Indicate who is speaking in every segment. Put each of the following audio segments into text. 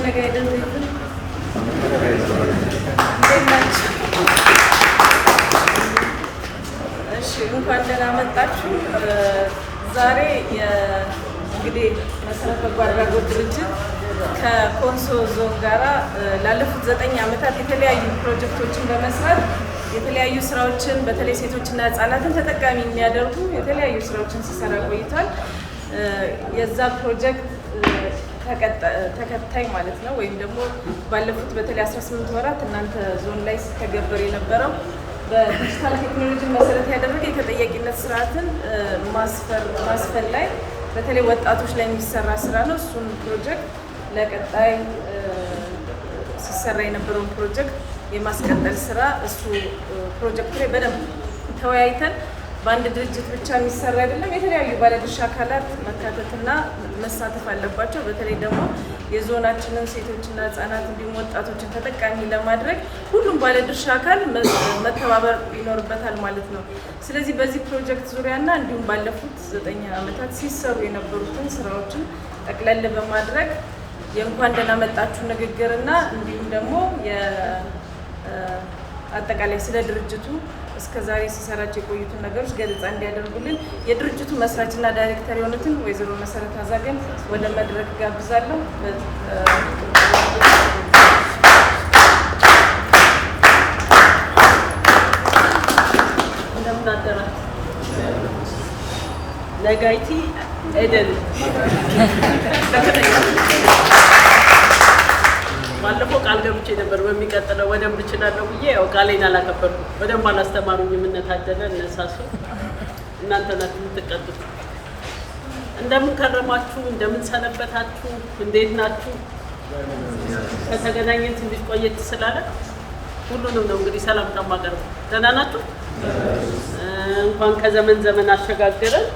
Speaker 1: ነገር አይደለም እሺ እንኳን ደህና መጣችሁ ዛሬ እንግዲህ መሰረት በጎ አድራጎት ድርጅት ከኮንሶ ዞን ጋራ ላለፉት 9 ዓመታት የተለያዩ ፕሮጀክቶችን በመስራት የተለያዩ ስራዎችን በተለይ ሴቶችና ህጻናትን ተጠቃሚ የሚያደርጉ የተለያዩ ስራዎችን ሲሰራ ቆይቷል የዛ ፕሮጀክት ተከታይ ማለት ነው ወይም ደግሞ ባለፉት በተለይ 18 ወራት እናንተ ዞን ላይ ሲተገበር የነበረው በዲጂታል ቴክኖሎጂ መሰረት ያደረገ የተጠያቂነት ስርዓትን ማስፈን ላይ በተለይ ወጣቶች ላይ የሚሰራ ስራ ነው እሱን ፕሮጀክት ለቀጣይ ሲሰራ የነበረውን ፕሮጀክት የማስቀጠል ስራ እሱ ፕሮጀክት ላይ በደንብ ተወያይተን በአንድ ድርጅት ብቻ የሚሰራ አይደለም የተለያዩ ባለድርሻ አካላት መካተትና መሳተፍ አለባቸው በተለይ ደግሞ የዞናችንን ሴቶችና ህጻናት እንዲሁም ወጣቶችን ተጠቃሚ ለማድረግ ሁሉም ባለድርሻ አካል መተባበር ይኖርበታል ማለት ነው ስለዚህ በዚህ ፕሮጀክት ዙሪያና እንዲሁም ባለፉት 9 ዓመታት ሲሰሩ የነበሩትን ስራዎችን ጠቅለል በማድረግ የእንኳን ደህና መጣችሁ ንግግርና እንዲሁም ደግሞ አጠቃላይ ስለ ድርጅቱ እስከዛሬ ሲሰራቸው የቆዩትን ነገሮች ገለጻ እንዲያደርጉልን የድርጅቱ መስራችና ዳይሬክተር የሆኑትን ወይዘሮ መሰረት አዛገን ወደ መድረክ ጋብዛለሁ እንደምን አደራችሁ ለጋይቲ ኤደን ባለፈው ቃል ገብቼ ነበር በሚቀጥለው ወደም ልችላለሁ ብዬ ያው ቃሌን አላከበርኩም ወደም አላስተማሩኝም እነታደለ እነሳሱ እናንተ ናችሁ የምትቀጥሉት እንደምን ከረማችሁ እንደምን ሰነበታችሁ እንዴት ናችሁ ከተገናኘን ትንሽ ቆየት ስላለ ሁሉንም ነው እንግዲህ ሰላም ተማቀርብ ደህና ናችሁ እንኳን ከዘመን ዘመን አሸጋገረን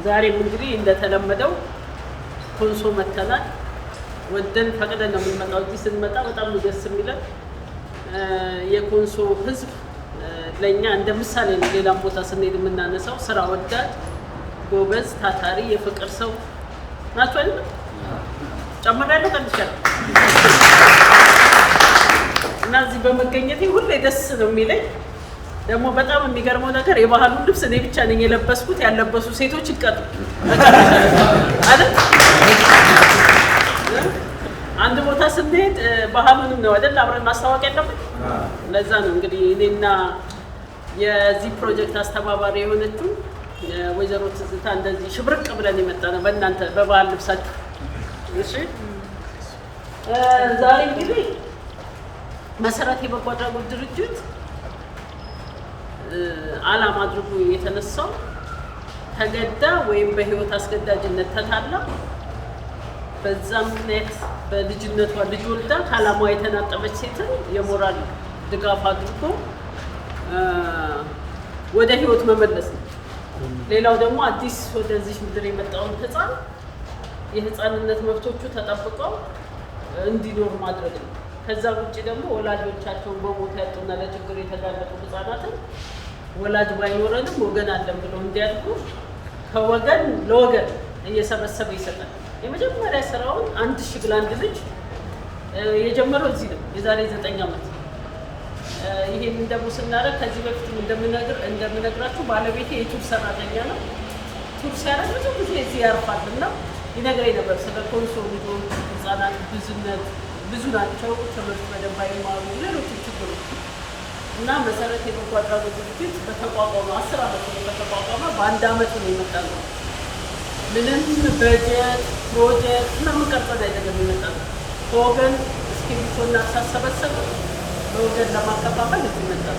Speaker 1: ዛሬም እንግዲህ እንደተለመደው ኮንሶ መተናል ወደን ፈቅደን ነው የምንመጣው እዚህ ስንመጣ በጣም ደስ የሚለን የኮንሶ ህዝብ ለኛ እንደ ምሳሌ ነው ሌላም ቦታ ስንሄድ የምናነሳው ስራ ወዳድ ጎበዝ ታታሪ የፍቅር ሰው ናቸው አይደል ጨምራለሁ ቀንሻለሁ እና እዚህ በመገኘቴ ሁሌ ደስ ነው የሚለኝ ደግሞ በጣም የሚገርመው ነገር የባህሉን ልብስ እኔ ብቻ ነኝ የለበስኩት ያለበሱ ሴቶች ይቀጡ አይደል አንድ ቦታ ስንሄድ ባህሉንም ነው አይደል አብረን ማስተዋወቅ ያለብን ለዛ ነው እንግዲህ እኔና የዚህ ፕሮጀክት አስተባባሪ የሆነችው ወይዘሮ ትዝታ እንደዚህ ሽብርቅ ብለን የመጣነው በእናንተ በባህል ልብሳችሁ እሺ ዛሬ እንግዲህ መሰረት የበጎ አድራጎት ድርጅት ዓላማ አድርጎ የተነሳው ተገዳ ወይም በህይወት አስገዳጅነት ተታላ በዛ ምክንያት በልጅነቷ ልጅ ወልዳ ካላማዋ የተናጠበች ሴትን የሞራል ድጋፍ አድርጎ ወደ ህይወት መመለስ ነው ሌላው ደግሞ አዲስ ወደዚህ ምድር የመጣውን ህፃን የህፃንነት መብቶቹ ተጠብቀው እንዲኖር ማድረግ ነው ከዛ ውጪ ደግሞ ወላጆቻቸውን በሞት ያጡና ለችግር የተጋለጡ ህፃናትን ወላጅ ባይኖረንም ወገን አለን ብለው እንዲያድጉ ከወገን ለወገን እየሰበሰበ ይሰጣል የመጀመሪያ ስራውን 1000 ላንድ ልጅ የጀመረው እዚህ ነው የዛሬ 9 ዓመት ይሄን ደግሞ ስናረግ ከዚህ በፊት እንደምነግራችሁ ባለቤቴ የቱብ ሰራተኛ ነው ቱብ ሲያረግ ብዙ ጊዜ እዚህ ያርፋልና ይነግረኝ ነበር ስለ ኮንሶ ልጆች ህፃናት ብዙ ናቸው ትምህርት በደንብ አይማሩ ሌሎች ችግሮች እና መሰረት የበጎ አድራጎት ድርጅት በተቋቋመ 10 ዓመት ነው በተቋቋመ በአንድ ዓመት ነው የመጣው ምንም በጀት ፕሮጀክት ምንም ቀርጸን አይደለም የመጣው ከወገን እስኪቢቶና ሳሰበሰበ በወገን ለማከፋፈል እዚህ መጣው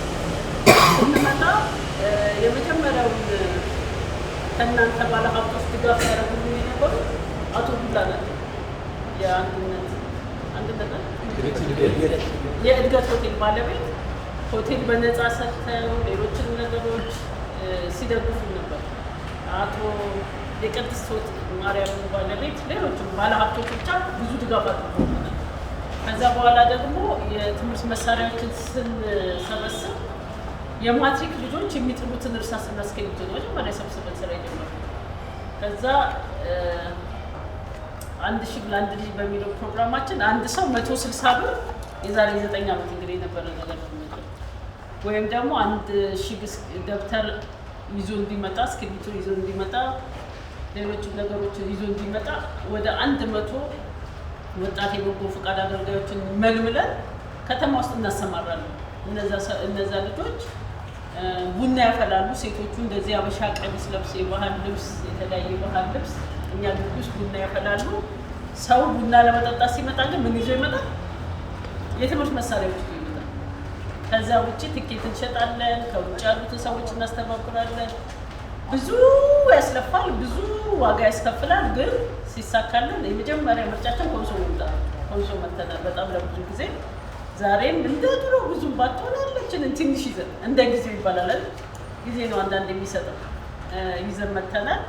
Speaker 1: ስንመጣ የመጀመሪያውን ከእናንተ ባለሀብቶች ድጋፍ ያደረጉልኝ የነበሩ አቶ ዱላ ናቸው የእድገት ሆቴል ባለቤት ሆቴል በነፃ ሰጥተው ሌሎችን ነገሮች ሲደግፉ ነበር አቶ የቅድስት ማርያም ባለቤት ሌሎችም ባለሀብቶች ብቻ ብዙ ድጋፍ አድርገው ከዛ በኋላ ደግሞ የትምህርት መሳሪያዎችን ስንሰበስብ የማትሪክ ልጆች የሚጥሉትን እርሳስና እስክሪብቶ ነው መጀመሪያ ሰብስበን ስራ የጀመርነው። ከዛ አንድ ሺህ ለአንድ ልጅ በሚለው ፕሮግራማችን አንድ ሰው 160 ብር የዛሬ 9 ዓመት እንግዲህ የነበረ ነገር ነው። ወይም ደግሞ አንድ ሺህ ደብተር ይዞ እንዲመጣ እስክሪብቶ ይዞ እንዲመጣ ሌሎች ነገሮችን ይዞ እንዲመጣ ወደ 100 ወጣት የበጎ ፈቃድ አገልጋዮችን መልምለን ከተማ ውስጥ እናሰማራለን። እነዛ ልጆች ቡና ያፈላሉ። ሴቶቹ እንደዚህ አበሻ ቀሚስ ለብስ የባህል ልብስ የተለያየ ባህል ልብስ እኛ ግቢ ውስጥ ቡና ያፈላሉ። ሰው ቡና ለመጠጣት ሲመጣ ግን ምን ይዞ ይመጣል? የትምህርት መሳሪያዎች ይዞ ይመጣል። ከዛ ውጭ ትኬት እንሸጣለን። ከውጭ ያሉትን ሰዎች እናስተባብራለን። ብዙ ያስለፋል፣ ብዙ ዋጋ ያስከፍላል። ግን ሲሳካልን የመጀመሪያ ምርጫችን ኮንሶ መምጣት። ኮንሶ መተናል በጣም ለብዙ ጊዜ። ዛሬም እንደ ድሮ ብዙ ባትሆን ያለችንን ትንሽ ይዘን እንደ ጊዜው ይባላል። ጊዜ ነው አንዳንድ የሚሰጠው ይዘን መተናል።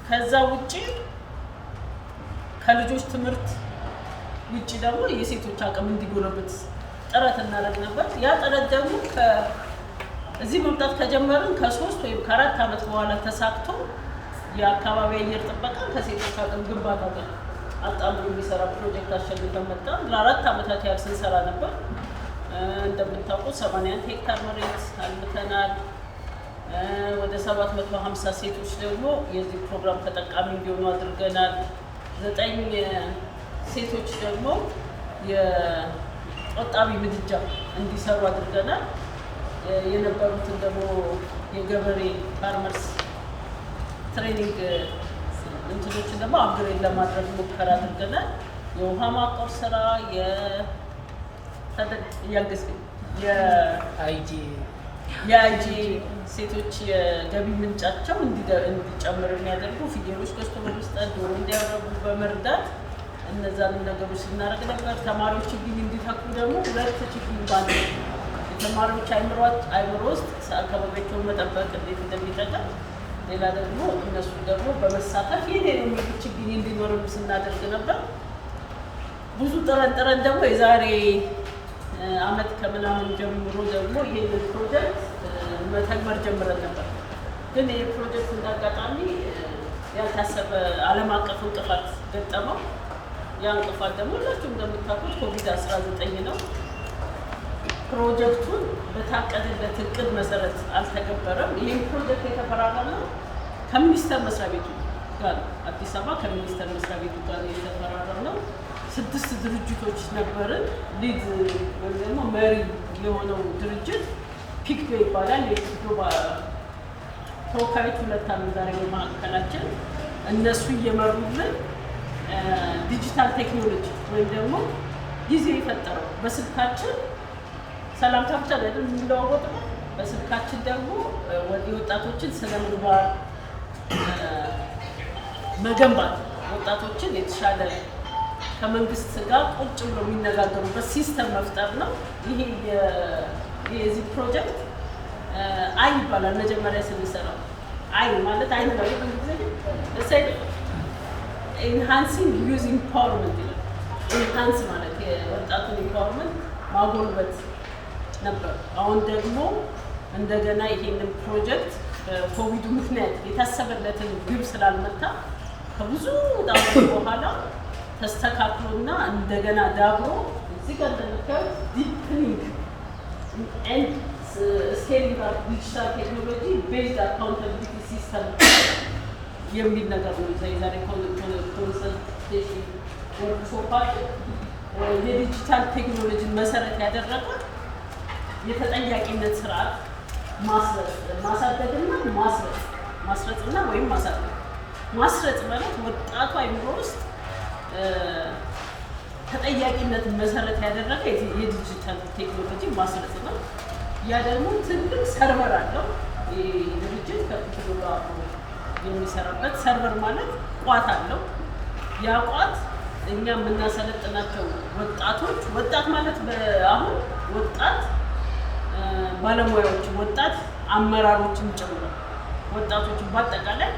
Speaker 1: ከዛ ውጪ ከልጆች ትምህርት ውጪ ደግሞ የሴቶች አቅም እንዲጎለብት ጥረት እናደርግ ነበር። ያ ጥረት ደግሞ እዚህ መምጣት ከጀመርን ከ3 ወይም ከ4 ዓመት በኋላ ተሳክቶ የአካባቢ አየር ጥበቃ ከሴቶች አቅም ግንባታ ጋር አጣምሮ የሚሰራ ፕሮጀክት አሸንፈን መጣን። ለ4 ዓመታት ያህል ስንሰራ ነበር። እንደምታውቁት 81 ሄክታር መሬት አልምተናል። ወደ 750 ሴቶች ደግሞ የዚህ ፕሮግራም ተጠቃሚ እንዲሆኑ አድርገናል። 9 ሴቶች ደግሞ የቆጣቢ ምድጃ እንዲሰሩ አድርገናል። የነበሩትን ደግሞ የገበሬ ፋርመርስ ትሬኒንግ እንትኖችን ደግሞ አፕግሬድ ለማድረግ ሙከራ አድርገናል። የውሃ ማቆር ስራ የአይጂ ሴቶች የገቢ ምንጫቸው እንዲጨምር የሚያደርጉ ፍየሎች ገዝቶ በመስጠት ዶሮ እንዲያረቡ በመርዳት እነዛን ነገሮች ስናደርግ ነበር። ተማሪዎች ችግኝ እንዲተክሉ ደግሞ 2 ችግኝ ባለ የተማሪዎች አይምሮ ውስጥ አካባቢያቸውን መጠበቅ እንዴት እንደሚጠቅም፣ ሌላ ደግሞ እነሱ ደግሞ በመሳተፍ ይሄ ነው የሚሉ ችግኝ እንዲኖርም ስናደርግ ነበር። ብዙ ጥረን ደግሞ የዛሬ ዓመት ከምናምን ጀምሮ ደግሞ ይሄንን ፕሮጀክት መተግበር ጀምረን ነበር። ግን ይሄ ፕሮጀክት እንዳጋጣሚ ያልታሰበ ዓለም አቀፍ እንቅፋት ገጠመው። ያ እንቅፋት ደግሞ ሁላችሁም እንደምታውቁት ኮቪድ-19 ነው። ፕሮጀክቱን በታቀደለት እቅድ መሰረት አልተገበረም። ይህም ፕሮጀክት የተፈራረመው ከሚኒስቴር መስሪያ ቤቱ ጋር አዲስ አበባ ከሚኒስቴር መስሪያ ቤቱ ጋር የተፈራረመው 6 ድርጅቶች ነበርን። ሊድ ወይም ደግሞ መሪ የሆነው ድርጅት ፒክቤ ይባላል። የፒክቤ ተወካዮች 2 አሉ ዛሬ በማዕከላችን። እነሱ እየመሩልን ዲጂታል ቴክኖሎጂ ወይም ደግሞ ጊዜ የፈጠረው በስልካችን ሰላምታ ብቻ አይደለም የምንለዋወጠው። በስልካችን ደግሞ የወጣቶችን ስነ ምግባር መገንባት፣ ወጣቶችን የተሻለ ከመንግስት ጋር ቁጭ ብሎ የሚነጋገሩበት ሲስተም መፍጠር ነው። ይሄ የዚህ ፕሮጀክት አይ ይባላል። መጀመሪያ ስንሰራው አይ ማለት አይ ነው ጊዜ ኢንሃንሲንግ ዩዝ ኢምፓወርመንት ይላል። ኢንሃንስ ማለት የወጣቱን ኢምፓወርመንት ማጎልበት ነበር። አሁን ደግሞ እንደገና ይሄንን ፕሮጀክት በኮቪዱ ምክንያት የታሰበለትን ግብ ስላልመታ ከብዙ ጣጣ በኋላ ተስተካክሎና እንደገና ዳብሮ እዚህ ጋር እንደምታዩት ዲፕኒንግ ኤንድ ስኬሊንግ አፕ ዲጂታል ቴክኖሎጂ ቤዝድ አካውንታቢሊቲ ሲስተም የሚል ነገር ነው። ዛሬ ኮንሰልቴሽን ወርክሾፓችን የዲጂታል ቴክኖሎጂን መሰረት ያደረገ የተጠያቂነት ስርዓት ማሳደግና ማስረጽና ወይም ማሳደግ። ማስረጽ ማለት ወጣቱ አይምሮ ውስጥ ተጠያቂነት መሰረት ያደረገ የዲጂታል ቴክኖሎጂ ማስረጽ ነው። ያ ደግሞ ትልቅ ሰርቨር አለው። ድርጅት ከፍትሎ የሚሰራበት ሰርቨር ማለት ቋት አለው። ያ ቋት እኛ የምናሰለጥናቸው ወጣቶች ወጣት ማለት አሁን ወጣት ባለሙያዎች ወጣት አመራሮችን ጨምሮ ወጣቶችን በአጠቃላይ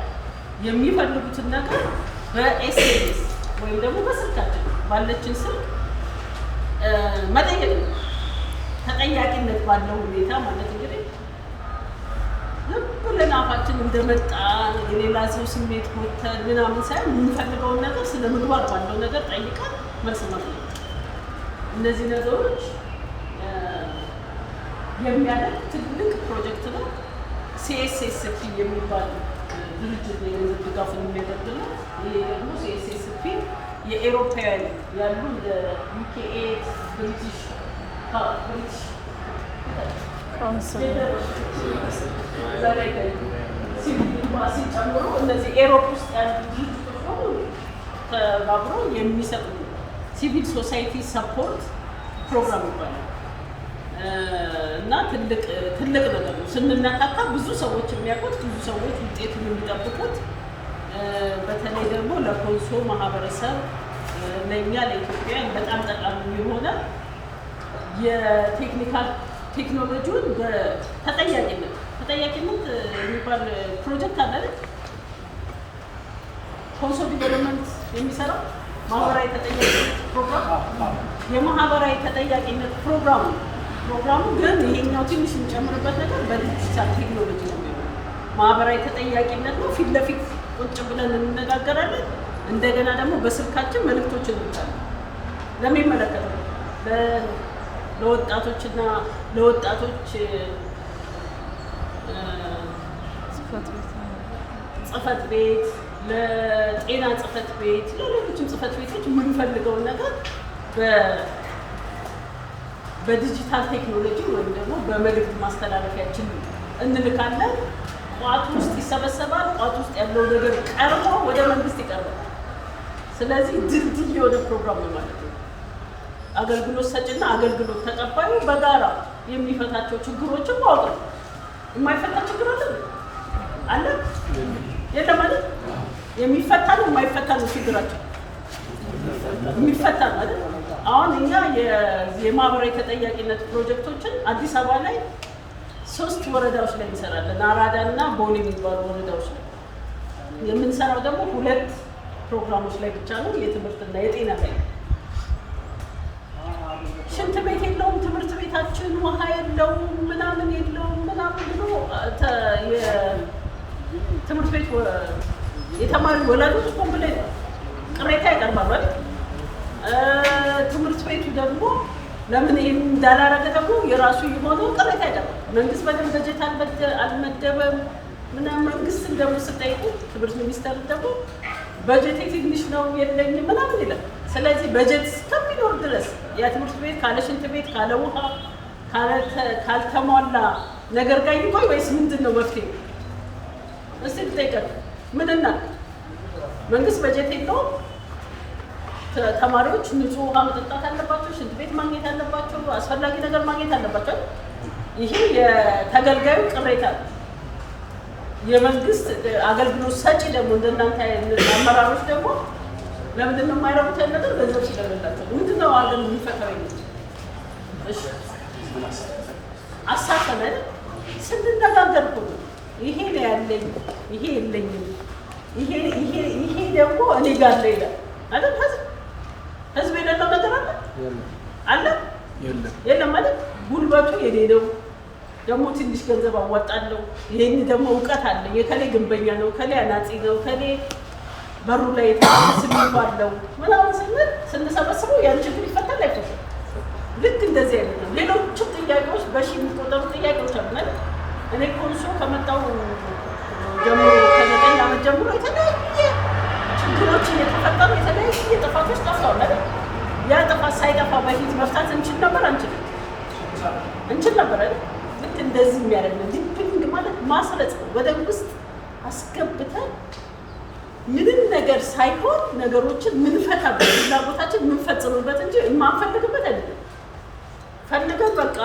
Speaker 1: የሚፈልጉትን ነገር በኤስኤምኤስ ወይም ደግሞ በስልካችን ባለችን ስልክ መጠየቅ ነው። ተጠያቂነት ባለው ሁኔታ ማለት እንግዲህ ዝም ብሎ ብለን አፋችን እንደመጣ የሌላ ሰው ስሜት ወተን ምናምን ሳይሆን የምንፈልገውን ነገር ስለ ምግባር ባለው ነገር ጠይቀን መልስ ማግኘት እነዚህ ነገሮች የሚያደርግ ትልቅ ፕሮጀክት ነው። CSSP የሚባል ድርጅት የገንዘብ ድጋፍን የሚያደርግ ነው። ይሄ ደግሞ CSSP የኤሮፓውያን ያሉ እንደ UKA ብሪቲሽ ሲቪል ጨምሮ እነዚህ ኤሮፕ ውስጥ ያሉ ድርጅቶች በሙሉ ተባብረው የሚሰጡ ሲቪል ሶሳይቲ ሰፖርት ፕሮግራም ይባላል እና ትልቅ ነገር ነው። ስንነካካ ብዙ ሰዎች የሚያውቁት ብዙ ሰዎች ውጤቱን የሚጠብቁት በተለይ ደግሞ ለኮንሶ ማህበረሰብ ለእኛ ለኢትዮጵያ በጣም ጠቃሚ የሆነ የቴክኒካል ቴክኖሎጂውን ተጠያቂነት የሚባል ፕሮጀክት አለ አይደል? ኮንሶ ዲቨሎፕመንት የሚሰራው ማህበራዊ ተጠያቂነት ፕሮግራም የማህበራዊ ተጠያቂነት ፕሮግራሙ ግን ይሄኛው ትንሽ የሚጨምርበት ነገር በዲጂታል ቴክኖሎጂ ነው የሚሆነው። ማህበራዊ ተጠያቂነት ነው። ፊት ለፊት ቁጭ ብለን እንነጋገራለን። እንደገና ደግሞ በስልካችን መልእክቶችን እንልካለን ለሚመለከተው ለወጣቶችና ለወጣቶች ጽፈት ቤት፣ ለጤና ጽፈት ቤት፣ ለሌሎችም ጽፈት ቤቶች የምንፈልገውን ነገር በዲጂታል ቴክኖሎጂ ወይም ደግሞ በመልእክት ማስተላለፊያችን እንልካለን። ቋት ውስጥ ይሰበሰባል። ቋት ውስጥ ያለው ነገር ቀርቦ ወደ መንግስት ይቀርባል። ስለዚህ ድልድይ የሆነ ፕሮግራም ነው ማለት ነው። አገልግሎት ሰጪና አገልግሎት ተቀባዩ በጋራ የሚፈታቸው ችግሮችን ማወቅ ነው። የማይፈታ ችግር አለ የለም ማለት የሚፈታ ነው የማይፈታ ነው ችግራቸው የሚፈታ ማለት አሁን እኛ የማህበራዊ ተጠያቂነት ፕሮጀክቶችን አዲስ አበባ ላይ 3 ወረዳዎች ላይ እንሰራለን። አራዳና ቦሌ የሚባሉ ወረዳዎች ላይ የምንሰራው ደግሞ 2 ፕሮግራሞች ላይ ብቻ ነው፣ የትምህርትና የጤና ላይ። ሽንት ቤት የለውም ትምህርት ቤታችን፣ ውሃ የለውም ምናምን የለውም ምናምን ብሎ የትምህርት ቤት የተማሪ ወላጆች ኮምፕሌን ቅሬታ ያቀርባሉ አይደል? ትምህርት ቤቱ ደግሞ ለምን ይሄን እንዳላረገ ደግሞ የራሱ የሆነው ቅሬታ ያቀርባል። መንግስት በደንብ በጀት አልመደበም ምናምን መንግስትን ደግሞ ስጠይቁ ትምህርት ሚኒስቴር ደግሞ በጀት ትንሽ ነው የለኝም ምናምን ይላል። ስለዚህ በጀት እስከሚኖር ድረስ ያ ትምህርት ቤት ካለ ሽንት ቤት ካለ ውሃ ካልተሟላ ነገር ጋር ይቆይ ወይስ ምንድን ነው መፍትሄ? እስቲ ልጠይቀን። ምንና መንግስት በጀት የለውም። ተማሪዎች ንጹህ ውሃ መጠጣት አለባቸው፣ ሽንት ቤት ማግኘት አለባቸው፣ አስፈላጊ ነገር ማግኘት አለባቸው። ይሄ የተገልጋዩ ቅሬታ ነው። የመንግስት አገልግሎት ሰጪ ደግሞ እንደናንተ አመራሮች ደግሞ ለምንድን ነው የማይረቡት ያለ ነገር ገንዘብ ስለሌላቸው ምንድን ነው አገር የሚፈታው ይሄ? እሺ አሳተመን ስንነጋገር እኮ ነው ይሄ ነው ያለኝ ይሄ የለኝም ይሄ ደግሞ እኔ ጋር ነው ይላል አይደል? ህዝብ የሌለው ነገር አለ የለም ማለት ጉልበቱ የኔ ነው ደግሞ ትንሽ ገንዘብ አዋጣለሁ፣ ይሄን ደግሞ እውቀት አለኝ፣ የከሌ ግንበኛ ነው፣ ከሌ አናጺ ነው፣ ከሌ በሩ ላይ ስሚባለው ምናምን ስንሰበስበው ያን ችግር ይፈታል አይፈታም? ልክ እንደዚህ አይነት ነው። ሌሎችም ጥያቄዎች በሺ የሚቆጠሩ ጥያቄዎች አሉ። እኔ ኮንሶ ከመጣሁ ጀምሮ ከ9 ዓመት ጀምሮ የተለያየ ችግሮች እየተፈጠሩ የተለያየ ጥፋቶች ጠፍተዋል አይደል? ያ ጥፋት ሳይጠፋ በፊት መፍታት እንችል ነበር አይደል? ልክ እንደዚህ የሚያደርግ ነው። ዲፕሊንግ ማለት ማስረጽ ነው። ወደ ውስጥ አስገብተን ምንም ነገር ሳይሆን ነገሮችን ምንፈታበት ፍላጎታችን ምንፈጽምበት እንጂ የማንፈልግበት አይደለም። ፈልገን በቃ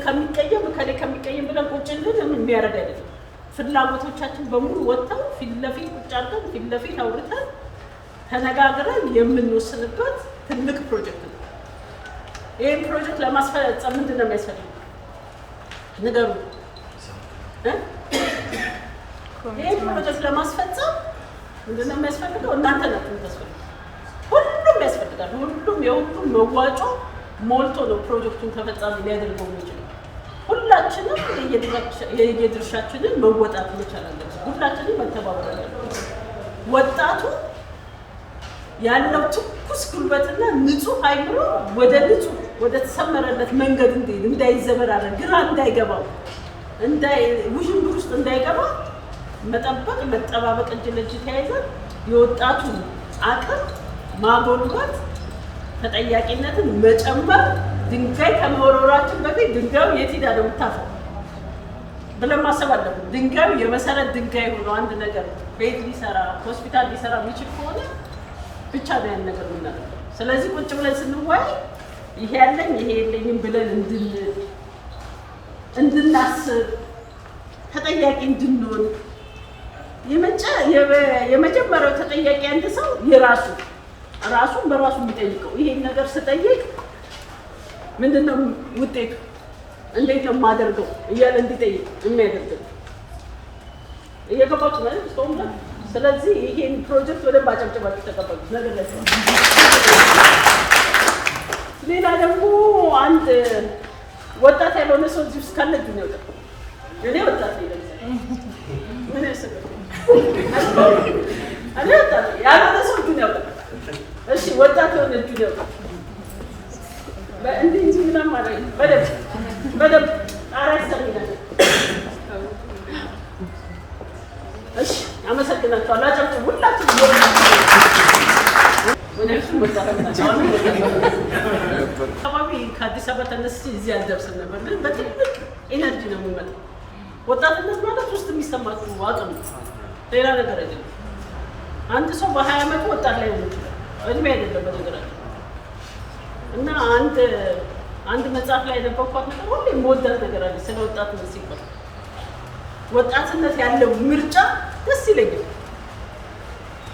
Speaker 1: ከሚቀየም ከሚቀየም ብለን ቁጭልን የሚያደርግ አይደለም። ፍላጎቶቻችን በሙሉ ወጥተው ፊት ለፊት ቁጭ አድርገን ፊት ለፊት አውርተን ተነጋግረን የምንወስንበት ትልቅ ፕሮጀክት ነው። ይህን ፕሮጀክት ለማስፈጸም ምንድን ነው የሚያስፈልገው? ንገሩ። ይህን ፕሮጀክት ለማስፈጸም ምንድን ነው የሚያስፈልገው? እናንተ ናችሁ የምታስፈልገው። ሁሉም ያስፈልጋል። የሁሉም መዋጮ ሞልቶ ነው ፕሮጀክቱን ተፈጻሚ ሊያደርገው የሚችለው። ሁላችንም የየድርሻችንን መወጣት መቻል አለብን። ሁላችንም መተባበር አለብን። ወጣቱ ያለው ትኩስ ጉልበትና ንጹህ አይምሮ ወደ ተሰመረለት መንገድ እንዳይዘበራረቅ፣ ግራ እንዳይገባው፣ ውዥንብር ውስጥ እንዳይገባ መጠበቅ፣ መጠባበቅ፣ እጅ ለእጅ ተያይዘን የወጣቱ አቅም ማጎልበት፣ ተጠያቂነትን መጨመር፣ ድንጋይ ከመወረወራችን በፊት ድንጋዩ የት ሄዳ ነው የምታፈው ብለን ማሰብ አለብን። ድንጋዩ የመሰረት ድንጋይ ሆኖ አንድ ነገር ቤት ሊሰራ ሆስፒታል ሊሰራ የሚችል ከሆነ ብቻ ነው ያን ነገር የምናደርገው። ስለዚህ ቁጭ ብለን ስንወያይ ይሄ ያለኝ ይሄ የለኝም ብለን እንድናስብ፣ ተጠያቂ እንድንሆን፣ የመጀመሪያው ተጠያቂ አንድ ሰው ራሱን በራሱ የሚጠይቀው ይሄን ነገር ስጠይቅ ምንድነው ውጤቱ፣ እንዴት ነው የማደርገው እያለ እንዲጠይቅ የሚያደርገው እየገባችሁ ማለት እስካሁን ድረስ። ስለዚህ ይሄን ፕሮጀክት ወደ ባጨብጨባችሁ ተቀበሉት ነገር ላይ። ሌላ ደግሞ አንድ ወጣት ያልሆነ ሰው እዚህ ውስጥ ካለ እጁን ያውጣ። እኔ ወጣት ነኝ ለምሳሌ ምን ያስፈልግ እኔ ወጣት ያልሆነ ሰው እጁን ያውጣ። እሺ ወጣት የሆነ እጁን ያውጣ። እንዲህ ምናምን ማለት ነው። በደንብ ጣሪያ ይሰሚናል። እሺ አመሰግናችኋለሁ። አጨብጭቡ ሁላችሁም። አካባቢ ከአዲስ አበባ ተነስቼ እዚህ አልደርስም ነበር፣ ግን በትልቅ ኤነርጂ ነው የምመጣው። ወጣትነት ማለት ውስጥ የሚሰማችሁ አቅም ነው፣ ሌላ ነገር አይደለም። አንድ ሰው በ20 ዓመቱ ወጣት ላይ ሆኖ ይችላል፣ እድሜ አይደለም በነገራችን። እና አንድ መጽሐፍ ላይ የነበርኳት ነገር ሁሌ የምወዳት ነገር አለ ስለ ወጣትነት ሲባል። ወጣትነት ያለው ምርጫ ደስ ይለኛል።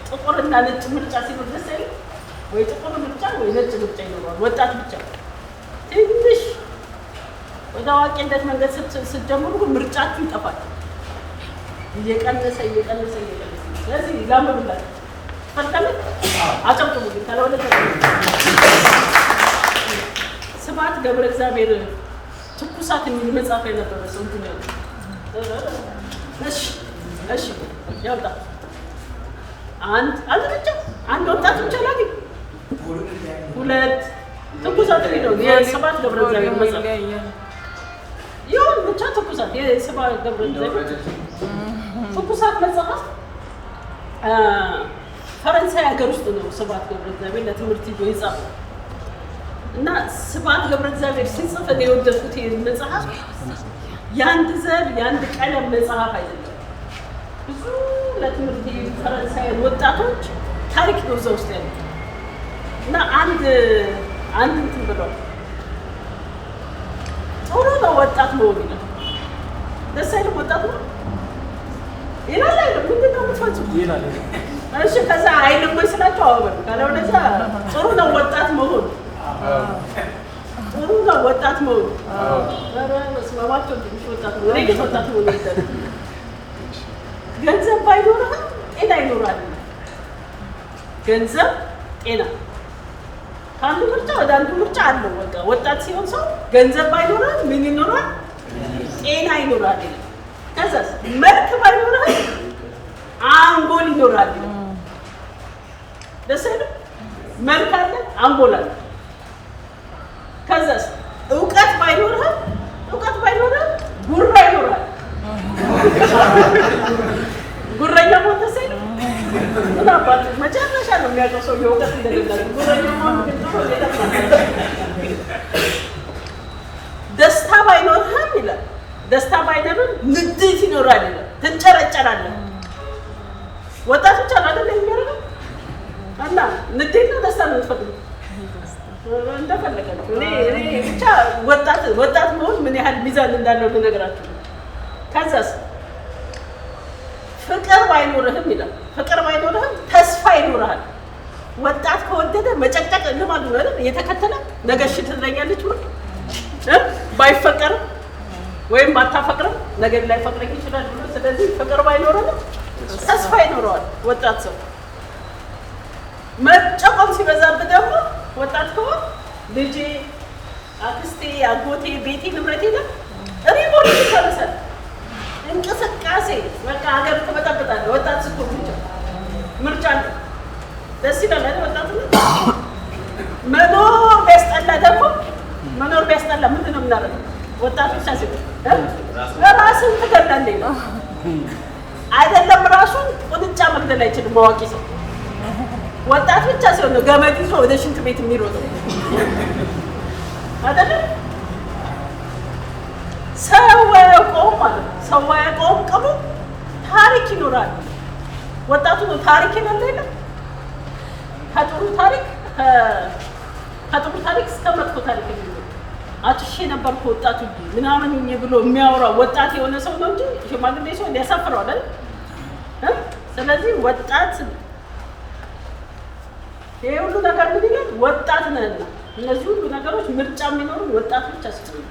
Speaker 1: ጥቁርና ነጭ ምርጫ ሲኖር ደስ አይልም ወይ? ጥቁር ምርጫ ወይ ነጭ ምርጫ ይኖራል። ወጣት ብቻ ትንሽ ወደ አዋቂነት መንገድ ስትጀምሩ ግን ምርጫችሁ ይጠፋል። እየቀነሰ። ስለዚህ ላምብላችሁ ፈርተለት አጨብጭቡ። ግን ካለወለ ስብሐት ገብረ እግዚአብሔር ትኩሳት የሚል መጽሐፍ የነበረ ሰው እንትን ያለው። እሺ ያውጣ። አንድ ወጣት ብቻ ላግኝ። ሁለት ትኩሳት የሚለው የስብሐት ገብረ እግዚአብሔር መጽሐፍ ይሁን ብቻ ትኩሳት የስብሐት ገብረ እግዚአብሔር ትኩሳት መጽሐፍ ፈረንሳይ ሀገር ውስጥ ነው ስብሐት ገብረ እግዚአብሔር ለትምህርት ይዞ የጻፈው። እና ስብሐት ገብረ እግዚአብሔር ሲጽፍ እኔ የወደድኩት መጽሐፍ የአንድ ዘር የአንድ ቀለም መጽሐፍ አይደለም። ብዙ ለትምህርት ፈረንሳይ ወጣቶች ታሪክ ነው እዛ ውስጥ ያለው። እና አንድ እንትን ብለው ጥሩ ነው ወጣት መሆን ይላል። ደስ አይልም ወጣት ነው ይላል አይደል? ምንድን ነው የምትፈጽሙት ይላል። እሺ ከዛ አይልም ወይ ስላቸው አወበር ካለወለዛ ጥሩ ነው ወጣት መሆን ጥሩ ነው ወጣት መሆን። መስማማቸው ትንሽ ወጣት ነው። እኔ ግን ወጣት መሆን ይችላል። ገንዘብ ባይኖርህም ጤና ይኖራል። ገንዘብ ጤና ከአንዱ ምርጫ ወደ አንዱ ምርጫ አለው። በቃ ወጣት ሲሆን ሰው ገንዘብ ባይኖርህም ምን ይኖራል? ጤና ይኖራል። ከዛስ መልክ ባይኖርህም አንጎል ይኖራል። ደስ አይልም? መልክ አለ፣ አንጎል አለ። ከዛስ እውቀት ባይኖርህም ጉራ ይኖራል። ጉረኛ መሆን ደስ አይልም? ምን አባቱ መጨረሻ ነው የሚያውቀው ሰው የእውቀት እንደሌለ። ጉረኛ መሆን ግን ጥሩ ደስታ ባይኖርህም ይላል። ደስታ ባይኖርህም ንዴት ይኖራል ይላል። ትንጨረጨራለህ። ወጣቶች አይደል የሚያደርገው እና ንዴት ነው ደስታ ነው የምትፈልጉት እንደፈለጋችሁ። እኔ ብቻ ወጣት መሆን ምን ያህል ሚዛን እንዳለው ልነግራችሁ። ከዛስ ፍቅር ባይኖርህም ይላል። ፍቅር ባይኖርህም ተስፋ ይኖርሃል። ወጣት ከወደደ መጨቅጨቅ ልማዱ ነው አይደል? እየተከተለ ነገ እሺ ትለኛለች ብሎ ባይፈቀርም ወይም ባታፈቅርም ነገ ላይፈቅረኝ ይችላል ብሎ። ስለዚህ ፍቅር ባይኖርህም ተስፋ ይኖረዋል ወጣት ሰው። መጨቆም ሲበዛብህ ደግሞ ወጣት ከሆነ ልጄ፣ አክስቴ፣ አጎቴ፣ ቤቴ፣ ንብረቴ ሪቮሉሽን ተነሳል እንቅስቃሴ በቃ ሀገር ትበጠብጣለህ። ወጣት ስትሆን ምርጫ አለ። ደስ ይላል አይደል? ወጣት መኖር ቢያስጠላ ደግሞ መኖር ቢያስጠላ ምንድን ነው የምናደርገው? ወጣት ብቻ ሲሆን ራስን ትገላለህ አይደለም? ራሱን ቁንጫ መግደል አይችልም አዋቂ ሰው። ወጣት ብቻ ሲሆን ነው ገመድ ይዞ ወደ ሽንት ቤት የሚሮጠው አይደለም? ሰው ያውቀውም ማለት ነው። ሰው ያውቀውም ቅሙ ታሪክ ይኖራል። ወጣቱ ነው ታሪክ ይላል አይደል? ከጥሩ ታሪክ እስከ መጥፎ ታሪክ የሚኖር አትሽ ነበርኩ ወጣቱ ምናምን ብሎ የሚያወራው ወጣት የሆነ ሰው ነው እንጂ ሽማግሌ ሰው ሊያሳፍረው አይደል? ስለዚህ ወጣት ይሄ ሁሉ ነገር ምን ይላል? ወጣት ነህና እነዚህ ሁሉ ነገሮች ምርጫ የሚኖሩ ወጣት ብቻ ስለሆነ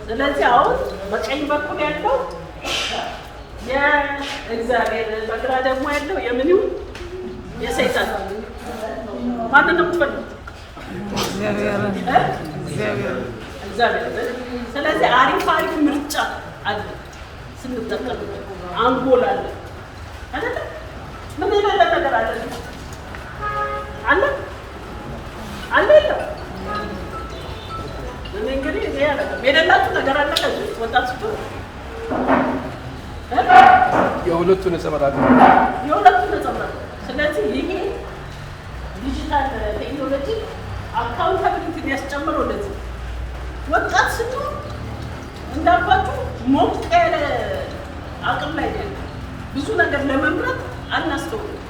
Speaker 1: ስለዚህ አሁን በቀኝ በኩል ያለው የእግዚአብሔር በግራ ደግሞ ያለው የምን ይሁን የሰይጣን ማንን ነው የምትፈልጉት? እግዚአብሔር። ስለዚህ አሪፍ ምርጫ አለ ስንጠቀምበት አንጎል አለ አይደል? ምን የሌለ ነገር አለ አለ አለ የለም። እኔ እንግዲህ እኔ አላውቅም የሌላችሁ ነገር አለ ከዚህ ወጣት ስትሆን
Speaker 2: የሁለቱን ነጸብራቅ።
Speaker 1: ስለዚህ ይሄ ዲጂታል ቴክኖሎጂ አካውንታቢሊቲ ያስጨምረው ለዚህ ወጣት ስትሆን እንዳልኳችሁ ሞቅ ያለ አቅም ላይ ነው። ብዙ ነገር ለመምረጥ አናስተውልም።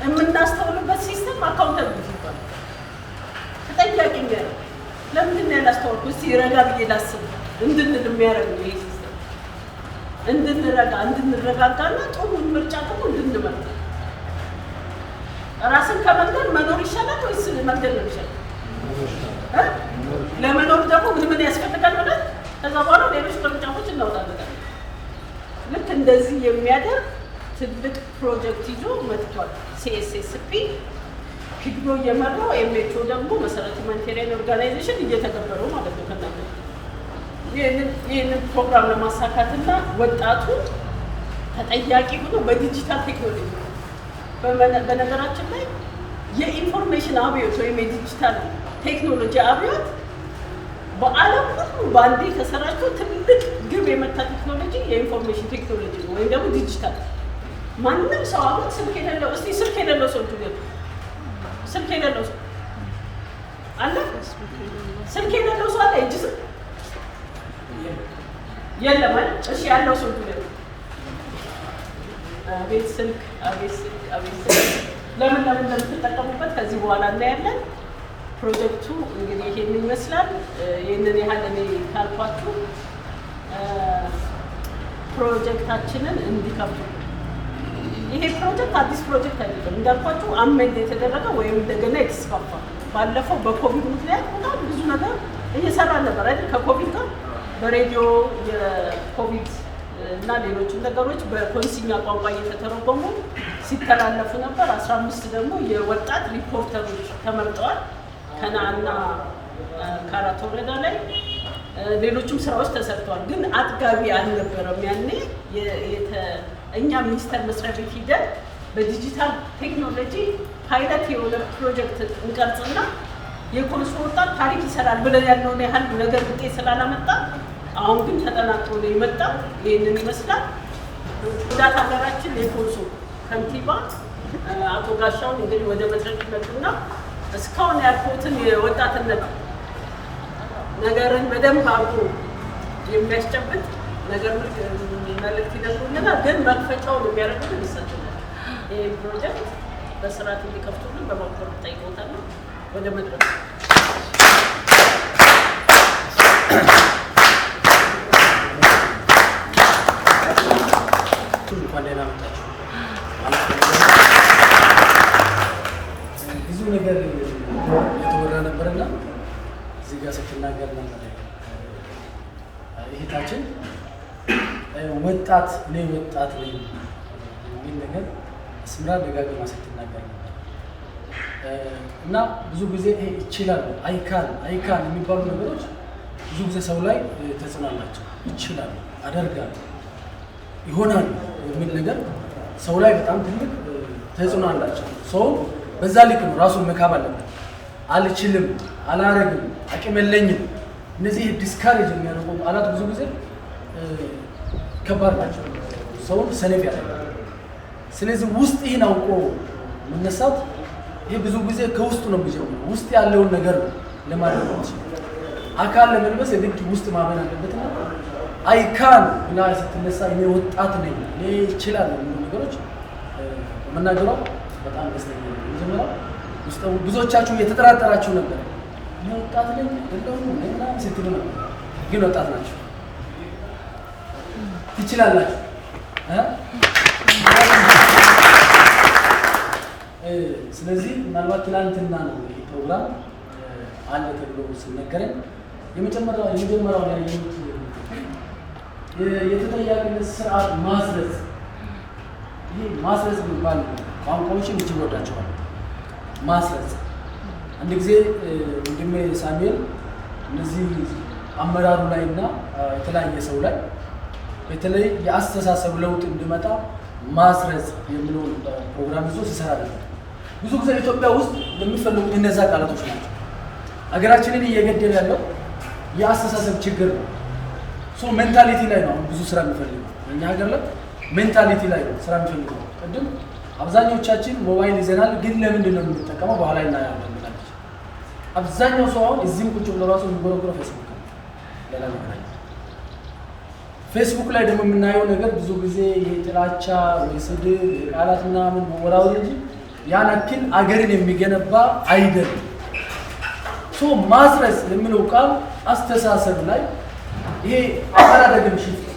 Speaker 1: የምናስተውልበት ሲስተም አካውንታቢሊቲ ይባላል። ተጠያቂ የሚያደርግ ለምንድን ነው ያላስተዋልኩ? እስኪ ረጋ ብዬ ላስብ እንድንል የሚያደርግ ይሄ ሲስተም እንድንረጋጋና ጥሩ ምርጫ ደግሞ እንድንመርጥ። ራስን ከመግደል መኖር ይሻላል ወይስ መግደል ነው ይሻላል? ለመኖር ደግሞ ምን ያስፈልጋል ብለን ከዛ በኋላ ሌሎች ቅርንጫፎች እናወጣለን። ልክ እንደዚህ የሚያደርግ ትልቅ ፕሮጀክት ይዞ መጥቷል። ሲኤስኤስፒ ፒግዶ እየመራው ኤምኤችኦ ደግሞ መሰረተ ሁማኒቴሪያን ኦርጋናይዜሽን እየተገበረው ማለት ነው። ከእናንተ ይህንን ፕሮግራም ለማሳካትና ወጣቱ ተጠያቂ ሆኖ በዲጂታል ቴክኖሎጂ በነገራችን ላይ የኢንፎርሜሽን አብዮት ወይም የዲጂታል ቴክኖሎጂ አብዮት በዓለም ሁሉ በአንዴ ተሰራጭቶ ትልቅ ግብ የመታ ቴክኖሎጂ የኢንፎርሜሽን ቴክኖሎጂ ነው ወይም ደግሞ ዲጂታል። ማንም ሰው አሁን ስልክ የሌለው እስቲ ስልክ የሌለው ሰው ትገኝ ስልክ የሌለው ሰው አለ? ስልክ የሌለው ሰው አለ? እጅ ስልክ የለም አይደል? እሺ ያለው ሰው ትገኝ አቤት ስልክ አቤት ስልክ አቤት ስልክ ለምን እንደምትጠቀሙበት ከዚህ በኋላ እናያለን። ፕሮጀክቱ እንግዲህ ይሄን ይመስላል። ይሄንን ያህል እኔ ካልኳችሁ ፕሮጀክታችንን እንዲከፍቱ ይሄ ፕሮጀክት አዲስ ፕሮጀክት አይደለም። እንዳልኳችሁ አሜንድ የተደረገ ወይም እንደገና የተስፋፋ ባለፈው በኮቪድ ምክንያት በጣም ብዙ ነገር እየሰራ ነበር አይደል? ከኮቪድ ጋር በሬዲዮ የኮቪድ እና ሌሎችም ነገሮች በኮንሲኛ ቋንቋ እየተተረጎሙ ሲተላለፉ ነበር። 15 ደግሞ የወጣት ሪፖርተሮች ተመርጠዋል ከናና ካራት ወረዳ ላይ። ሌሎችም ስራዎች ተሰርተዋል፣ ግን አጥጋቢ አልነበረም። ያኔ እኛ ሚኒስቴር መስሪያ ቤት ሂደን በዲጂታል ቴክኖሎጂ ፓይለት የሆነ ፕሮጀክት እንቀርጽና የኮንሶ ወጣት ታሪክ ይሰራል ብለን ያለውን ያህል ነገር ውጤት ስላላመጣ አሁን ግን ተጠናክሮ ነው የመጣው። ይህንን ይመስላል። ጉዳት ሀገራችን የኮንሶ ከንቲባ አቶ ጋሻውን እንግዲህ ወደ መድረክ ይመጡና እስካሁን ያልኩትን የወጣትነት ነገርን በደንብ አድርጎ የሚያስጨብጥ ነገር መልዕክት ይነግሩልናል። ግን መክፈቻውን የሚያደርጉልን ይሰጡናል። ይህ ፕሮጀክት በስርዓት እንዲከፍቱልን በማክበር ጠይቀውታል። ወደ መድረክ
Speaker 3: እንኳን ደህና መጣችሁ። ብዙ ነገር የተወራ ነበርና እዚህ ጋር ስትናገር ነበር እህታችን ወጣት ነኝ የሚል ነገር አስምራ ደጋግማ ስትናገር ነበር እና ብዙ ጊዜ ይችላል አይካን የሚባሉ ነገሮች ብዙ ጊዜ ሰው ላይ ተጽዕኖ አላቸው። ይችላል፣ አደርጋለሁ፣ ይሆናል የሚል ነገር ሰው ላይ በጣም ትልቅ ተጽዕኖ አላቸው። ሰው በዛ ልክ ነው ራሱን መካብ አለበት። አልችልም፣ አላረግም፣ አቅም የለኝም፣ እነዚህ ዲስካሬጅ የሚያደርጉ ቃላት ብዙ ጊዜ ከባድ ናቸው፣ ሰውን ሰነፍ ያደርጋል። ስለዚህ ውስጥ ይህን አውቆ መነሳት ይህ ብዙ ጊዜ ከውስጡ ነው የሚጀምረው። ውስጥ ያለውን ነገር ለማድረግ ይችላል። አካል ለመልበስ የግድ ውስጥ ማመን አለበትና አይካን ብላ ስትነሳ እኔ ወጣት ነኝ እኔ ይችላል የሚሉ ነገሮች መናገሯ በጣም ደስተኛ ነው። መጀመሪያ ውስጥ ብዙዎቻችሁ እየተጠራጠራችሁ ነበር። እኔ ወጣት ነኝ እንደውም እና ስትሉ ነበር፣ ግን ወጣት ናቸው፣ ትችላላችሁ። ስለዚህ ምናልባት ትናንትና ነው ይህ ፕሮግራም አለ ተብሎ ሲነገረን የመጀመሪያው ያየሁት የተጠያቂነት ስርዓት ማስረጽ። ይሄ ማስረጽ የሚባል ቋንቋዎችን እጅግ ወዳቸዋል። ማስረጽ አንድ ጊዜ ወንድሜ ሳሙኤል እነዚህ አመራሩ ላይ እና የተለያየ ሰው ላይ በተለይ የአስተሳሰብ ለውጥ እንዲመጣ ማስረጽ የሚለውን ፕሮግራም ይዞ ሲሰራ ነበር። ብዙ ጊዜ ኢትዮጵያ ውስጥ የሚፈልጉት እነዛ ቃላቶች ናቸው። ሀገራችንን እየገደለ ያለው የአስተሳሰብ ችግር ነው። ሜንታሊቲ ላይ ነው ብዙ ስራ የሚፈልገው። እኛ ሀገር ላይ ሜንታሊቲ ላይ ነው ስራ የሚፈልገው። ቅድም አብዛኞቻችን ሞባይል ይዘናል፣ ግን ለምንድን ነው የምንጠቀመው? በኋላ እናያለን ብላለች። አብዛኛው ሰው አሁን እዚህም ቁጭ ብሎ ራሱ የሚጎረጉረው ፌስቡክ ነው። ሌላ ነገር ፌስቡክ ላይ ደግሞ የምናየው ነገር ብዙ ጊዜ የጥላቻ ወይ ስድብ የቃላት ምናምን መወራወር እንጂ ያን ያክል አገርን የሚገነባ አይደለም። ማስረጽ የሚለው ቃል አስተሳሰብ ላይ ይሄ አስተዳደግም ሽፍት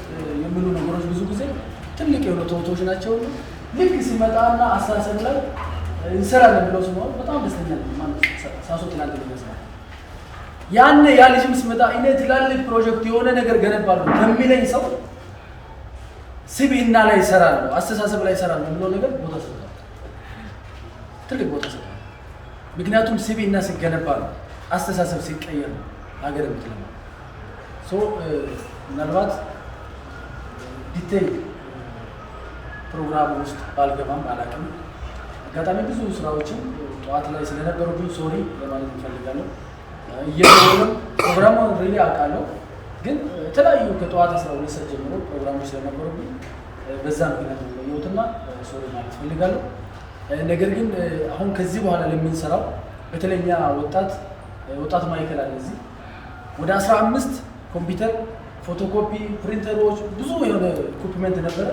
Speaker 3: የሚሉ ነገሮች ብዙ ጊዜ ትልቅ የሆኑ ተውቶች ናቸው። ልክ ሲመጣና አስተሳሰብ ላይ እንሰራለን ብለው ሲሆን በጣም ደስተኛ ነው። ሳሶ ትናንት ይመስላል ያኔ ያ ልጅም ሲመጣ እኔ ትላልቅ ፕሮጀክት የሆነ ነገር ገነባለሁ ከሚለኝ ሰው ስብዕና ላይ ይሰራለሁ፣ አስተሳሰብ ላይ ይሰራለሁ የሚለው ነገር ቦታ ሰጥቷል፣ ትልቅ ቦታ ሰጥቷል። ምክንያቱም ስብዕና ሲገነባ ነው፣ አስተሳሰብ ሲቀየር ነው ሀገር የምትለማ። ምናልባት ዲቴይል ፕሮግራም ውስጥ ባልገባም አላውቅም። አጋጣሚ ብዙ ስራዎችን ጠዋት ላይ ስለነበሩብኝ ሶሪ ለማለት እንፈልጋለሁ። እየሆነም ፕሮግራሙ ሪሊ አውቃለሁ፣ ግን የተለያዩ ከጠዋት 12 ሰዓት ጀምሮ ፕሮግራሞች ስለነበሩብኝ በዛ ምክንያት ነው የወጡና ሶሪ ማለት እፈልጋለሁ። ነገር ግን አሁን ከዚህ በኋላ ለምንሰራው በተለይኛ ወጣት ማዕከል አለ እዚህ ወደ 15 ኮምፒውተር፣ ፎቶኮፒ፣ ፕሪንተሮች ብዙ የሆነ ኢኩፕመንት ነበረ፣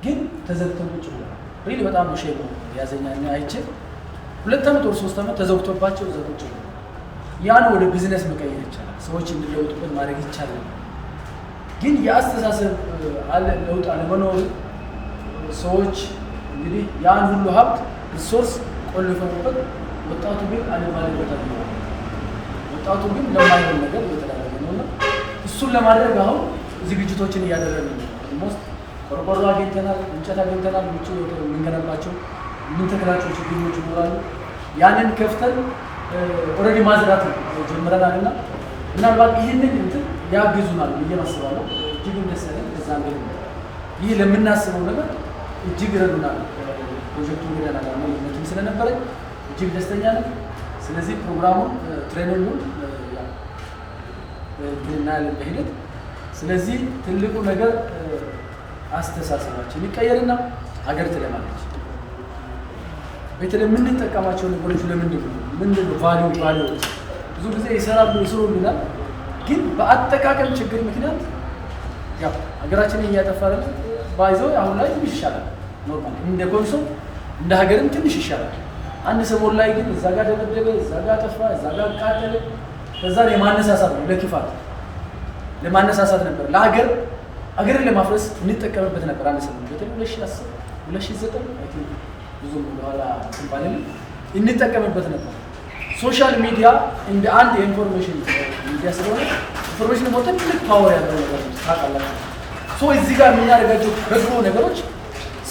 Speaker 3: ግን ተዘግተው ቁጭ ብለዋል። ሪሊ በጣም ነው ሼም ያዘኛና አይቼ 2 ዓመት ወር 3 ዓመት ተዘግቶባቸው እዛ ቁጭ ብለዋል። ያን ወደ ቢዝነስ መቀየር ይቻላል፣ ሰዎች እንዲለውጡበት ማድረግ ይቻላል። ግን የአስተሳሰብ ለውጥ አለመኖሩ ሰዎች እንግዲህ ያን ሁሉ ሀብት ሪሶርስ ቆልፈውበት ወጣቱ ግን አለማለበት ነው። ወጣቱ ግን ለማይሆን ነገር እየተዳረገ ነውና እሱን ለማድረግ አሁን ዝግጅቶችን እያደረግን ነው። ኦልሞስት ቆርቆሮ አግኝተናል፣ እንጨት አግኝተናል። ውጭ የምንገነባቸው የምንተክላቸው ችግኞች ይኖራሉ። ያንን ከፍተን ኦልሬዲ ማዝራት ጀምረናል እና ምናልባት ይህንን እንትን ያግዙናል ብዬ አስባለሁ። እጅግ ደስ ያለኝ እዛ እንግዲህ ይህ ለምናስበው ነገር እጅግ ይረዱናል። ፕሮጀክቱ ገና ምንም ስለነበረኝ እጅግ ደስተኛ ነኝ። ስለዚህ ፕሮግራሙን ትሬኒንጉን እናያለን በሂደት። ስለዚህ ትልቁ ነገር አስተሳሰባችን ይቀየርና ሀገር ትለማለች። በተለይ የምንጠቀማቸው ነገሮች ምንድን ነው ቫሊዩ ብዙ ጊዜ ይሰሩልናል፣ ግን በአጠቃቀም ችግር ምክንያት ያው ሀገራችንን እያጠፋልን ባይዘው አሁን ላይ ትንሽ ይሻላል። ኖርማል እንደ ኮንሶም እንደ ሀገርም ትንሽ ይሻላል። አንድ ሰሞን ላይ ግን እዛ ጋር ደበደበ፣ እዛ ጋር ጠፋ፣ እዛ ጋር ቃጠለ። ከዛ የማነሳሳት ነው፣ ለክፋት ለማነሳሳት ነበር። ሀገርን ለማፍረስ እንጠቀምበት ነበር። አንድ ሰሞን በተለይ 2010 2009 ብዙ በኋላ እንባለን እንጠቀምበት ነበር። ሶሻል ሚዲያ እንደ አንድ የኢንፎርሜሽን ሚዲያ ስለሆነ ኢንፎርሜሽን ደግሞ ትልቅ ፓወር ያለው ነገር ነው ታውቃላችሁ። እዚህ ጋር የምናደርጋቸው በጎ ነገሮች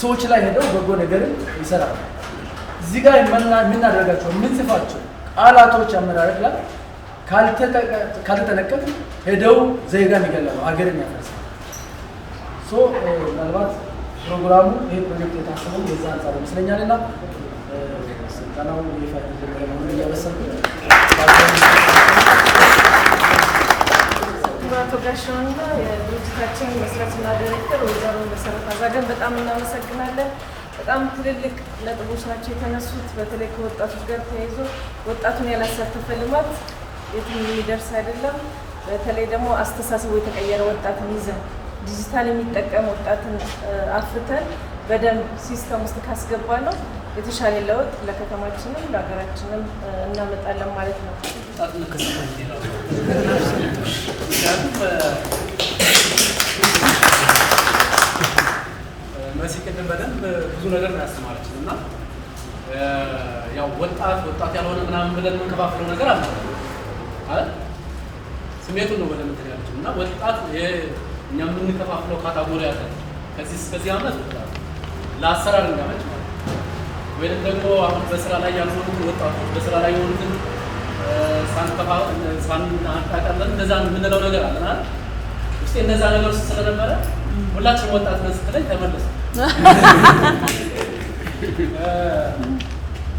Speaker 3: ሰዎች ላይ ሄደው በጎ ነገርን ይሰራሉ። እዚህ ጋር የምናደርጋቸው የምንጽፋቸው ቃላቶች አመራረጥ ላይ ካልተጠነቀቅ ሄደው ዜጋን ይገላሉ፣ ሀገርን ያፈርሳሉ። ምናልባት ፕሮግራሙ ይሄ ፕሮጀክት የታሰበው የዛ አንጻር ይመስለኛልና ስልጠናው ይፋ የተደረገ ነው እያበሰልኩ
Speaker 4: አቶ ጋሻውና የድርጅታችን መስራችና ዳይሬክተር ወይዘሮ መሰረት አዛገን በጣም እናመሰግናለን። በጣም ትልልቅ ነጥቦች ናቸው የተነሱት። በተለይ ከወጣቶች ጋር ተያይዞ ወጣቱን ያላሳተፈ ልማት የትም የሚደርስ አይደለም። በተለይ ደግሞ አስተሳሰቡ የተቀየረ ወጣትን ይዘን ዲጂታል የሚጠቀም ወጣትን አፍርተን በደንብ ሲስተም ውስጥ ካስገባ ነው የተሻለ ለውጥ ለከተማችንም ለሀገራችንም እናመጣለን ማለት ነው።
Speaker 5: መሲ ቅድም በደንብ ብዙ ነገር ነው ያስተማረችን እና ያው ወጣት ያልሆነ ምናምን ብለን የምንከፋፍለው ነገር አለ አይደል? ስሜቱን ነው በደንብ እንትን ያለችው እና ወጣት እኛ የምንከፋፍለው ካታጎሪ አለ። ከዚህ እስከዚህ ዓመት ለአሰራር እንዲያመች ማለት ወይም ደግሞ አሁን በስራ ላይ ያሉት ወጣቶች በስራ ላይ የሆኑትን ሳንታቀለን እንደዛ የምንለው ነገር አለና እስቲ እንደዛ ነገር ስለነበረ ሁላችንም ወጣት ነን ስትለኝ ተመለስ።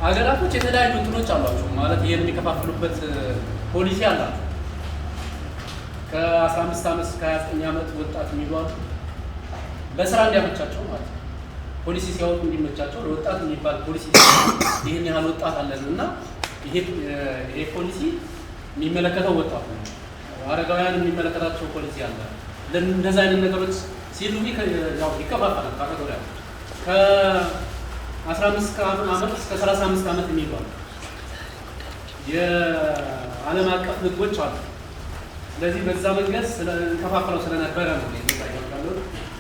Speaker 5: አገራቶች የተለያዩ እንትኖች አሏቸው ማለት ይሄን የሚከፋፍሉበት ፖሊሲ አላቸው። ከ15 ዓመት እስከ 29 ዓመት ወጣት የሚባሉ በስራ እንዲያመቻቸው ማለት ነው። ፖሊሲ ሲያወጡ እንዲመቻቸው ለወጣት የሚባል ፖሊሲ ይሄን ያህል ወጣት አለን እና ይሄ ፖሊሲ የሚመለከተው ወጣት ነው። አረጋውያን የሚመለከታቸው ፖሊሲ አለ። ለእንደዛ አይነት ነገሮች ሲሉ ይከፋፈላል ካቴጎሪያ ከ15 ዓመት እስከ 35 ዓመት የሚባሉ የዓለም አቀፍ ህጎች አሉ። ስለዚህ በዛ መንገድ ስለከፋፈለው ስለነበረ ነው የሚታየው።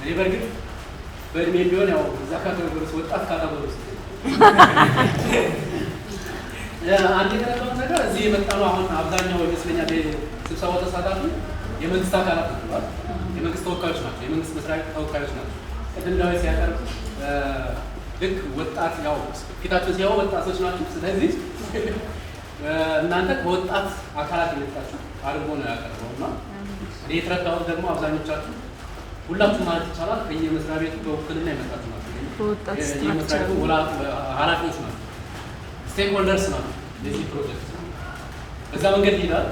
Speaker 5: እኔ በእርግጥ በእድሜ ቢሆን ያው እዛ ካቴጎሪ ውስጥ ወጣት ካቴጎሪ ውስጥ አንድ የተነበረው ነገር እዚህ የመጣ ነው። አሁን አብዛኛው ይመስለኛል ስብሰባው ተሳታፊ የመንግስት አካላት ናቸው፣ የመንግስት ተወካዮች ናቸው፣ የመንግስት መስሪያ ተወካዮች ናቸው። ቅድም ዳዊት ሲያቀርብ ልክ ወጣት ያው ፊታቸው ሲያው ወጣቶች ናቸው። ስለዚህ እናንተ ከወጣት አካላት የመጣችሁ አድርጎ ነው ያቀርበው እና እኔ የተረዳሁት ደግሞ አብዛኞቻችሁ ሁላችሁ ማለት ይቻላል ከየመስሪያ ቤቱ በውክልና የመጣችሁ ናቸው። የመስሪያ ቤቱ ኃላፊዎች ናቸው፣ ስቴክሆልደርስ ናቸው ለዚህ ፕሮጀክት። በዛ መንገድ ይላል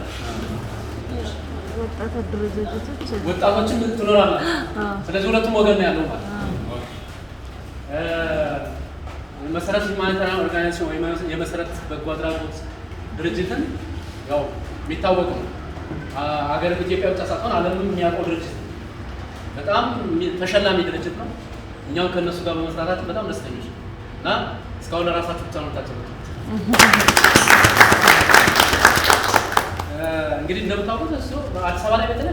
Speaker 5: ወጣቶችም ትኖራላችሁ። ስለዚህ ሁለቱም ወገን ነው ያለው ማለት ነው። መሰረት ሁማኒታሪያን ኦርጋናይዜሽን ወይ የመሰረት በጎ አድራጎት ድርጅትን ያው የሚታወቅ ነው። ሀገር ኢትዮጵያ ብቻ ሳትሆን ዓለምም የሚያውቀው ድርጅት ነው። በጣም ተሸላሚ ድርጅት ነው። እኛም ከእነሱ ጋር በመስራታችን በጣም ደስተኞች ነው እና እስካሁን ለራሳችሁ ብቻ ነው ታጨሩት። እንግዲህ እንደምታውቁት እሱ በአዲስ አበባ ላይ በተለይ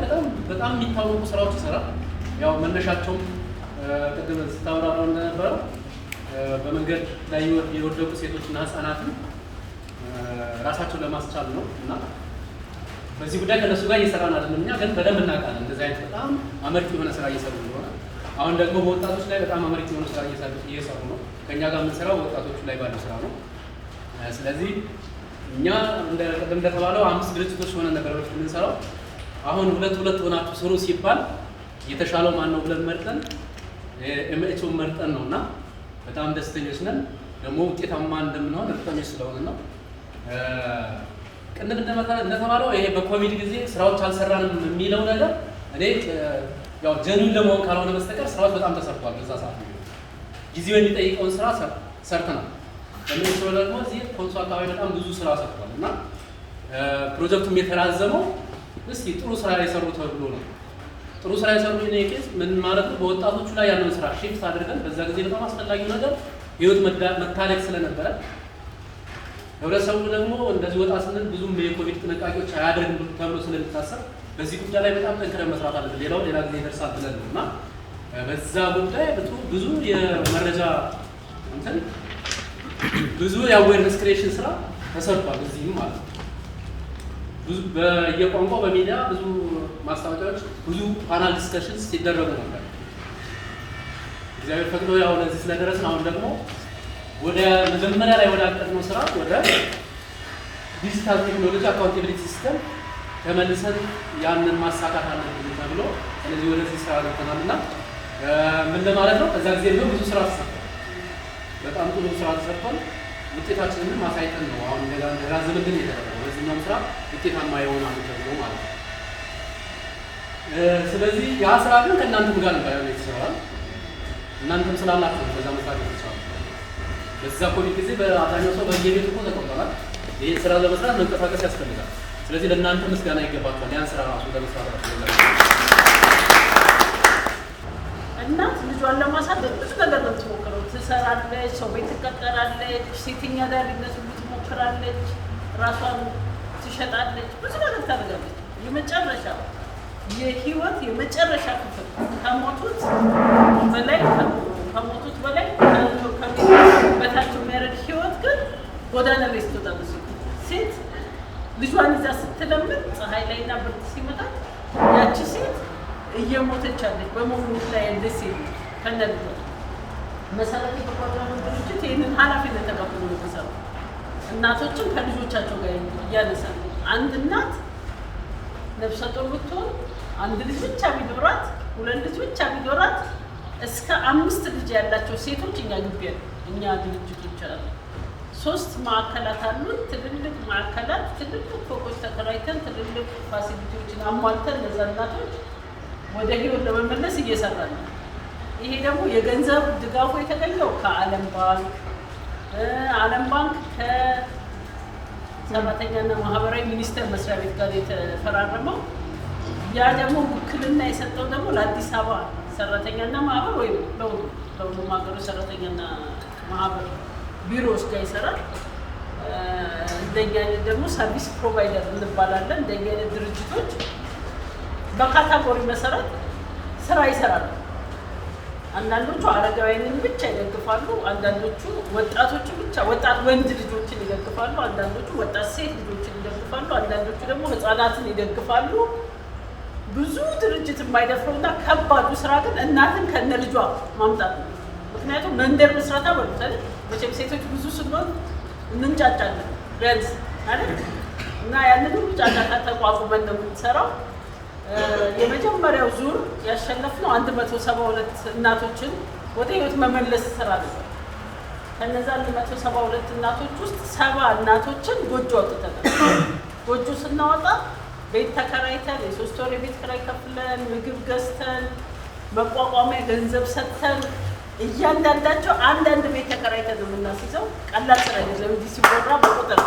Speaker 5: በጣም የሚታወቁ ስራዎች ይሰራል። ያው መነሻቸውም ቅድም ስታወራው እንደነበረው በመንገድ ላይ የወደቁ ሴቶችና ህፃናትን ራሳቸውን ለማስቻል ነው እና በዚህ ጉዳይ ከነሱ ጋር እየሰራን አይደለም። እኛ ግን በደንብ እናውቃለን እንደዚህ አይነት በጣም አመርቂ የሆነ ስራ እየሰሩ እንደሆነ። አሁን ደግሞ በወጣቶች ላይ በጣም አመርቂ የሆነ ስራ እየሰሩ ነው። ከእኛ ጋር የምንሰራው ወጣቶቹ ላይ ባለው ስራ ነው። ስለዚህ እኛ ቅድም እንደተባለው 5 ድርጅቶች ሆነ ነገሮች የምንሰራው አሁን ሁለት ሆናችሁ ስሩ ሲባል የተሻለው ማን ነው ብለን መርጠን ኤምኤችኦ መርጠን ነው እና በጣም ደስተኞች ነን። ደግሞ ውጤታማ እንደምንሆን እርግጠኞች ስለሆነ ነው። ቅድም እንደተባለው ይሄ በኮቪድ ጊዜ ስራዎች አልሰራንም የሚለው ነገር እኔ ያው ጀኑን ለመሆን ካልሆነ በስተቀር ስራዎች በጣም ተሰርቷል። በዛ ሰዓት ጊዜው የሚጠይቀውን ስራ ሰርተናል። ለምሳሌ ደግሞ እዚህ ኮንሶ አካባቢ በጣም ብዙ ስራ ሰርቷል እና ፕሮጀክቱም የተራዘመው እስኪ ጥሩ ስራ የሰሩ ተብሎ ነው። ጥሩ ስራ የሰሩ ኬዝ ምን ማለት ነው? በወጣቶቹ ላይ ያለውን ስራ ሺፍት አድርገን በዛ ጊዜ በጣም አስፈላጊው ነገር ህይወት መታደግ ስለነበረ ህብረተሰቡ ደግሞ እንደዚህ ወጣ ስንል ብዙም የኮቪድ ጥንቃቄዎች አያደርግም ተብሎ ስለሚታሰብ በዚህ ጉዳይ ላይ በጣም ጠንክረን መስራት አለብን። ሌላ ጊዜ ይደርሳል ብለን ነው እና በዛ ጉዳይ ብዙ የመረጃ እንትን ብዙ የአዌርነስ ክሬሽን ስራ ተሰርቷል። እዚህም ማለት ነው ብዙ በየቋንቋው በሚዲያ ብዙ ማስታወቂያዎች ብዙ ፓናል ዲስከሽንስ ሲደረጉ ነበር። እግዚአብሔር ፈቅዶ ያው ለዚህ ስለደረስን አሁን ደግሞ ወደ መጀመሪያ ላይ ወደ አቀድነው ስራ ወደ ዲጂታል ቴክኖሎጂ አካውንታቢሊቲ ሲስተም ተመልሰን ያንን ማሳካት አለብን ተብሎ ስለዚህ ወደዚህ ስራ ገብተናልና ምን ለማለት ነው? ከዛ ጊዜ ነው ብዙ ስራ ተሰርቷል። በጣም ጥሩ ስራ ተሰርቷል። ውጤታችንን ማሳየት ነው። አሁን እንደገና ዘመድን እየተደረገው በዚህኛው ስራ ውጤታማ ይሆናል ተብሎ ማለት ነው። ስለዚህ ያ ስራ ግን ከእናንተም ጋር ነው የተሰራው። እናንተም ስላላችሁ ነው በዛ መስራት የተቻለው። በዛ ኮቪድ ጊዜ በአብዛኛው ሰው በየቤቱ እኮ ተቀምጧል። ይሄን ስራ ለመስራት መንቀሳቀስ ያስፈልጋል። ስለዚህ ለእናንተ ምስጋና ይገባችኋል። ያን ስራ ራሱ ለመስራት
Speaker 1: እናት ልጇን ለማሳደግ ብዙ ነገር ነው የምትሞክረው። ትሰራለች፣ ሰው ቤት ትቀጠራለች፣ ሴተኛ አዳሪነት ሁሉ ትሞክራለች፣ ራሷን ትሸጣለች፣ ብዙ ነገር ታደርጋለች። የመጨረሻ የህይወት የመጨረሻ ክፍል ከሞቱት በላይ በታቸው የሚያደርግ ህይወት ግን ጎዳና ላይ ስትወጣለች ሴት ልጇን ይዛ ስትለምን ፀሐይ ላይና ብርድ ሲመጣት ያቺ ሴት እየሞተች አለች። በሞት ላይ ያለች ሴት ከነልጇ መሰረተ የፕሮግራሙ ድርጅት ይህንን ኃላፊነት ተቀብሎ ነው የሚሰራው። እናቶችን ከልጆቻቸው ጋር እያነሳል። አንድ እናት ነፍሰ ጡር ብትሆን አንድ ልጅ ብቻ ቢኖራት 2 ልጅ ብቻ ቢኖራት እስከ 5 ልጅ ያላቸው ሴቶች እኛ ግቢ ያሉ እኛ ድርጅቶች አሉ። 3 ማዕከላት አሉን። ትልልቅ ማዕከላት፣ ትልልቅ ፎቆች ተከራይተን ትልልቅ ፋሲሊቲዎችን አሟልተን ለዛ እናቶች ወደ ህይወት ለመመለስ እየሰራን ነው። ይሄ ደግሞ የገንዘብ ድጋፉ የተገኘው ከዓለም ባንክ ከሰራተኛና ማህበራዊ ሚኒስቴር መስሪያ ቤት ጋር የተፈራረመው። ያ ደግሞ ውክልና የሰጠው ደግሞ ለአዲስ አበባ ሰራተኛና ማህበር ወይም ለሁሉም ሀገሮች ሰራተኛና ማህበር ቢሮዎች ጋር ይሰራል። እንደኛ አይነት ደግሞ ሰርቪስ ፕሮቫይደር እንባላለን። እንደኛ አይነት ድርጅቶች በካታጎሪ መሰረት ስራ ይሰራሉ። አንዳንዶቹ አረጋውያንን ብቻ ይደግፋሉ፣ አንዳንዶቹ ወጣቶቹ ብቻ ወጣት ወንድ ልጆችን ይደግፋሉ፣ አንዳንዶቹ ወጣት ሴት ልጆችን ይደግፋሉ፣ አንዳንዶቹ ደግሞ ህፃናትን ይደግፋሉ። ብዙ ድርጅት የማይደፍረውና ከባዱ ስራ ግን እናትን ከነ ልጇ ማምጣት ነው። ምክንያቱም መንደር መስራታ በሉታል። መቼም ሴቶች ብዙ ስለሆን እንንጫጫለን ቢያንስ አይደል? እና ያንን ሁሉ ጫጫታ ተቋቁመን ነው የምንሰራው። የመጀመሪያው ዙር ያሸነፍነው 172 እናቶችን ወደ ህይወት መመለስ ስራ ነበር። ከነዛ 172 እናቶች ውስጥ 70 እናቶችን ጎጆ አውጥተናል። ጎጆ ስናወጣ ቤት ተከራይተን የ3 ወር የቤት ኪራይ ከፍለን ምግብ ገዝተን መቋቋሚያ ገንዘብ ሰጥተን እያንዳንዳቸው አንዳንድ ቤት ተከራይተን ነው የምናስይዘው። ቀላል ስራ አይደለም። እንዲህ ሲወራ በቁጥር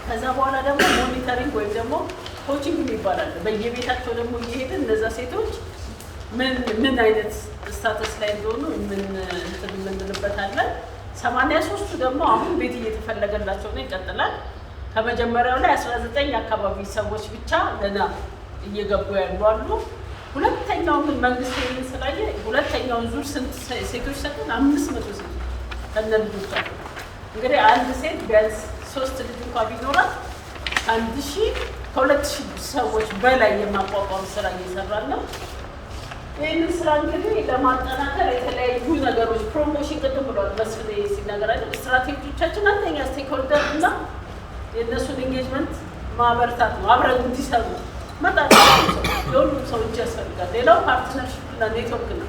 Speaker 1: ከዛ በኋላ ደግሞ ሞኒተሪንግ ወይም ደግሞ ኮቺንግ ይባላል። በየቤታቸው ደግሞ እየሄድን እነዛ ሴቶች ምን አይነት ስታተስ ላይ እንደሆኑ የምንልበታለን። 83ቱ ደግሞ አሁን ቤት እየተፈለገላቸው ነው፣ ይቀጥላል። ከመጀመሪያው ላይ 19 አካባቢ ሰዎች ብቻ ገና እየገቡ ያሉ አሉ። ሁለተኛውን ግን መንግስት ይህን ስላየ ሁለተኛውን ዙር ስንት ሴቶች ሰጡን? 500 ሴቶች ከነ ልጆቻቸው። እንግዲህ አንድ ሴት ቢያንስ 3 ልጅ እንኳ ቢኖራት ከ2000 ሰዎች በላይ የማቋቋም ስራ እየሰራን ነው። ይህንን ስራ እንግዲህ ለማጠናከር የተለያዩ ነገሮች ፕሮሞሽን ቅድም ብሏል መስፍኔ ሲናገር አይደል? ስትራቴጂዎቻችን አንደኛ ስቴክሆልደር እና የእነሱን ኤንጌጅመንት ማበርታት ነው። አብረን እንዲሰሩ መጣጣ የሁሉም ሰው እጅ ያስፈልጋል። ሌላው ፓርትነርሽፕ እና ኔትወርክ ነው።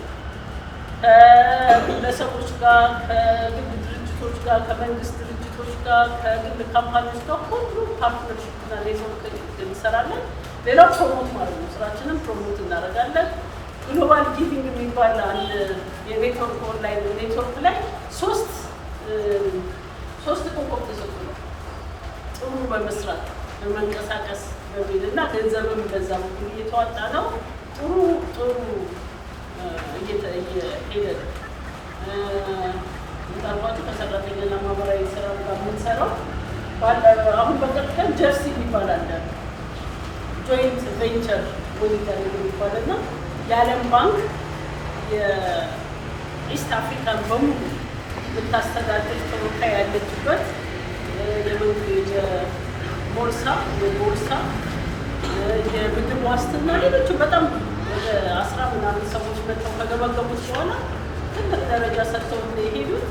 Speaker 1: ከግለሰቦች ጋር፣ ከግል ድርጅቶች ጋር፣ ከመንግስት ድርጅቶች ጋር፣ ከግል ካምፓኒዎች ጋር ሁሉ ፓርትነርሽፕ እና ኔትወርክ እንሰራለን። ሌላው ፕሮሞት ማለት ነው። ስራችንን ፕሮሞት እናደርጋለን። ግሎባል ጊቪንግ የሚባል አንድ የኔትወርክ ኦንላይን ኔትወርክ ላይ ሶስት ኮከብ ተሰጥቶ ነው ጥሩ በመስራት በመንቀሳቀስ በሚል እና ገንዘብም በዛ በኩል እየተዋጣ ነው። ጥሩ እየሄደ ነው። እንዳልኳቸው ከሰራተኛና ማህበራዊ ስራ ጋር የምንሰራው አሁን በቅርብ ቀን ጀርሲ የሚባል አለ ጆይንት ቬንቸር ሞኒተሪንግ የሚባል እና የዓለም ባንክ የኢስት አፍሪካን በሙሉ የምታስተዳድር ተወካይ ያለችበት የቦርሳ የምግብ ዋስትና ሌሎቹ በጣም ወደ 10 ምናምን ሰዎች መጥተው ከገመገሙት በኋላ ትልቅ ደረጃ ሰጥተው የሄዱት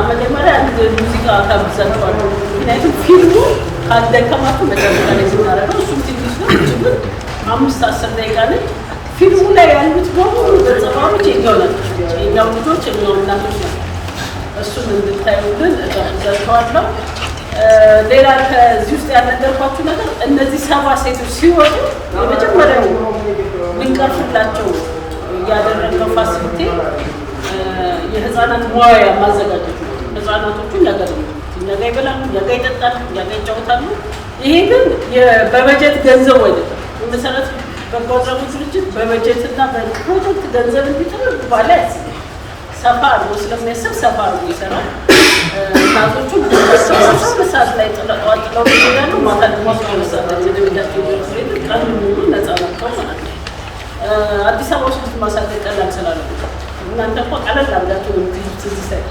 Speaker 1: መጀመሪያ አንድ ሙዚቃ ጋብዛቸዋለሁ። ምክንያቱም ፊልሙ ካልደከማችሁ መጨረሻ ላይ ስናደርገው እሱም ትንሽ ነው ጭምር 5-10 ደቂቃ ነች። ፊልሙ ላይ ያሉት በሙሉ ገጸባሮች የኛው ናቸው። የኛው ልጆች የኛው እናቶች ናቸው። እሱን እንድታዩልን እጋብዛችኋለሁ። ሌላ ከዚህ ውስጥ ያልነገርኳችሁ ነገር እነዚህ 70 ሴቶች ሲወጡ የመጀመሪያው ልንቀርፍላቸው ያደረግነው ፋሲሊቲ የህፃናት መዋያ ማዘጋጀት ነው። ህፃናቶቹን ያገለግሉ እኛ ጋ ይበላሉ፣ እኛ ጋ ይጠጣሉ፣ እኛ ጋ ይጫወታሉ። ይሄ ግን በበጀት ገንዘብ አይደለም። መሰረት በጎ አድራጎት ድርጅት በበጀትና በፕሮጀክት ገንዘብ እንዲጥል ባለ ሰፋ አድርጎ ስለሚያስብ ሰፋ አድርጎ ይሰራል። እናቶቹ ሰዓት ላይ ጥለው ይሄዳሉ። ማታ ደግሞ 12 ሰዓት ላይ ቤታቸው ይደርሳሉ። ቀን ሙሉ ነፃ ናቸው ማለት ነው። አዲስ አበባ ውስጥ ማሳደግ ቀላል ስላለ እናንተ እኮ ቀለል አድርጋችሁ ነው የምትይዙት እዚህ ሳይ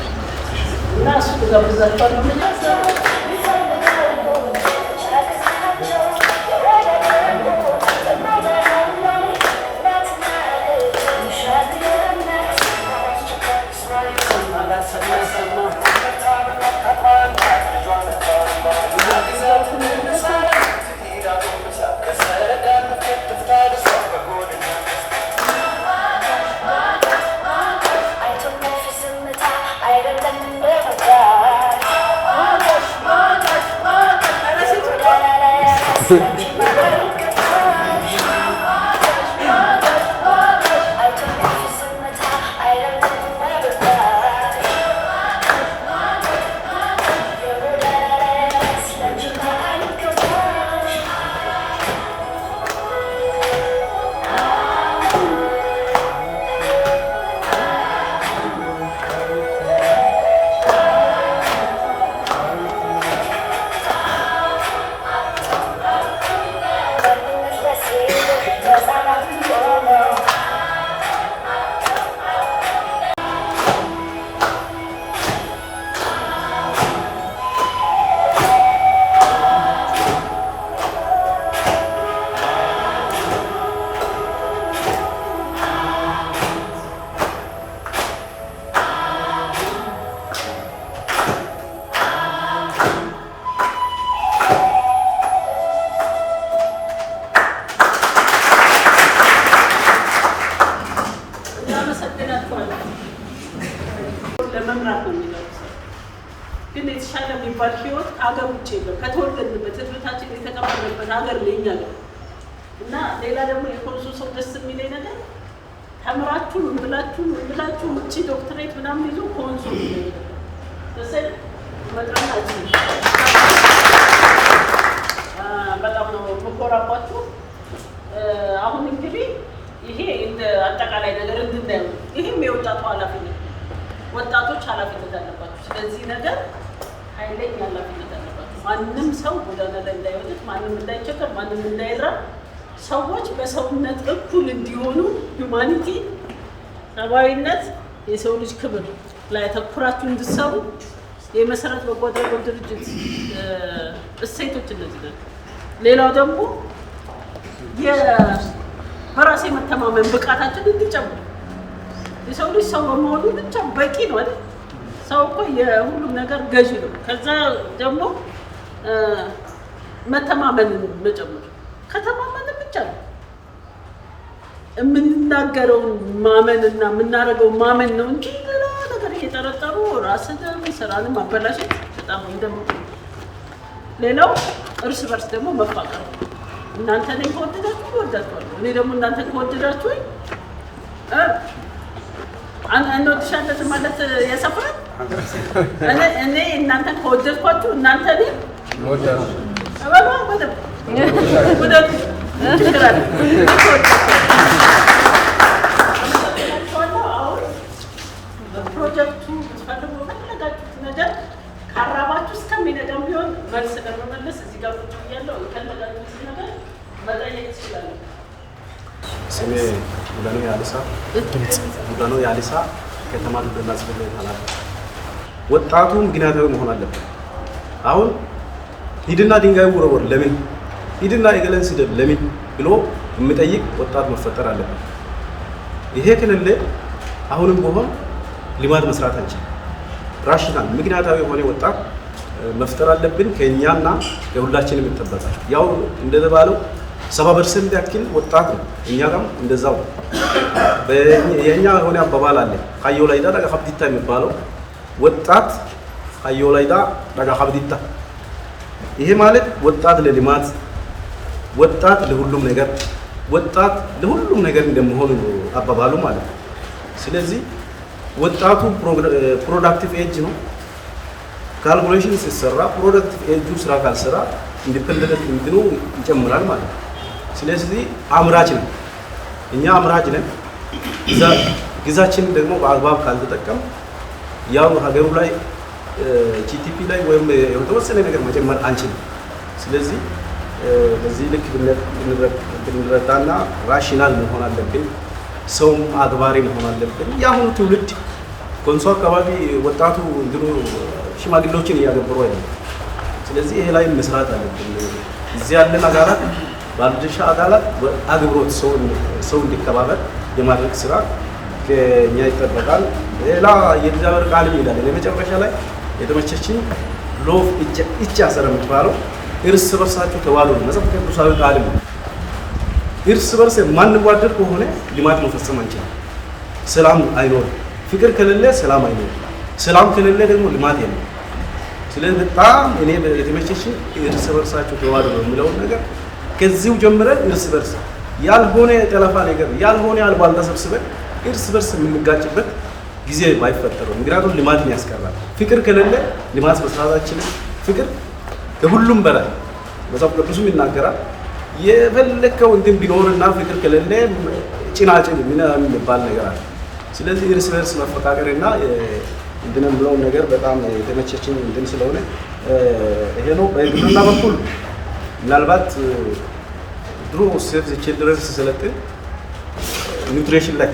Speaker 1: እና እሱ ጋብዛችኋለሁ። ለመምራት ነው የሚደርሰው። ግን የተሻለ የሚባል ህይወት ከሀገር ውጭ የለም። ከተወለድንበት ህዝብታችን የተቀበለበት ሀገር ለኛ ነው እና ሌላ ደግሞ የኮንሶ ሰው ደስ የሚለኝ ነገር ተምራችሁ ብላችሁ ውጭ ዶክትሬት ምናምን ይዞ ኮንሶ ተሰል መጥራታችን በጣም ነው መኮራባችሁ። አሁን እንግዲህ ይሄ እንደ አጠቃላይ ነገር እንድናየው ይሄም የወጣቱ ኃላፊነት ወጣቶች ኃላፊነት አለባችሁ። ስለዚህ ነገር ኃይለኛ ኃላፊነት አለባችሁ። ማንም ሰው ጎዳና ላይ እንዳይወድቅ፣ ማንም እንዳይቸገር፣ ማንም እንዳይራብ፣ ሰዎች በሰውነት እኩል እንዲሆኑ ሂውማኒቲ፣ ሰብአዊነት፣ የሰው ልጅ ክብር ላይ ተኩራችሁ እንድትሰሩ የመሰረት በጎ አድራጎት ድርጅት እሴቶች እነዚህ ናቸው። ሌላው ደግሞ በራስ የመተማመን ብቃታችን እንዲጨምር የሰው ልጅ ሰው በመሆኑ ብቻ በቂ ነው አይደል? ሰው እኮ የሁሉም ነገር ገዢ ነው። ከዛ ደግሞ መተማመንን መጨመር ከተማመንን ብቻ ነው የምንናገረውን ማመንና የምናደርገው ማመን ነው እንጂ ሌላ ነገር እየጠረጠሩ ራስን ስራንም ማበላሸት በጣም እንደምቁ። ሌላው እርስ በርስ ደግሞ መፋቀር። እናንተ እኔ ከወደዳችሁ እወዳችኋለሁ፣ እኔ ደግሞ እናንተ ከወደዳችሁ እንወድሻለን ማለት ያሰፍራል። እኔ እናንተ ከወደድኳችሁ እናንተ እኔ ፕሮጀክቱ ትፈልጉ ፈለጋችሁት ነገር ካራባችሁ እስከሚነገም ቢሆን መልስ ለመመለስ እዚህ ጋር ቁጭ ብያለሁ። የፈለጋችሁት ነገር መጠየቅ ትችላለሁ።
Speaker 6: ስሜ ሙዳኖ ያሊሳ ከተማ ግብርና ጽሕፈት ቤት ኃላፊ። ወጣቱ ምክንያታዊ መሆን አለበት። አሁን ሂድና ድንጋይ ውረወር ለምን፣ ሂድና እገሌን ስደብ ለምን ብሎ የሚጠይቅ ወጣት መፈጠር አለበት። ይሄ ከሌለ አሁንም ቢሆን ልማት መስራት አንችልም። ራሽናል ምክንያታዊ የሆነ ወጣት መፍጠር አለብን። ከእኛና ከሁላችንም ይጠበቃል። ያው እንደተባለው 70% ያክል ወጣት ነው። እኛ ጋርም እንደዛው የእኛ የሆነ አባባል አለ። ሀዮ ላይዳ ደጋ ሀብዲታ የሚባለው ወጣት ሀዮ ላይዳ ደጋ ሀብዲታ። ይሄ ማለት ወጣት ለልማት፣ ወጣት ለሁሉም ነገር፣ ወጣት ለሁሉም ነገር እንደመሆኑ ነው አባባሉ ማለት ነው። ስለዚህ ወጣቱ ፕሮዳክቲቭ ኤጅ ነው። ካልኩሌሽን ሲሰራ ፕሮዳክቲቭ ኤጁ ስራ ካልሰራ ኢንዲፔንደንት እንትኑ ይጨምራል ማለት ነው። ስለዚህ አምራች ነን፣ እኛ አምራች ነን። ጊዜያችንን ደግሞ በአግባብ ካልተጠቀም ያው ሀገሩ ላይ ጂቲፒ ላይ ወይም የተወሰነ ነገር መጨመር አንችልም። ስለዚህ በዚህ ልክ ብንረዳና ራሽናል መሆን አለብን። ሰውም አግባሪ መሆን አለብን። የአሁኑ ትውልድ ኮንሶ አካባቢ ወጣቱ እንትኑ ሽማግሌዎችን እያገበሩ አይደለም። ስለዚህ ይሄ ላይ መስራት አለብን። እዚህ ያለን አካላት ባለድርሻ አካላት አግብሮት ሰው እንዲከባበር የማድረግ ስራ ከኛ ይጠበቃል። ሌላ የእግዚአብሔር ቃል ይላል የመጨረሻ ላይ የተመቸችኝ ሎፍ እጅ አሰረ የምትባለው እርስ በርሳችሁ ተዋደዱ መጽሐፍ ቅዱሳዊ ቃል ነው። እርስ በርስ ማንዋደድ ከሆነ ልማት መፈጸም አንችልም። ሰላም አይኖርም። ፍቅር ከሌለ ሰላም አይኖርም። ሰላም ከሌለ ደግሞ ልማት የለም። ስለዚህ በጣም እኔ የተመቸችኝ እርስ በርሳችሁ ተዋደዱ የሚለውን ነገር ከዚሁ ጀምረን እርስ በርስ ያልሆነ ጠለፋ ነገር ያልሆነ አልባልታ ሰብስበን እርስ በርስ የምንጋጭበት ጊዜ ባይፈጠረው። ምክንያቱም ልማትን ያስቀራል። ፍቅር ከሌለ ልማት መስራታችንን ፍቅር ከሁሉም በላይ መጽሐፍ ቅዱስም ይናገራል። የፈለከው እንትን ቢኖርና ፍቅር ከሌለ ጭናጭን የሚባል ነገር አለ። ስለዚህ እርስ በርስ መፈቃቀርና እንትን ብለው ነገር በጣም የተመቸችኝ እንትን ስለሆነ ይሄ ነው። በግብርና በኩል ምናልባት ድሮ ሴቭ ዘ ቺልድረን ሲሰለጥን ኒውትሪሽን ላይ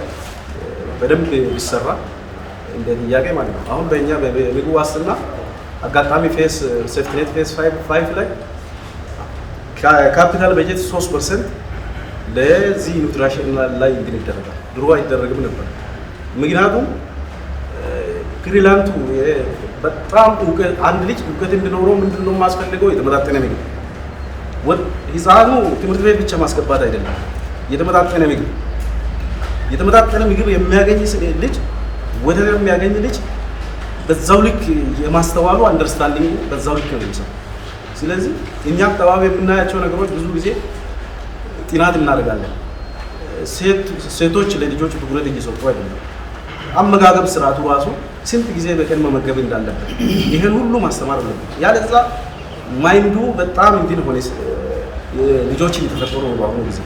Speaker 6: በደንብ ቢሰራ እንደ ጥያቄ ማለት ነው። አሁን በእኛ በምግብ ዋስትና አጋጣሚ ሴፍቲኔት ፌስ 5 ላይ ካፒታል በጀት 3% ለዚህ ኒውትሪሽን ላይ እንትን ይደረጋል። ድሮ አይደረግም ነበር። ምክንያቱም ክሪላንቱ በጣም አንድ ልጅ እውቀት እንዲኖረው ምንድነው የማስፈልገው? የተመጣጠነ ምግብ። ህፃኑ ትምህርት ቤት ብቻ ማስገባት አይደለም። የተመጣጠነ ምግብ የሚያገኝ ልጅ ወተት የሚያገኝ ልጅ በዛው ልክ የማስተዋሉ አንደርስታንዲንግ በዛው ልክ ነው የሚሰራው። ስለዚህ እኛ አካባቢ የምናያቸው ነገሮች ብዙ ጊዜ ጥናት እናደርጋለን። ሴቶች ለልጆች ትኩረት እየሰጡ አይደለም። አመጋገብ ስርዓቱ ራሱ ስንት ጊዜ በቀን መመገብ እንዳለበት ይሄን ሁሉ ማስተማር አለበት። ያለዛ ማይንዱ በጣም እንትን ሆነ ልጆች እየተፈጠሩ ነው። በአሁኑ ጊዜ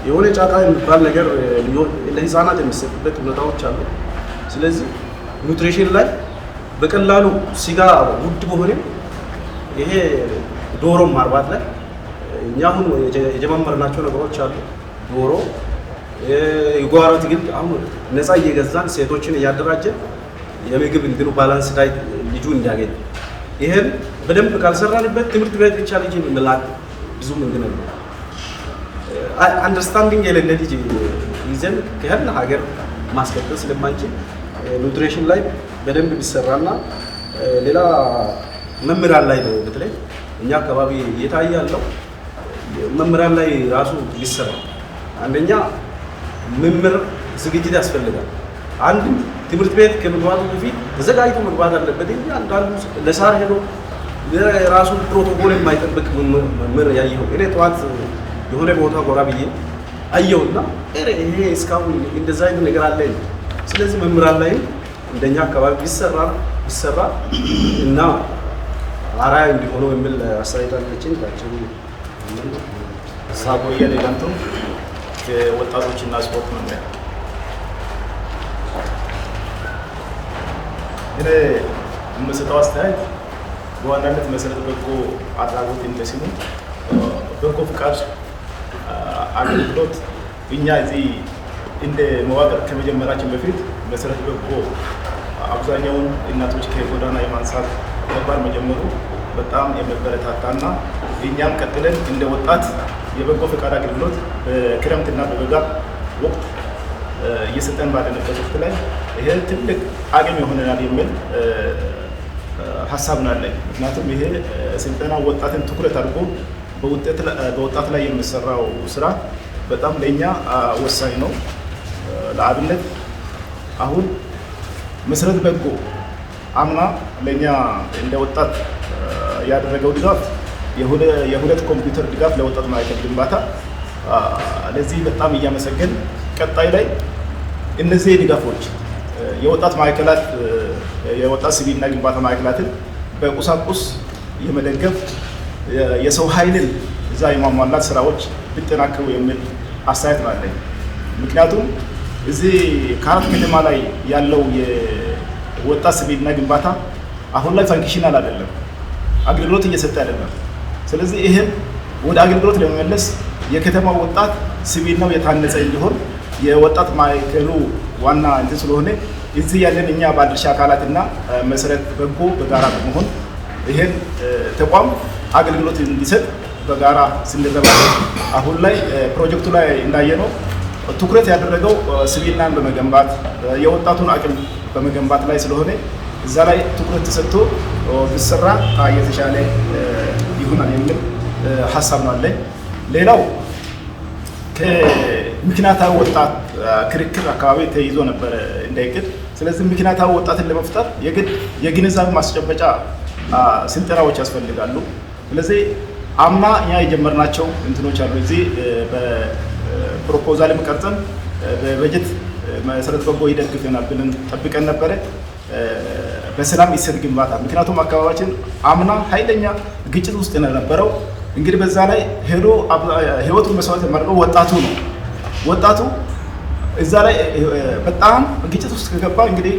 Speaker 6: የሆነ ጫቃ የሚባል ነገር ለህፃናት የሚሰጥበት ሁኔታዎች አሉ። ስለዚህ ኒውትሪሽን ላይ በቀላሉ ስጋ ውድ በሆነም ይሄ ዶሮ ማርባት ላይ እኛ አሁን የጀመርናቸው ነገሮች አሉ። ዶሮ የጓሮ አትክልት አሁን ነፃ እየገዛን ሴቶችን እያደራጀን የምግብ እንትኑ ባላንስ ዳይት ልጁ እንዲያገኝ ይሄን በደንብ ካልሰራንበት ትምህርት ቤት ብቻ ልጅ እንላክ ብዙም እንትን ነው አንደርስታንዲንግ የሌለ ልጅ ይዘን ከህል ሀገር ማስቀጠል ስለማንችል ኒውትሪሽን ላይ በደንብ ቢሰራና ሌላ መምህራን ላይ ነው በተለይ እኛ አካባቢ እየታየ ያለው መምህራን ላይ ራሱ ቢሰራ። አንደኛ መምህር ዝግጅት ያስፈልጋል። አንድ ትምህርት ቤት ከመግባቱ በፊት ተዘጋጅቶ መግባት አለበት። አንዳንዱ ለሳር ሄዶ የራሱ ፕሮቶኮል የማይጠብቅ መምህር ያየው እኔ ጠዋት የሆነ ቦታ ጎራ ብዬ አየውና ይሄ እስካሁን እንደዛ አይነት ነገር አለ። ስለዚህ መምህራን ላይ እንደኛ አካባቢ ቢሰራ እና አራያ እንዲሆኑ የሚል አስተያየት አለችኝ። ባጭሩ
Speaker 7: ሳቦየ ሌላንቱ የወጣቶችና ስፖርት መምሪያ እኔ የምሰጠው አስተያየት በዋናነት መሰረት በጎ አድራጎት እንደሲሙ በጎ ፍቃድ አገልግሎት እኛ እዚህ እንደ መዋቅር ከመጀመራችን በፊት መሰረት በጎ አብዛኛውን እናቶች ከጎዳና የማንሳት ተግባር መጀመሩ በጣም የሚበረታታና እኛም ቀጥለን እንደ ወጣት የበጎ ፈቃድ አገልግሎት በክረምትና በበጋ ወቅት እየሰጠን ባለንበት ወቅት ላይ ይሄ ትልቅ አቅም ይሆነናል የሚል ሀሳብ ነው ያለኝ። ምክንያቱም ይሄ ስልጠና ወጣትን ትኩረት አድርጎ በወጣት ላይ የሚሰራው ስራ በጣም ለእኛ ወሳኝ ነው። ለአብነት አሁን መሰረት በጎ አምና ለእኛ እንደ ወጣት ያደረገው ድጋፍ የሁለት ኮምፒውተር ድጋፍ ለወጣት ማዕከል ግንባታ፣ ለዚህ በጣም እያመሰገን ቀጣይ ላይ እነዚህ ድጋፎች የወጣት ማዕከላት የወጣት ሲቪልና ግንባታ ማዕከላትን በቁሳቁስ የመደገፍ የሰው ኃይልን እዛ የማሟላት ስራዎች ቢጠናከሩ የሚል አስተያየት ነው ያለኝ። ምክንያቱም እዚህ ካራት ከተማ ላይ ያለው የወጣት ሲቪልና ግንባታ አሁን ላይ ፋንክሽናል አይደለም፣ አገልግሎት እየሰጠ አይደለም። ስለዚህ ይህም ወደ አገልግሎት ለመመለስ የከተማው ወጣት ሲቪል ነው የታነጸ እንዲሆን የወጣት ማዕከሉ ዋና እንትን ስለሆነ እዚህ ያለን እኛ ባለድርሻ አካላትና መሰረት በጎ በጋራ በመሆን ይሄን ተቋም አገልግሎት እንዲሰጥ በጋራ ስንረባረብ አሁን ላይ ፕሮጀክቱ ላይ እንዳየነው ትኩረት ያደረገው ሲቪልናን በመገንባት የወጣቱን አቅም በመገንባት ላይ ስለሆነ እዛ ላይ ትኩረት ተሰጥቶ ቢሰራ የተሻለ ይሆናል የሚል ሀሳብ ነው አለኝ። ሌላው ከምክንያታዊ ወጣት ክርክር አካባቢ ተይዞ ነበር እንዳይቅድ። ስለዚህ ምክንያታዊ ወጣትን ለመፍጠር የግድ የግንዛቤ ማስጨበጫ ስልጠናዎች ያስፈልጋሉ። ስለዚህ አምና እኛ የጀመርናቸው እንትኖች አሉ። እዚህ በፕሮፖዛልም ቀርጸን በበጀት መሰረት በጎ ይደግፈናል ብለን ጠብቀን ነበረ። በሰላም እሴት ግንባታ ምክንያቱም አካባቢያችን አምና ኃይለኛ ግጭት ውስጥ የነበረው እንግዲህ በዛ ላይ ሄዶ ህይወቱን መስዋዕት ያደረገው ወጣቱ ነው። ወጣቱ እዛ ላይ በጣም ግጭት ውስጥ ከገባ እንግዲህ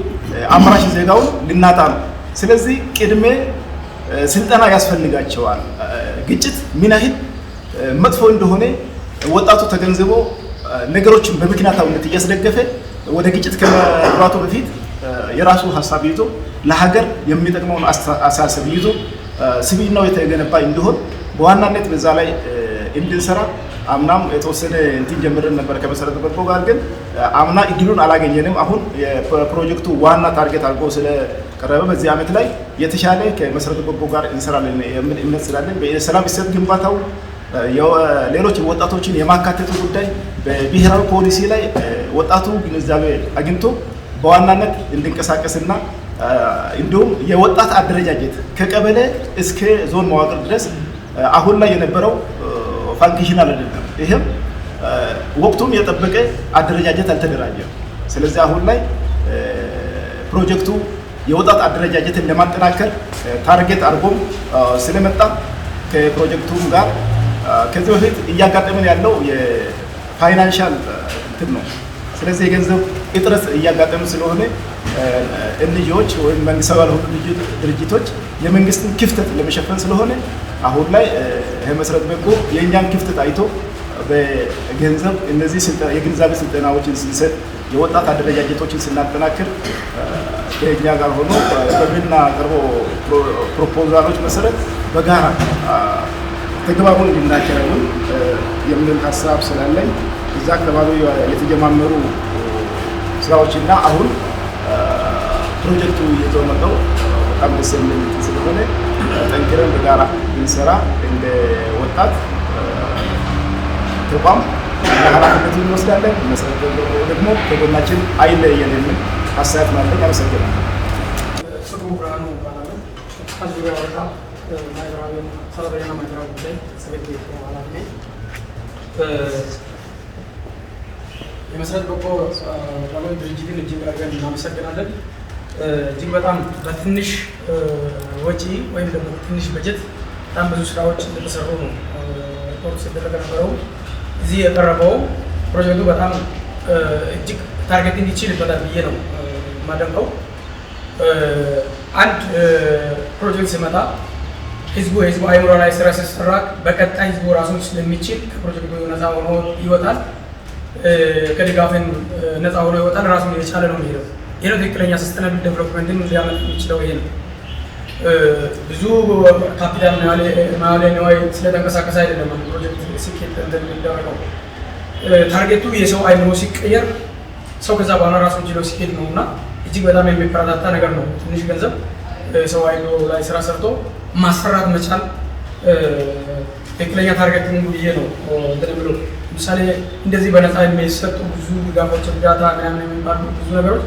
Speaker 7: አምራች ዜጋውን ልናጣ ነው። ስለዚህ ቅድሜ ስልጠና ያስፈልጋቸዋል። ግጭት ምን ያህል መጥፎ እንደሆነ ወጣቱ ተገንዝቦ ነገሮችን በምክንያታዊነት እያስደገፈ ወደ ግጭት ከመግባቱ በፊት የራሱ ሀሳብ ይዞ ለሀገር የሚጠቅመውን አሳሰብ ይዞ ሲቪልናው የተገነባ እንዲሆን በዋናነት በዛ ላይ እንድንሰራ አምናም የተወሰነ እንትን ጀምረን ነበር ከመሰረተ በጎ ጋር፣ ግን አምና እድሉን አላገኘንም። አሁን የፕሮጀክቱ ዋና ታርጌት አድርጎ ስለቀረበ በዚህ ዓመት ላይ የተሻለ ከመሰረተ በጎ ጋር እንሰራለን የሚል እምነት ስላለን በሰላም እሴት ግንባታው ሌሎች ወጣቶችን የማካተቱ ጉዳይ በብሔራዊ ፖሊሲ ላይ ወጣቱ ግንዛቤ አግኝቶ በዋናነት እንዲንቀሳቀስና እንዲሁም የወጣት አደረጃጀት ከቀበሌ እስከ ዞን መዋቅር ድረስ አሁን ላይ የነበረው ፋንክሽናል አይደለም። ይሄም ወቅቱን የጠበቀ አደረጃጀት አልተደራጀም። ስለዚህ አሁን ላይ ፕሮጀክቱ የወጣት አደረጃጀትን ለማጠናከር ታርጌት አድርጎም ስለመጣ ከፕሮጀክቱም ጋር ከዚህ በፊት እያጋጠመን ያለው የፋይናንሻል እንትን ነው። ስለዚህ የገንዘብ እጥረት እያጋጠምን ስለሆነ ኤንጂኦዎች ወይም መንግስታዊ ያልሆኑ ድርጅቶች የመንግስትን ክፍተት ለመሸፈን ስለሆነ አሁን ላይ መሰረት በጎ የእኛን ክፍተት አይቶ በገንዘብ እነዚህ የግንዛቤ ስልጠናዎችን ስንሰጥ የወጣት አደረጃጀቶችን ስናጠናክር ከእኛ ጋር ሆኖ በምናቀርበው ፕሮፖዛሎች መሰረት በጋራ ተግባቡን እንድናከናውን የሚል ሀሳብ ስላለኝ እዛ አካባቢ የተጀማመሩ ስራዎችና አሁን ፕሮጀክቱ ይዘው መጣው በጣም ደስ የሚል ስለሆነ ጠንክረን በጋራ ብንሰራ እንደ ወጣት ተቋም ኃላፊነቱን እንወስዳለን። መሰረት ደግሞ ከጎናችን አይለየን የሚል ሀሳብ ማለት አመሰግናለሁ።
Speaker 8: ፍቅሩ ብርሃኑ እባላለሁ። ከዙሪያ ወረዳ ማህበራዊ ሰራተኛና ማህበራዊ ጉዳይ ጽሕፈት ቤት ኃላፊ ነኝ። የመሰረት በጎ አድራጎት ድርጅትን እጅግ አድርገን እናመሰግናለን። እጅግ በጣም በትንሽ ወጪ ወይም ደግሞ ትንሽ በጀት በጣም ብዙ ስራዎች እንደተሰሩ ነው ሪፖርት ሲደረግ ነበረው። እዚህ የቀረበው ፕሮጀክቱ በጣም እጅግ ታርጌቲንግ ይችልበታል ብዬ ነው የማደንቀው። አንድ ፕሮጀክት ሲመጣ ህዝቡ አይምሮ ላይ ስራ ሲሰራ በቀጣይ ህዝቡ ራሱን ስለሚችል ከፕሮጀክቱ ነፃ ሆኖ ይወጣል። ከድጋፍን ነፃ ሆኖ ይወጣል። ራሱን የቻለ ነው የሚሄደው። ይህ ነው ትክክለኛ ሰስተናብል ዴቨሎፕመንትን ሊያመጣ የሚችለው ይሄ ነው። ብዙ ካፒታል ማለ ነዋይ ስለተንቀሳቀሰ አይደለም ፕሮጀክት ስኬት እንደሚደረገው። ታርጌቱ የሰው አይምሮ ሲቀየር ሰው ከዛ በኋላ ራሱን ችሎ ሲሄድ ነው እና እጅግ በጣም የሚበረታታ ነገር ነው። ትንሽ ገንዘብ ሰው ኃይል ላይ ስራ ሰርቶ ማሰራት መቻል ትክክለኛ ታርጌት ነው ብዬ ነው እንትን ብሎ ለምሳሌ እንደዚህ በነፃ የሚሰጡ ብዙ ድጋፎች እርዳታ ምናምን የሚባሉ ብዙ ነገሮች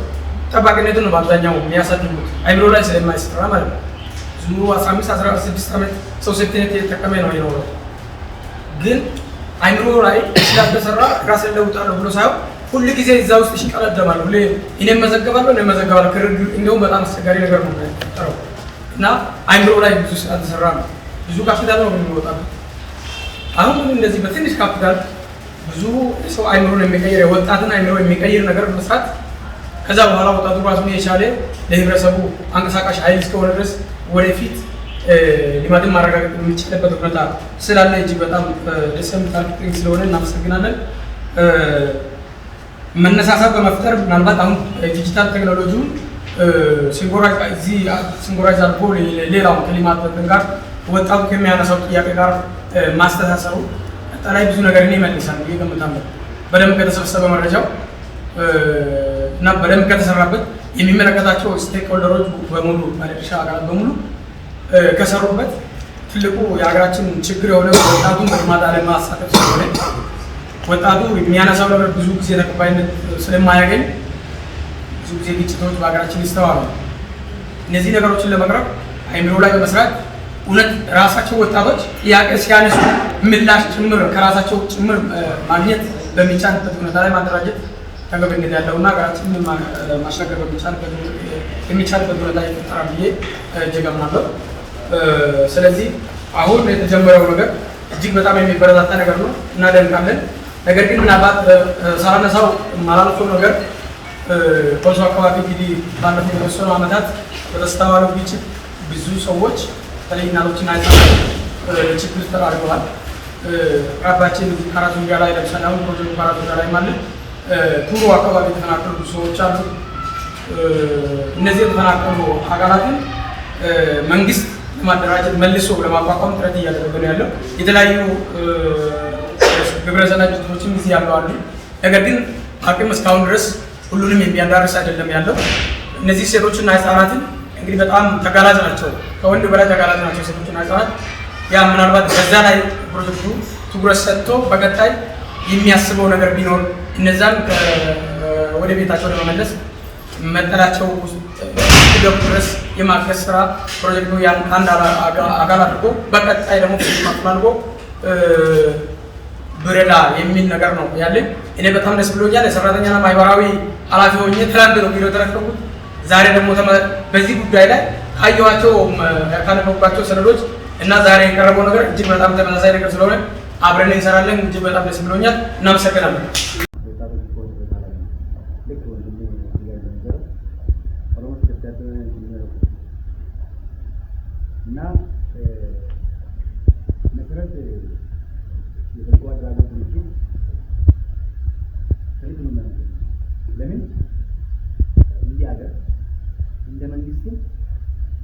Speaker 8: ጠባቂነትን ነው በአብዛኛው የሚያሳድጉት አይምሮ ላይ ስለማይሰራ ማለት ነው። ብዙ 15-16 ዓመት ሰው ሴፍቲኔት የተጠቀመ ነው የኖረው። ግን አይምሮ ላይ ስላልተሰራ ራስን ለውጣለሁ ብሎ ሳይሆን ሁሉ ጊዜ እዛ ውስጥ ይሽቀዳደማል። ሁሌ እኔም መዘገባለሁ ክርግር እንደውም በጣም አስቸጋሪ ነገር ነው የሚፈጠረው እና አይምሮ ላይ ብዙ ስላልተሰራ ነው። ብዙ ካፒታል ነው የሚወጣው። አሁን ግን እንደዚህ በትንሽ ካፒታል ብዙ ሰው አይምሮን የሚቀይር የወጣትን አይምሮ የሚቀይር ነገር መስራት ከዛ በኋላ ወጣቱ ራሱን የቻለ ለህብረተሰቡ አንቀሳቃሽ ኃይል እስከሆነ ድረስ ወደፊት ልማትን ማረጋገጥ የሚችልበት ሁኔታ ስላለ እጅግ በጣም ደስ የሚል ስለሆነ እናመሰግናለን። መነሳሳት በመፍጠር ምናልባት አሁን ዲጂታል ቴክኖሎጂውን ሲንጎራይዝ አድርጎ ሌላውን ከልማት ጋር ወጣቱ ከሚያነሳው ጥያቄ ጋር ማስተሳሰሩ ቀጣይ ብዙ ነገር ይመልሳል ብዬ እገምታለሁ። በደንብ ከተሰበሰበ መረጃው እና በደንብ ከተሰራበት የሚመለከታቸው ስቴክሆልደሮች በሙሉ ባለድርሻ አካላት በሙሉ ከሰሩበት ትልቁ የሀገራችን ችግር የሆነ ወጣቱን በልማት አለማሳተፍ ስለሆነ ወጣቱ የሚያነሳው ነገር ብዙ ጊዜ ተቀባይነት ስለማያገኝ ብዙ ጊዜ ግጭቶች በሀገራችን ይስተዋላሉ። እነዚህ ነገሮችን ለመቅረብ አይምሮ ላይ በመስራት እውነት ራሳቸው ወጣቶች ጥያቄ ሲያነሱ ምላሽ ጭምር ከራሳቸው ጭምር ማግኘት በሚቻልበት ሁኔታ ላይ ማደራጀት ተገቢነት ያለውና ሀገራችንን ማሻገር የሚቻልበት ሁኔታ ይፈጠራል ብዬ እጅግ አምናለሁ። ስለዚህ አሁን የተጀመረው ነገር እጅግ በጣም የሚበረታታ ነገር ነው፣ እናደንቃለን። ነገር ግን ምናልባት ሳላነሳው ማላልፈው ነገር ኮንሶ አካባቢ እንግዲህ ባለፉት የተወሰኑ ዓመታት በተስተዋለው ግጭት ብዙ ሰዎች በተለይ እናቶችና ህጻናት ችግር ተዳርገዋል። አቅራቢያችን ካራቱ ዙሪያ ላይ ለምሳሌ አሁን ፕሮጀክቱ ካራቱ ዙሪያ ላይ ማለት ቱሩ አካባቢ የተፈናቀሉ ሰዎች አሉ። እነዚህ የተፈናቀሉ አካላትን መንግስት ለማደራጀት መልሶ ለማቋቋም ጥረት እያደረገ ነው ያለው። የተለያዩ ግብረሰናይ ድርጅቶችም ጊዜ ያሉ አሉ። ነገር ግን አቅም እስካሁን ድረስ ሁሉንም የሚያዳርስ አይደለም ያለው። እነዚህ ሴቶችና ህጻናትን እንግዲህ በጣም ተጋላጭ ናቸው፣ ከወንድ በላይ ተጋላጭ ናቸው ሴቶችና ህጻናት። ያ ምናልባት በዛ ላይ ፕሮጀክቱ ትኩረት ሰጥቶ በቀጣይ የሚያስበው ነገር ቢኖር እነዛን ወደ ቤታቸው ለመመለስ መጠላቸው ገቡ ድረስ የማገዝ ስራ ፕሮጀክቱ አንድ አካል አድርጎ በቀጣይ ደግሞ አድርጎ ብረዳ የሚል ነገር ነው ያለኝ። እኔ በጣም ደስ ብሎኛል። የሰራተኛና ማህበራዊ ኃላፊ ሆኜ ትላንት ነው ቢሮ ተረከብኩት። ዛሬ ደግሞ በዚህ ጉዳይ ላይ ካየኋቸው ካነበብኳቸው ሰነዶች እና ዛሬ የቀረበው ነገር እጅግ በጣም ተመሳሳይ ነገር ስለሆነ አብረን እንሰራለን። እጅግ በጣም ደስ ብሎኛል። እናመሰግናለን።
Speaker 9: እና መሰረት የበጎ አድራጎት ድርጅት ከልብ ነው ማለት ነው። ለምን እንዲህ ሀገር እንደ መንግስትም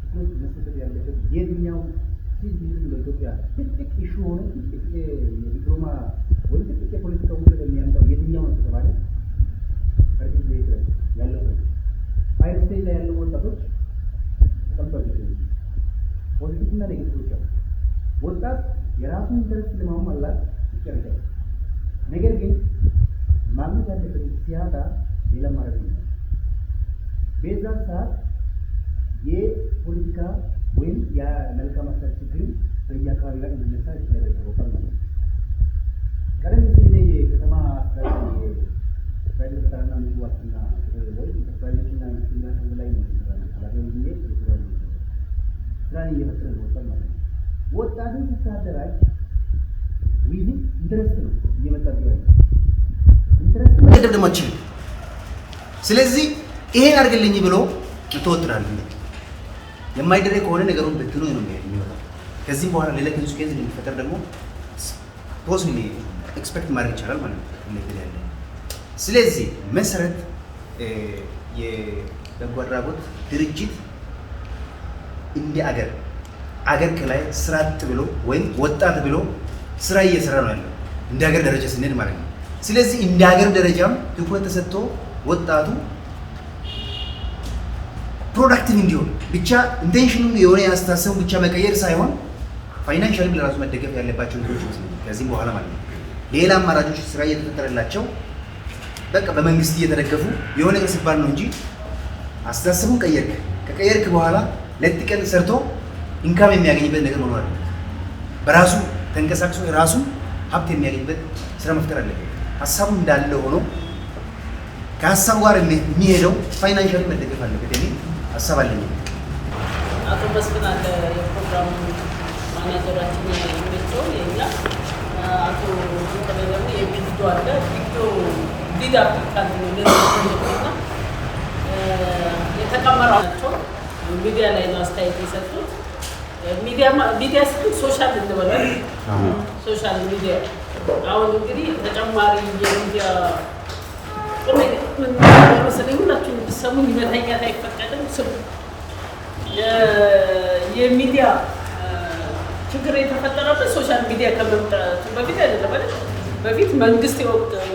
Speaker 9: ትኩረት መሰጠት ያለበት የትኛው ሲቪል በኢትዮጵያ ትልቅ ኢሹ ሆኖ ትልቅ የዲፕሎማ ወይም ትልቅ የፖለቲካ ውጤት የሚያመጣው የትኛው ነው ተባለ ከዚህ ቤት ያለው ፋይር ስቴጅ ላይ ያለው ወጣቶች ተቀምጠው ፖዚቲቭና ኔጌቲቭ አሉ። ወጣት የራሱን ኢንተረስት ለማሟላት ይጨርሳል። ነገር ግን ማግኘት ያለበት ሲያጣ ሌላ ማለት ነው። በዛ ሰዓት የፖለቲካ ወይም የመልካም አስተዳደር ችግር በየአካባቢ ላይ እንዲነሳ ይችላል ማለት ነው። ቀደም ሲል የከተማ አስተዳደር ፕራይቬት ፈጠራና ንግድ ዋስትና ወይም ፕራይቬትና ኢንዱስትሪ ላይ ነው ስራ እየፈጠረ ነው ወጣት ማለት ነው። ወጣትን ሲታደራጅ ዊዚ ኢንተረስት ነው እየመጣ ያለው ኢንተረስት ነው ደግሞ አችል። ስለዚህ ይሄን አድርግልኝ ብሎ ተወጥራል። የማይደረግ ከሆነ ነገሩን በትኖ ነው የሚወጣው። ከዚህ በኋላ ሌላ ኬዝ እንደሚፈጠር ደግሞ ፖሲብሊ ኤክስፔክት ማድረግ ይቻላል ማለት ነው። ስለዚህ መሰረት የበጎ አድራጎት ድርጅት እንደ አገር ከላይ ስራ አጥ ብሎ ወይም ወጣት ብሎ ስራ እየሰራ ነው ያለው እንደ ሀገር ደረጃ ስንሄድ ማለት ነው። ስለዚህ እንደ ሀገር ደረጃም ትኩረት ተሰጥቶ ወጣቱ ፕሮዳክቲቭ እንዲሆን ብቻ ኢንቴንሽኑን የሆነ ያስተሳሰቡ ብቻ መቀየር ሳይሆን ፋይናንሻሊ ለራሱ መደገፍ ያለባቸው ነገሮች ይመስላል። ከዚህም በኋላ ማለት ነው ሌላ አማራጮች ስራ እየተፈጠረላቸው በቃ በመንግስት እየተደገፉ የሆነ ነገር ሲባል ነው እንጂ አስተሳሰቡን ከቀየርክ በኋላ ለጥቅም ሰርቶ ኢንካም የሚያገኝበት ነገር መኖር አለበት። በራሱ ተንቀሳቅሶ የራሱ ሀብት የሚያገኝበት ስራ መፍጠር አለበት። ሀሳቡ እንዳለ ሆኖ ከሀሳቡ ጋር የሚሄደው ፋይናንሻሊ መደገፍ አለበት የሚል ሀሳብ አለኝ።
Speaker 1: አቶ መስፍን አለ የፕሮግራሙ ማናጀራችን የሚመቸው የኛ አቶ ተበደሉ የቪዲዮ አለ ቪዲዮ ሊድ አፕሊካንት ነው ለነሱና የተቀመራቸው ሚዲያ ላይ ነው አስተያየት የሰጡት። ሚዲያ ስል ሶሻል እንበላለን ሶሻል ሚዲያ አሁን እንግዲህ ተጨማሪ የሚዲያ ምን መሰለኝ ሁላችሁም ብትሰሙኝ መተኛት አይፈቀድም። ስሙ የሚዲያ ችግር የተፈጠረበት ሶሻል ሚዲያ ከመምጣቱ በፊት አይደለም አይደል? በፊት መንግስት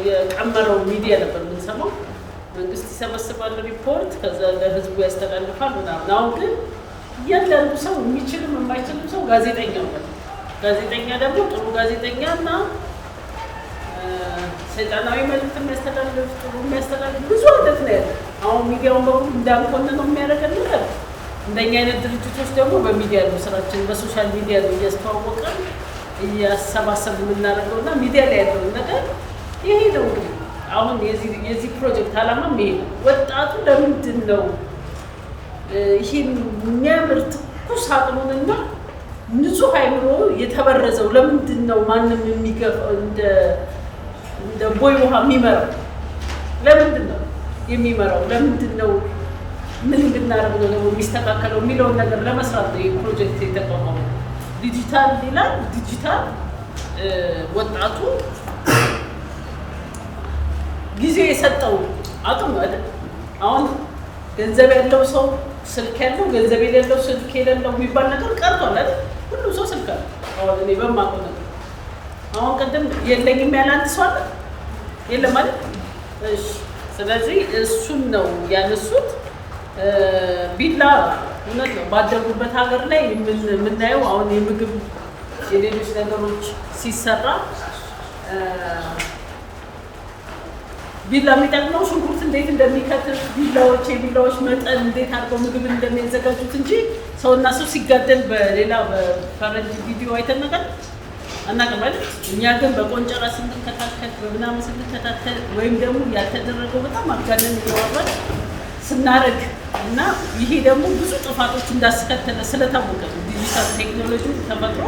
Speaker 1: የቀመረው ሚዲያ ነበር የምንሰማው። መንግስት ይሰበስባል ሪፖርት፣ ከዛ ለህዝቡ ያስተላልፋል ምናምን። አሁን ግን እያንዳንዱ ሰው የሚችልም የማይችልም ሰው ጋዜጠኛ ነው። ጋዜጠኛ ደግሞ ጥሩ ጋዜጠኛ እና ሰይጣናዊ መልዕክት የሚያስተላልፍ ጥሩ የሚያስተላልፍ ብዙ አይነት ነው ያለው። አሁን ሚዲያውን በሙሉ እንዳንኮን ነው የሚያደርገን ነገር። እንደኛ አይነት ድርጅቶች ደግሞ በሚዲያ ነው ስራችን፣ በሶሻል ሚዲያ ነው እያስተዋወቀን እያሰባሰብ የምናደርገው እና ሚዲያ ላይ ያለው ነገር ይሄ ነው። እንግዲህ አሁን የዚህ ፕሮጀክት ዓላማም ይሄ ነው። ወጣቱ ለምንድን ነው ይህን የሚያምር ትኩስ አቅሙንና ንጹህ አይምሮ የተበረዘው? ለምንድን ነው ማንም የሚገፋው እንደ ቦይ ውሃ የሚመራው? ለምንድን ነው የሚመራው? ለምንድን ነው ምን እንድናደርግ ነው የሚስተካከለው የሚለውን ነገር ለመስራት ነው ይህ ፕሮጀክት የተቋቋመው። ዲጂታል ይላል። ዲጂታል ወጣቱ ጊዜ የሰጠው አቅም ነው አይደል? አሁን ገንዘብ ያለው ሰው ስልክ ያለው፣ ገንዘብ የሌለው ስልክ የሌለው የሚባል ነገር ቀርቷል አይደል? ሁሉም ሰው ስልክ አለ። አሁን እኔ በማውቀው ነገር አሁን ቅድም የለኝም ያለ አንድ ሰው አለ የለም አይደል? እሺ፣ ስለዚህ እሱን ነው ያነሱት። ቢላ እውነት ነው ባደጉበት ሀገር ላይ የምናየው አሁን የምግብ የሌሎች ነገሮች ሲሰራ ቢላ የሚጠቅመው ሽንኩርት እንዴት እንደሚከትፍ የቢላዎች መጠን እንዴት አድርገው ምግብ እንደሚያዘጋጁት እንጂ ሰውና ሰው ሲጋደል በሌላ በፈረንጅ ቪዲዮ አይተን ነገር አናውቅም አይደል? እኛ ግን በቆንጨራ ስንከታተል በምናምን ስንከታተል ወይም ደግሞ ያልተደረገው በጣም አጋነን እያወራን ስናረግ እና ይሄ ደግሞ ብዙ ጥፋቶች እንዳስከተለ ስለታወቀ ነው። ዲጂታል ቴክኖሎጂ ተፈጥሮ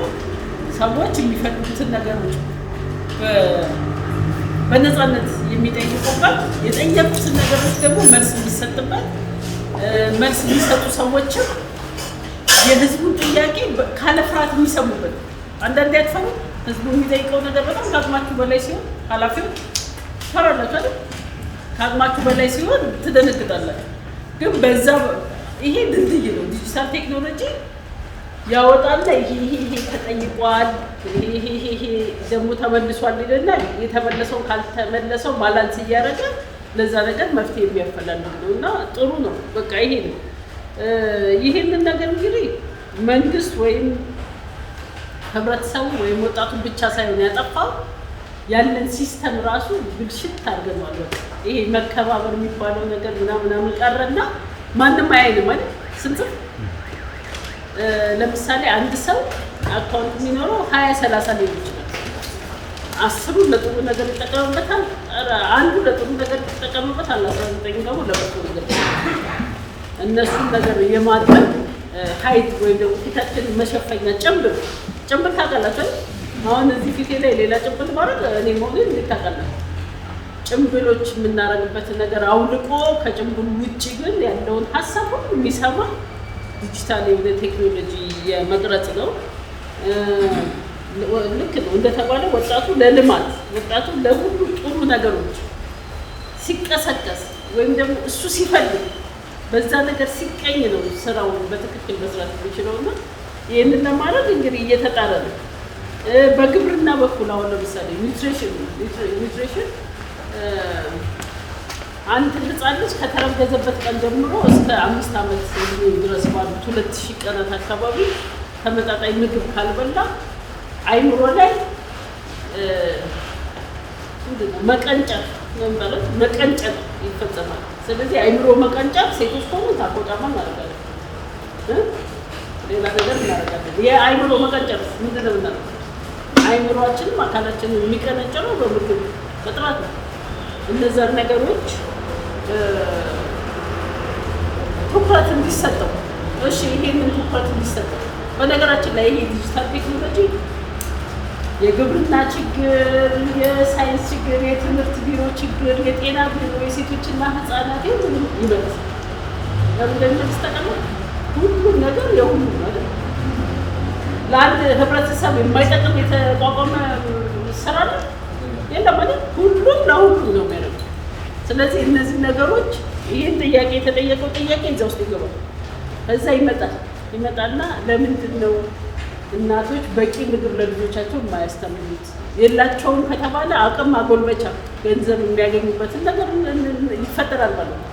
Speaker 1: ሰዎች የሚፈልጉትን ነገሮች በነፃነት የሚጠይቁበት የጠየቁትን ነገሮች ደግሞ መልስ የሚሰጥበት መልስ የሚሰጡ ሰዎችም የህዝቡን ጥያቄ ካለ ፍርሃት የሚሰሙበት። አንዳንዴ ያትፈሩ ህዝቡ የሚጠይቀው ነገር በጣም ከአቅማችሁ በላይ ሲሆን ኃላፊዎች ፈራላችሁ አይደል? ከአቅማችሁ በላይ ሲሆን ትደነግጣላችሁ። ግን በዛ ይሄ ድልድይ ነው። ዲጂታል ቴክኖሎጂ ያወጣና ይሄ ተጠይቋል፣ ይሄ ደግሞ ተመልሷል ይልና የተመለሰው ካልተመለሰው ባላንስ እያደረገ ለዛ ነገር መፍትሄ የሚያፈላልግ ነው እና ጥሩ ነው። በቃ ይሄ ነው። ይሄንን ነገር እንግዲህ መንግስት ወይም ህብረተሰቡ ወይም ወጣቱን ብቻ ሳይሆን ያጠፋው ያለን ሲስተም ራሱ ብልሽት አድርገናል። በቃ ይሄ መከባበር የሚባለው ነገር ምናምን ቀረና ማንም አይልም ማለት ስንጽፍ ለምሳሌ አንድ ሰው አካውንት የሚኖረው 20-30 ሊሆን ይችላል። 10ሩ ለጥሩ ነገር ይጠቀምበታል፣ አንዱ ለጥሩ ነገር ይጠቀምበታል፣ 19 ደግሞ ለበጎ ነገር። እነሱን ነገር የማድረግ ሀይት ወይም ደግሞ ፊታችን መሸፈኛ ጭንብል ታውቃላችሁ። አሁን እዚህ ፊቴ ላይ ሌላ ጭንብል ማድረግ እኔ መሆኑን እንዴት ታውቃላችሁ? ጭንብሎች የምናረግበትን ነገር አውልቆ ከጭንብሉ ውጭ ግን ያለውን ሀሳብ ሁሉ የሚሰማ ዲጂታል የሆነ ቴክኖሎጂ የመቅረጽ ነው። ልክ ነው እንደተባለ ወጣቱ ለልማት ወጣቱ ለሁሉ ጥሩ ነገሮች ሲቀሰቀስ ወይም ደግሞ እሱ ሲፈልግ በዛ ነገር ሲቀኝ ነው ስራውን በትክክል መስራት የሚችለው እና ይህንን ለማድረግ እንግዲህ እየተጣረ ነው። በግብርና በኩል አሁን ለምሳሌ ኒውትሪሽን አንድ ህፃን ልጅ ከተረገዘበት ቀን ጀምሮ እስከ 5 ዓመት ድረስ ባሉት 2000 ቀናት አካባቢ ተመጣጣኝ ምግብ ካልበላ አይምሮ ላይ መቀንጨር ማለት መቀንጨር ይፈጸማል። ስለዚህ አይምሮ መቀንጨር ሴቶች ሆኑ ታቆጣማ ማለት ነው። ሌላ ነገር እናደርጋለን። የአይምሮ መቀንጨር ምንድን ነው ማለት? አይምሮአችንም አካላችንን የሚቀነጨረው በምግብ እጥረት ነው። እነዚያ ነገሮች ትኩረት እንዲሰጠው ይሄንን ትኩረት እንዲሰጠው በነገራችን ላይ ይሄ ዲጂታል ቴክኖሎጂ የግብርና ችግር፣ የሳይንስ ችግር፣ የትምህርት ቢሮ ችግር፣ የጤና ቢሮ፣ የሴቶችና ህፃናት ሁሉም ይመልሳል። ለምን ተቀመጥ ሁሉም ነገር የሁሉም ነገር ለአንድ ህብረተሰብ የማይጠቅም የተቋቋመ ስራ ነው የለም ማለት ሁሉም ለሁሉም ነው የሚያደርገው። ስለዚህ እነዚህ ነገሮች ይህን ጥያቄ የተጠየቀው ጥያቄ እዛ ውስጥ ይገባል። ከዛ ይመጣልና ለምንድን ነው እናቶች በቂ ምግብ ለልጆቻቸው የማያስተምሩት? የላቸውም ከተባለ አቅም ማጎልበቻ ገንዘብ የሚያገኙበትን ነገር ይፈጠራል ማለት ነው።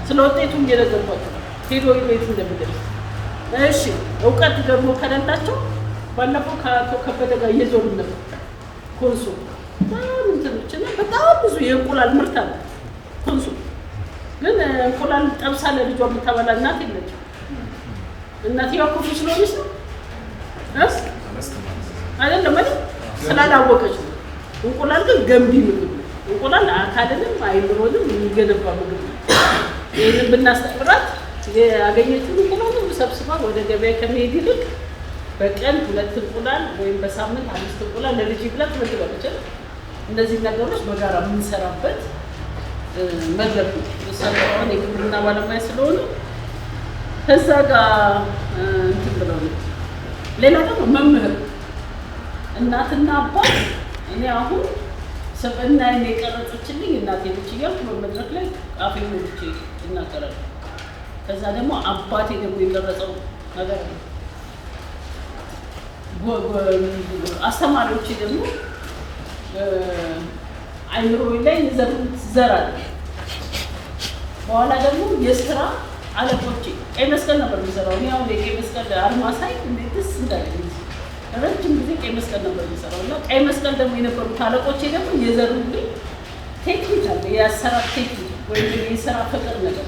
Speaker 1: ስለ ውጤቱ እየነገርኳቸው ሄዶ ቤት እንደሚደርስ እሺ። እውቀት ደግሞ ከሌላቸው ባለፈው ከአቶ ከበደ ጋር እየዞሩ ነበር ኮንሶ በጣም ብዙ የእንቁላል ምርት አለ ኮንሶ። ግን እንቁላል ጠብሳ ለልጇ የምታበላ እናት የለችም። እናትየዋ ክፉ ስለሆነች ነው አይደለም ማለት ስላላወቀች ነው። እንቁላል ግን ገንቢ ምግብ ነው። እንቁላል አካልንም አይምሮንም የሚገነባ ምግብ ነው። ይህንን ብናስተምራት ያገኘችውን እንቁላል ሰብስባ ወደ ገበያ ከመሄድ ይልቅ በቀን 2 እንቁላል ወይም በሳምንት 5 እንቁላል ለልጅ ብላ ትመግባለች። እነዚህ ነገሮች በጋራ የምንሰራበት መድረክ ነው። ሰራውን የግብርና ባለሙያ ስለሆነ ከዛ ጋር እንትን ብለው ነው። ሌላ ደግሞ መምህር እናትና አባት እኔ አሁን ስብዕናዬን የቀረጸችልኝ እናቴ ነች እያልኩ በመድረክ ላይ አፌን ሞልቼ እናገራለሁ። ከዛ ደግሞ አባቴ ደግሞ የቀረጸው ነገር ነው። አስተማሪዎቼ ደግሞ አይምሮዬ ላይ ዘር አለ። በኋላ ደግሞ የስራ አለቆቼ ቀይ መስቀል ነበር የሚሰራው። እኔ አሁን የቀይ መስቀል አርማ ሳይ እንዴት ደስ እንዳለኝ ረጅም ጊዜ ቀይ መስቀል ነበር የሚሰራው እና ቀይ መስቀል ደግሞ የነበሩት አለቆቼ ደግሞ የዘሩልኝ ቴክኒክ አለ፣ የአሰራር ቴክኒክ ወይም የስራ ፍቅር ነገር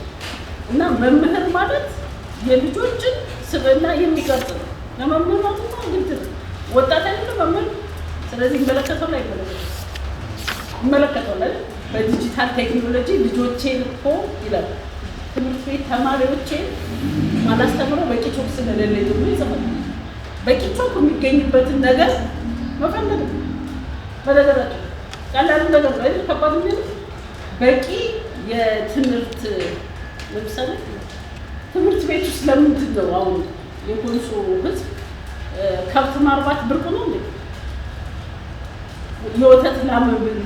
Speaker 1: እና መምህር ማለት የልጆችን ስብዕና የሚቀርጽ ነው። ለመምህር ማለት ግድ ነው። ወጣት አይደለም መምህር። ስለዚህ ይመለከተው ላይ ይመለከተው ላይ በዲጂታል ቴክኖሎጂ ልጆቼን እኮ ይላል ትምህርት ቤት ተማሪዎቼን ማላስተምረው በቂ ቾክ ስለሌለኝ ደግሞ ይጽፋል። በቂ ቾክ የሚገኝበትን ነገር መፈለግ ነው። በነገራችን ቀላሉ ነገር ነው አይደል? ከባድ ነው። በቂ የትምህርት ለምሳሌ ትምህርት ቤት ውስጥ ለምንድን ነው አሁን የኮንሶ ህዝብ ከብት ማርባት ብርቅ ነው እንዴ? የወተት ላም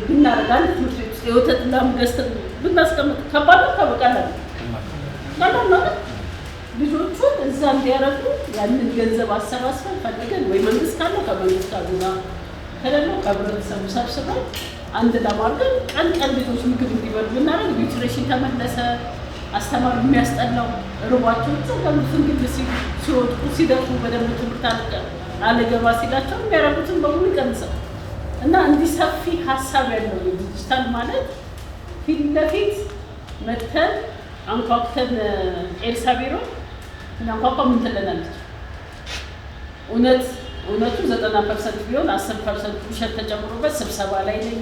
Speaker 1: ብናደርግ አንድ ትምህርት ቤት ውስጥ የወተት ላም ገዝተን ብናስቀምጥ ከባድ ነው? ቀላል ማለት ልጆቹን እዛ እንዲያደርጉ ያንን ገንዘብ አሰባስበን ፈልገን ወይ መንግስት ካለው ከመንግስት ጋር ከሌለው ከህብረተሰቡ ሰብስበን አንድ ለማድረግ ቀን ልጆች ምግብ እንዲበሉ ብናደርግ ኒውትሪሽን ተመለሰ። አስተማሪ የሚያስጠላው ርቧቸው ተገምቱን ግድ ሲወጡ ሲደርሱ በደንብ ትምህርት አለገባ ሲላቸው የሚያደርጉትን በሙሉ ይቀንሳል። እና እንዲህ ሰፊ ሀሳብ ያለው ዲጂታል ማለት ፊት ለፊት መጥተን አንኳኩተን ኤልሳ ቢሮ አንኳኳ ምን ትለናለች? እውነቱ 90% ቢሆን 10% ውሸት ተጨምሮበት ስብሰባ ላይ ነኝ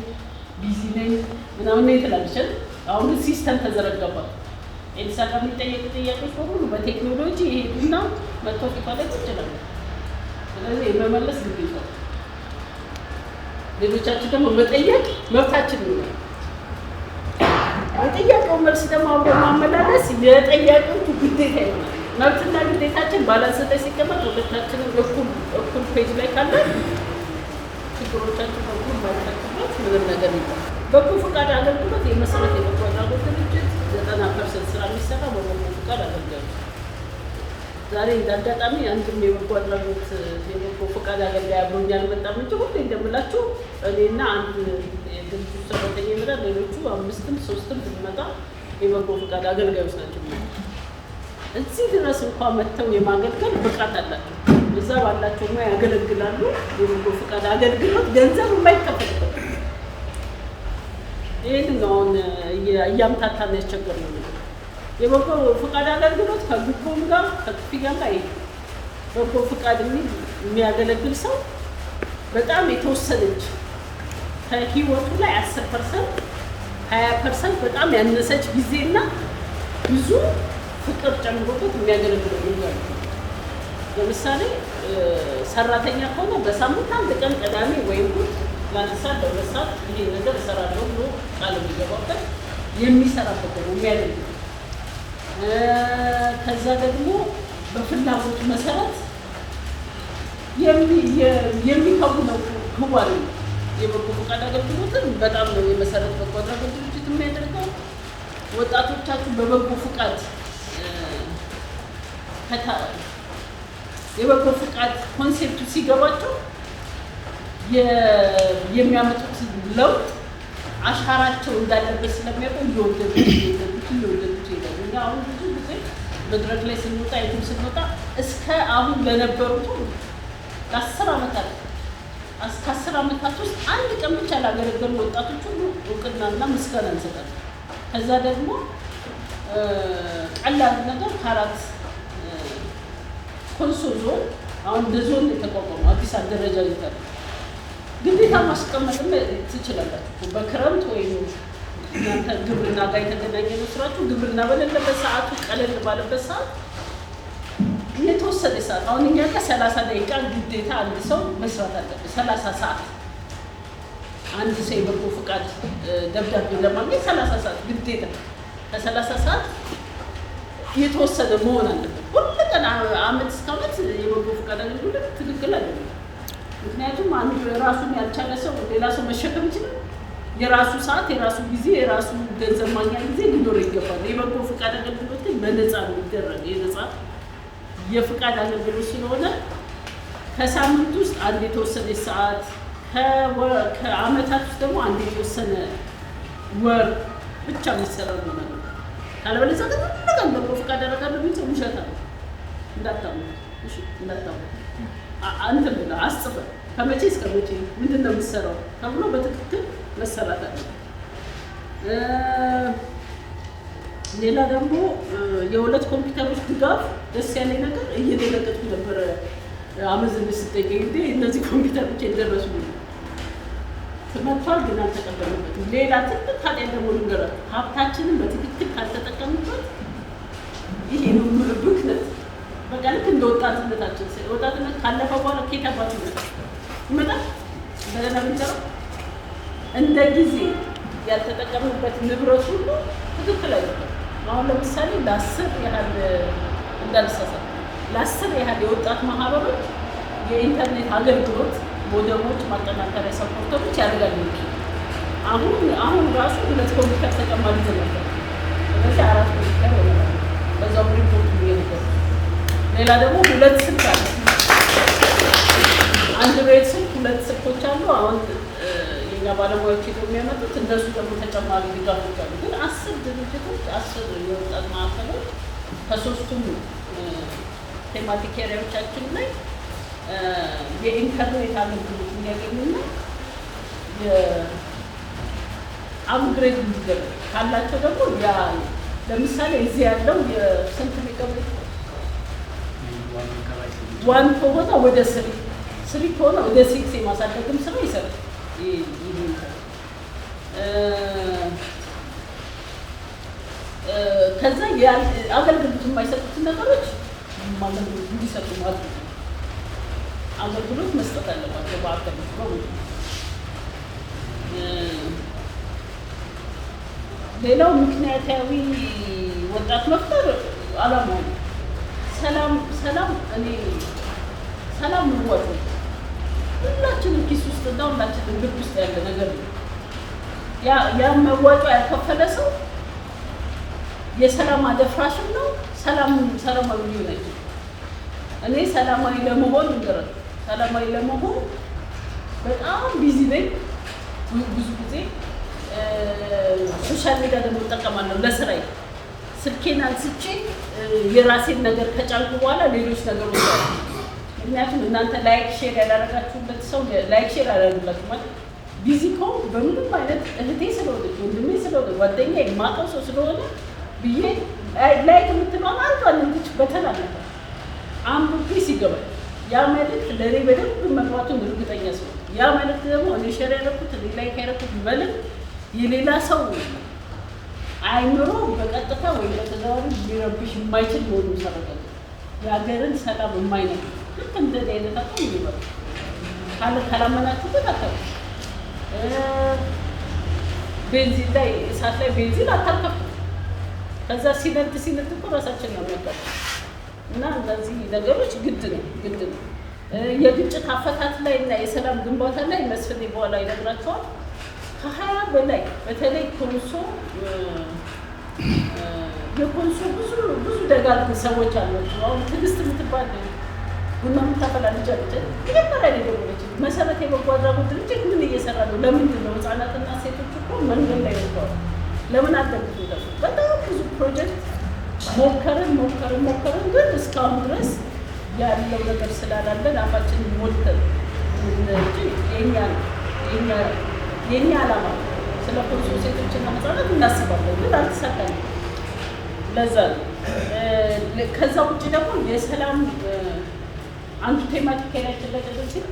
Speaker 1: ቢዚ ነኝ ምናምን ነው ትላለች። አሁን ሲስተም ተዘረጋባት። ኤልሳ ጋር የሚጠየቁ ጥያቄዎች በሙሉ በቴክኖሎጂ ይሄዱና መጥቶ ፊቷ ላይ ይችላል። ስለዚህ የመመለስ ግዴታ ሌሎቻችን ደግሞ መጠየቅ መብታችን ነው። የጠያቀው መልስ ደግሞ አብሮ ማመላለስ የጠያቂዎቹ ግዴታ ይሆናል። መብትና ግዴታችን ባላንስ ላይ ሲቀመጥ ሁለታችንም እኩል ፔጅ ላይ ካለ ችግሮቻችን እኩል ባይታችበት ምንም ነገር ይባል። በጎ ፈቃድ አገልግሎት የመሰረት የበጎ አድራጎት ድርጅት 90% ስራ የሚሰራ በበጎ ፈቃድ አገልግሎት። ዛሬ እንዳጋጣሚ አንድም የበጎ አድራጎት የበጎ ፈቃድ አገልጋይ አብሮኝ አልመጣም እንጂ ሁሌ እንደምላችሁ እኔና አንድ የድርጅቱ ሰራተኛ ይመጣል። ሌሎቹ 5ም 3ም ብንመጣ የበጎ ፈቃድ አገልጋዮች ናቸው። እዚህ ድረስ እንኳን መጥተው የማገልገል ብቃት አላቸው። እዛ ባላቸው ሙያ ያገለግላሉ። የበጎ ፈቃድ አገልግሎት ገንዘብ የማይከፈልበት ይህን ነው አሁን እያምታታን ያስቸገርነው ነገር። የበጎ ፈቃድ አገልግሎት ከግቦም ጋር ከክፍያም ጋር በጎ ፈቃድ የሚያገለግል ሰው በጣም የተወሰነች ከህይወቱ ላይ 10% 20% በጣም ያነሰች ጊዜና ብዙ ፍቅር ጨምሮበት የሚያገለግለው ነገር ነው። ለምሳሌ ሰራተኛ ከሆነ በሳምንት አንድ ቀን ቅዳሜ ወይም እሑድ ለአንድ ሰዓት ለሁለት ሰዓት ይሄ ነገር እሰራለሁ ብሎ ቃል የሚገባበት የሚሰራበት ነው የሚያደርገው። ከዛ ደግሞ በፍላጎቱ መሰረት የሚከውነው ክዋኔ ነው። የበጎ ፈቃድ አገልግሎትን በጣም ነው የመሰረት በጎ አድራጎት ድርጅት የሚያደርገው። ወጣቶቻችሁ በበጎ ፈቃድ የበጎ ፈቃድ ኮንሴፕቱ ሲገባቸው የሚያመጡት ለውጥ አሻራቸው እንዳለበት ስለሚያውቁ እየወደዱት ይሄዳሉ። እኛ አሁን ብዙ ጊዜ መድረክ ላይ ስንወጣ የትም ስንወጣ እስከ አሁን ለነበሩት ለ10 ዓመታት እስከ 10 ዓመታት ውስጥ አንድ ቀን ብቻ ላገለገሉ ወጣቶች ሁሉ እውቅናና ምስጋና እንሰጣለን። ከዛ ደግሞ ቀላል ነገር ከአራት ኮንሶ ዞን አሁን እንደ ዞን የተቋቋመ አዲስ አደረጃጀት አለ። ግዴታ ማስቀመጥም ትችላላችሁ። በክረምት ወይም እናንተ ግብርና ጋር የተገናኘ ነው ስራችሁ። ግብርና በሌለበት ሰዓቱ ቀለል ባለበት ሰዓት የተወሰነ ሰዓት አሁን እኛ ጋር 30 ደቂቃ ግዴታ አንድ ሰው መስራት አለበት። 30 ሰዓት አንድ ሰው የበጎ ፈቃድ ደብዳቤ ለማግኘት 30 ሰዓት ግዴታ ከ30 ሰዓት የተወሰነ መሆን አለበት። ሁሉ ቀን አመት እስከ አመት የበጎ ፈቃድ አገልግሎት ትክክል አይደለም። ምክንያቱም አንዱ ራሱን ያልቻለ ሰው ሌላ ሰው መሸከም ይችላል። የራሱ ሰዓት፣ የራሱ ጊዜ፣ የራሱ ገንዘብ ማግኛ ጊዜ ሊኖር ይገባል። የበጎ ፈቃድ አገልግሎት በነፃ የሚደረግ የነፃ የፈቃድ አገልግሎት ስለሆነ ከሳምንት ውስጥ አንድ የተወሰነ ሰዓት ከአመታት ውስጥ ደግሞ አንድ የተወሰነ ወር ብቻ የሚሰራ ነው ማለት ነው። ካለበለዚያ ግን እንደገና በጎ ፈቃድ አደረጋለሁ ቢል ውሸት ነው። እንዳታምኑ እሺ፣ እንዳታምኑ አንተ ብለህ አስበህ ከመቼ እስከ መቼ ምንድን ነው የምትሰራው ተብሎ በትክክል መሰራት አለ። ሌላ ደግሞ የሁለት ኮምፒውተሮች ድጋፍ ደስ ያለኝ ነገር እየደነገጥኩ ነበረ። አመዝን ስጠይቀኝ እንዴ እነዚህ ኮምፒውተሮች የደረሱ ተመቷል ግን አልተቀበሉበትም። ሌላ ትልቅ ታዲያ ደግሞ ልንገራችሁ፣ ሀብታችንን በትክክል ካልተጠቀምበት ይሄ ነው ብክነት። በቃ ልክ እንደ ወጣትነታችን ወጣትነት ካለፈ በኋላ ከየት አባቱ ይመጣል እንደገና ብንጨረው እንደ ጊዜ ያልተጠቀምበት ንብረት ሁሉ ትክክል አይደለም። አሁን ለምሳሌ ለ10 ያህል እንዳልሳሳት ለ10 ያህል የወጣት ማህበሮች የኢንተርኔት አገልግሎት ሞደሞች፣ ማጠናከሪያ ሰፖርተሮች ያደርጋሉ። አሁን ራሱ 2 ኮምፒውተር ተጨማሪ ነበር። ስለዚህ 4 ኮምፒውተር ይሆናል። በዛው ሪፖርት ይሄዳል። ሌላ ደግሞ 2 ስልክ አለ። አንድሮይድ ስልክ 2 ስልኮች አሉ። አሁን የኛ ባለሙያዎች ሄደው የሚያመጡት እንደሱ ደግሞ ተጨማሪ ድጋፎች አሉ። ግን 10 ድርጅቶች 10 የወጣት ማዕከሎች ከ3ቱም ቴማቲክ ኤሪያዎቻችን ላይ የኢንተርኔት አገልግሎት እንዲያገኙና የአፕግሬድ እንዲደረግ ካላቸው ደግሞ ለምሳሌ እዚህ ያለው የስንት ሜጋባይት 1 ከሆነ ወደ 3 ከሆነ ወደ 6 የማሳደግም ስራ ይሰራል። ከዛ አገልግሎት የማይሰጡትን ነገሮች አገልግሎት እንዲሰጡ ማድረግ አገልግሎት መስጠት አለባቸው በአካባቢ በሙሉ። ሌላው ምክንያታዊ ወጣት መፍጠር አላማው ሰላም እኔ ሰላም ምወጥ ሁላችንም ኪስ ውስጥ እና ሁላችንም ልብ ውስጥ ያለ ነገር ነው። ያ መዋጮ ያልከፈለ ሰው የሰላም አደፍራሽም ነው። ሰላማዊ ሊሆን አይችልም። እኔ ሰላማዊ ለመሆን በጣም ቢዚ ነኝ። ብዙ ጊዜ ሶሻል ሚዲያ ደግሞ እጠቀማለሁ ለስራዬ። ስልኬን አንስቼ የራሴን ነገር ከጫንኩ በኋላ ሌሎች ነገሮች አሉ። ምክንያቱም እናንተ ላይክ ሼር ያላደረጋችሁበት ሰው ላይክ ሼር ያላደረጋችሁ ማለት ቢዚ ከሆንኩ በምንም አይነት እህቴ ስለሆነ ወንድሜ ስለሆነ ጓደኛ የማውቀው ሰው ስለሆነ ብዬ ላይክ የምትለዋን አንዷን እንድች በተላለፈ አንብቤ ሲገባል ያ መልዕክት ለእኔ በደንብ መግባቱን እርግጠኛ ሰው ያ መልዕክት ደግሞ እኔ ሼር ያደረኩት እኔ ላይክ ያደረኩት መልዕክት የሌላ ሰው አይምሮ በቀጥታ ወይ በተዘዋዋሪ ሊረብሽ የማይችል መሆኑን ሳረጋግጥ የሀገርን ሰላም የማይነካ ልክ እንደዚህ አይነት አቋም ይኖራል። ካላመናችሁበት አታውቁም። ቤንዚን ላይ እሳት ላይ ቤንዚን አታርከፍቱ። ከዛ ሲነድ እኮ ራሳችን ነው የሚያጋጥመው። እና እነዚህ ነገሮች ግድ ነው። የግጭት አፈታት ላይ እና የሰላም ግንባታ ላይ መስፍኔ በኋላ ይነግራቸዋል። ከ20 በላይ በተለይ ኮንሶ የኮንሶ ብዙ ደጋግ ሰዎች አሏቸው። አሁን ትዕግስት የምትባል ቡና የምታፈላ ልጅ አለች። መጀመሪያ ላይ ደወለች። መሰረት የበጎ አድራጎት ድርጅት ምን እየሰራ ነው? ለምንድን ነው ህጻናትና ሴቶች እኮ መንገድ ላይ ወጥተዋል፣ ለምን አልደግፉም? በጣም ብዙ ፕሮጀክት ሞከርን፣ ግን እስካሁን ድረስ ያለው ነገር ስላላለን አፋችንን ሞልተን እንጂ የኛ ዓላማ ስለ ኮንሶ ሴቶችና ህጻናት እናስባለን፣ ግን አልተሳካልንም። ለዛ ነው። ከዛ ውጭ ደግሞ የሰላም አንዱ ቴማቲክ ላይ ተለቀቀ ሲል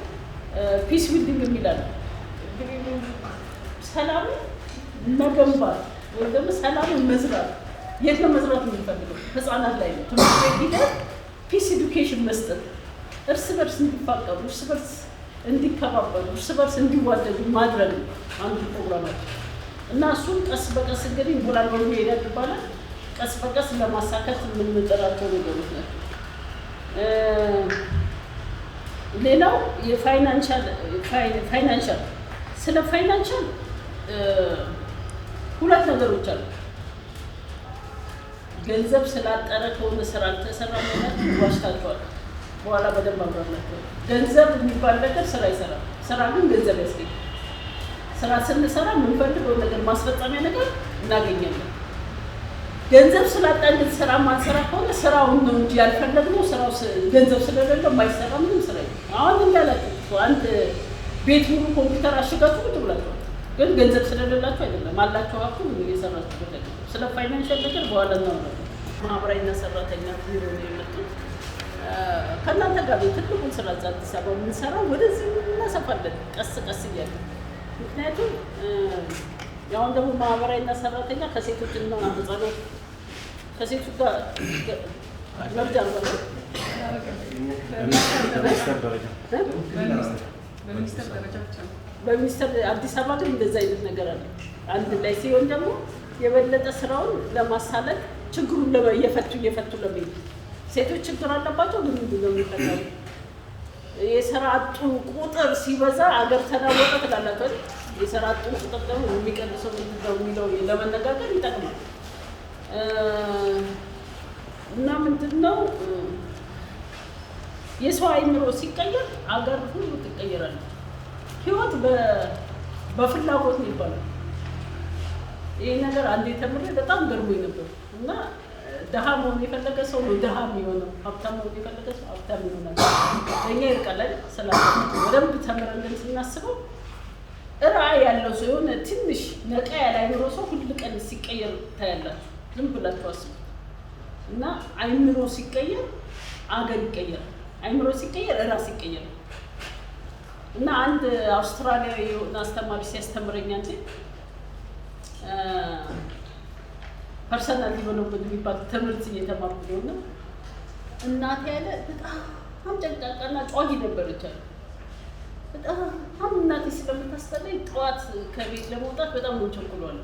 Speaker 1: ፒስ ቢልዲንግ የሚላል ሰላምን መገንባት ወይም ደግሞ ሰላምን መዝራት። የት ነው መዝራት የምንፈልገው? ህፃናት ላይ ነው። ትምህርት ቤት ሂደን ፒስ ኤዱኬሽን መስጠት፣ እርስ በርስ እንዲፋቀሩ፣ እርስ በርስ እንዲከባበሩ፣ እርስ በርስ እንዲዋደዱ ማድረግ ነው አንዱ ፕሮግራማችን እና እሱም ቀስ በቀስ እንግዲህ እንቁላል በሉ ይሄዳል ይባላል። ቀስ በቀስ ለማሳካት የምንጠራቸው ነገሮች ናቸው። ሌላው የፋይናንሻል ስለ ፋይናንሻል ሁለት ነገሮች አሉ። ገንዘብ ስላጠረ ከሆነ ስራ አልተሰራ ማለት ዋሽታችኋል። በኋላ በደንብ አብራራላችኋል። ገንዘብ የሚባል ነገር ስራ ይሰራል። ስራ ግን ገንዘብ ያስገኛል። ስራ ስንሰራ የምንፈልገው ነገር ማስፈጸሚያ ነገር እናገኛለን። ገንዘብ ስላጣን ግን ስራ ማንሰራ ከሆነ ስራውን ነው እንጂ ያልፈለግነው ስራው ገንዘብ ስለሌለው የማይሰራ ምንም ስራ የለም። አሁን እንዳላችሁ አንድ ቤት ሙሉ ኮምፒውተር አሽጋችሁ ቁጭ ብላችኋል፣ ግን ገንዘብ ስለሌላችሁ አይደለም። አላችሁ ሀብቱ እየሰራችሁ ነገር ስለ ፋይናንሻል ነገር በኋላ እናወራለን። ማህበራዊና ሰራተኛ ቢሮ ነው የመጡት። ከእናንተ ጋር ትልቁን ስራ እዛ አዲስ አበባ የምንሰራው ወደዚህ እናሰፋለን ቀስ እያለ ምክንያቱም ያሁን ደግሞ ማህበራዊና ሰራተኛ ከሴቶችና ህጻናት ከሴቶች ጋር መርጃ ነው በሚኒስተር አዲስ አበባ ግን እንደዛ አይነት ነገር አለ። አንድ ላይ ሲሆን ደግሞ የበለጠ ስራውን ለማሳለጥ ችግሩን እየፈቱ ለመሄድ ሴቶች ችግር አለባቸው። ግን ምንድን ነው የሚፈታው? የስራ አጡ ቁጥር ሲበዛ አገር ተናወጠ ትላላችሁ። የስራ አጡ ቁጥር ደግሞ የሚቀንሰው ምንድን ነው የሚለው ለመነጋገር ይጠቅማል። እና ምንድን ነው የሰው አይምሮ ሲቀየር አገር ሁሉ ትቀየራለች። ህይወት በፍላጎት ነው ይባላል። ይህ ነገር አንዴ ተምሬ በጣም ገርሞኝ ነበር። እና ድሀ መሆን የፈለገ ሰው ነው ድሀ የሚሆነው፣ ሀብታም መሆን የፈለገ ሰው ሀብታም ይሆናል። ለእኛ ይርቃላል ስላለ በደንብ ተምረን ስናስበው ራዕይ ያለው ሰው የሆነ ትንሽ ነቃ ያለ አይምሮ ሰው ሁል ቀን ሲቀየር ታያላችሁ። ዝም ብላችሁ አስቡ። እና አይምሮ ሲቀየር አገር ይቀየራል። አይምሮ ሲቀየር ራስ ይቀየራል። እና አንድ አውስትራሊያዊ የሆነ አስተማሪ ሲያስተምረኝ አንዴ ፐርሰናል ዲቨሎፕመንት የሚባል ትምህርት እየተማርኩ ነው። እናቴ ያለ በጣም ጨንቃቃና ጨዋጊ ነበረች አለ። በጣም እናቴ ስለምታስጠላኝ ጠዋት ከቤት ለመውጣት በጣም ነው ቸኩሏል።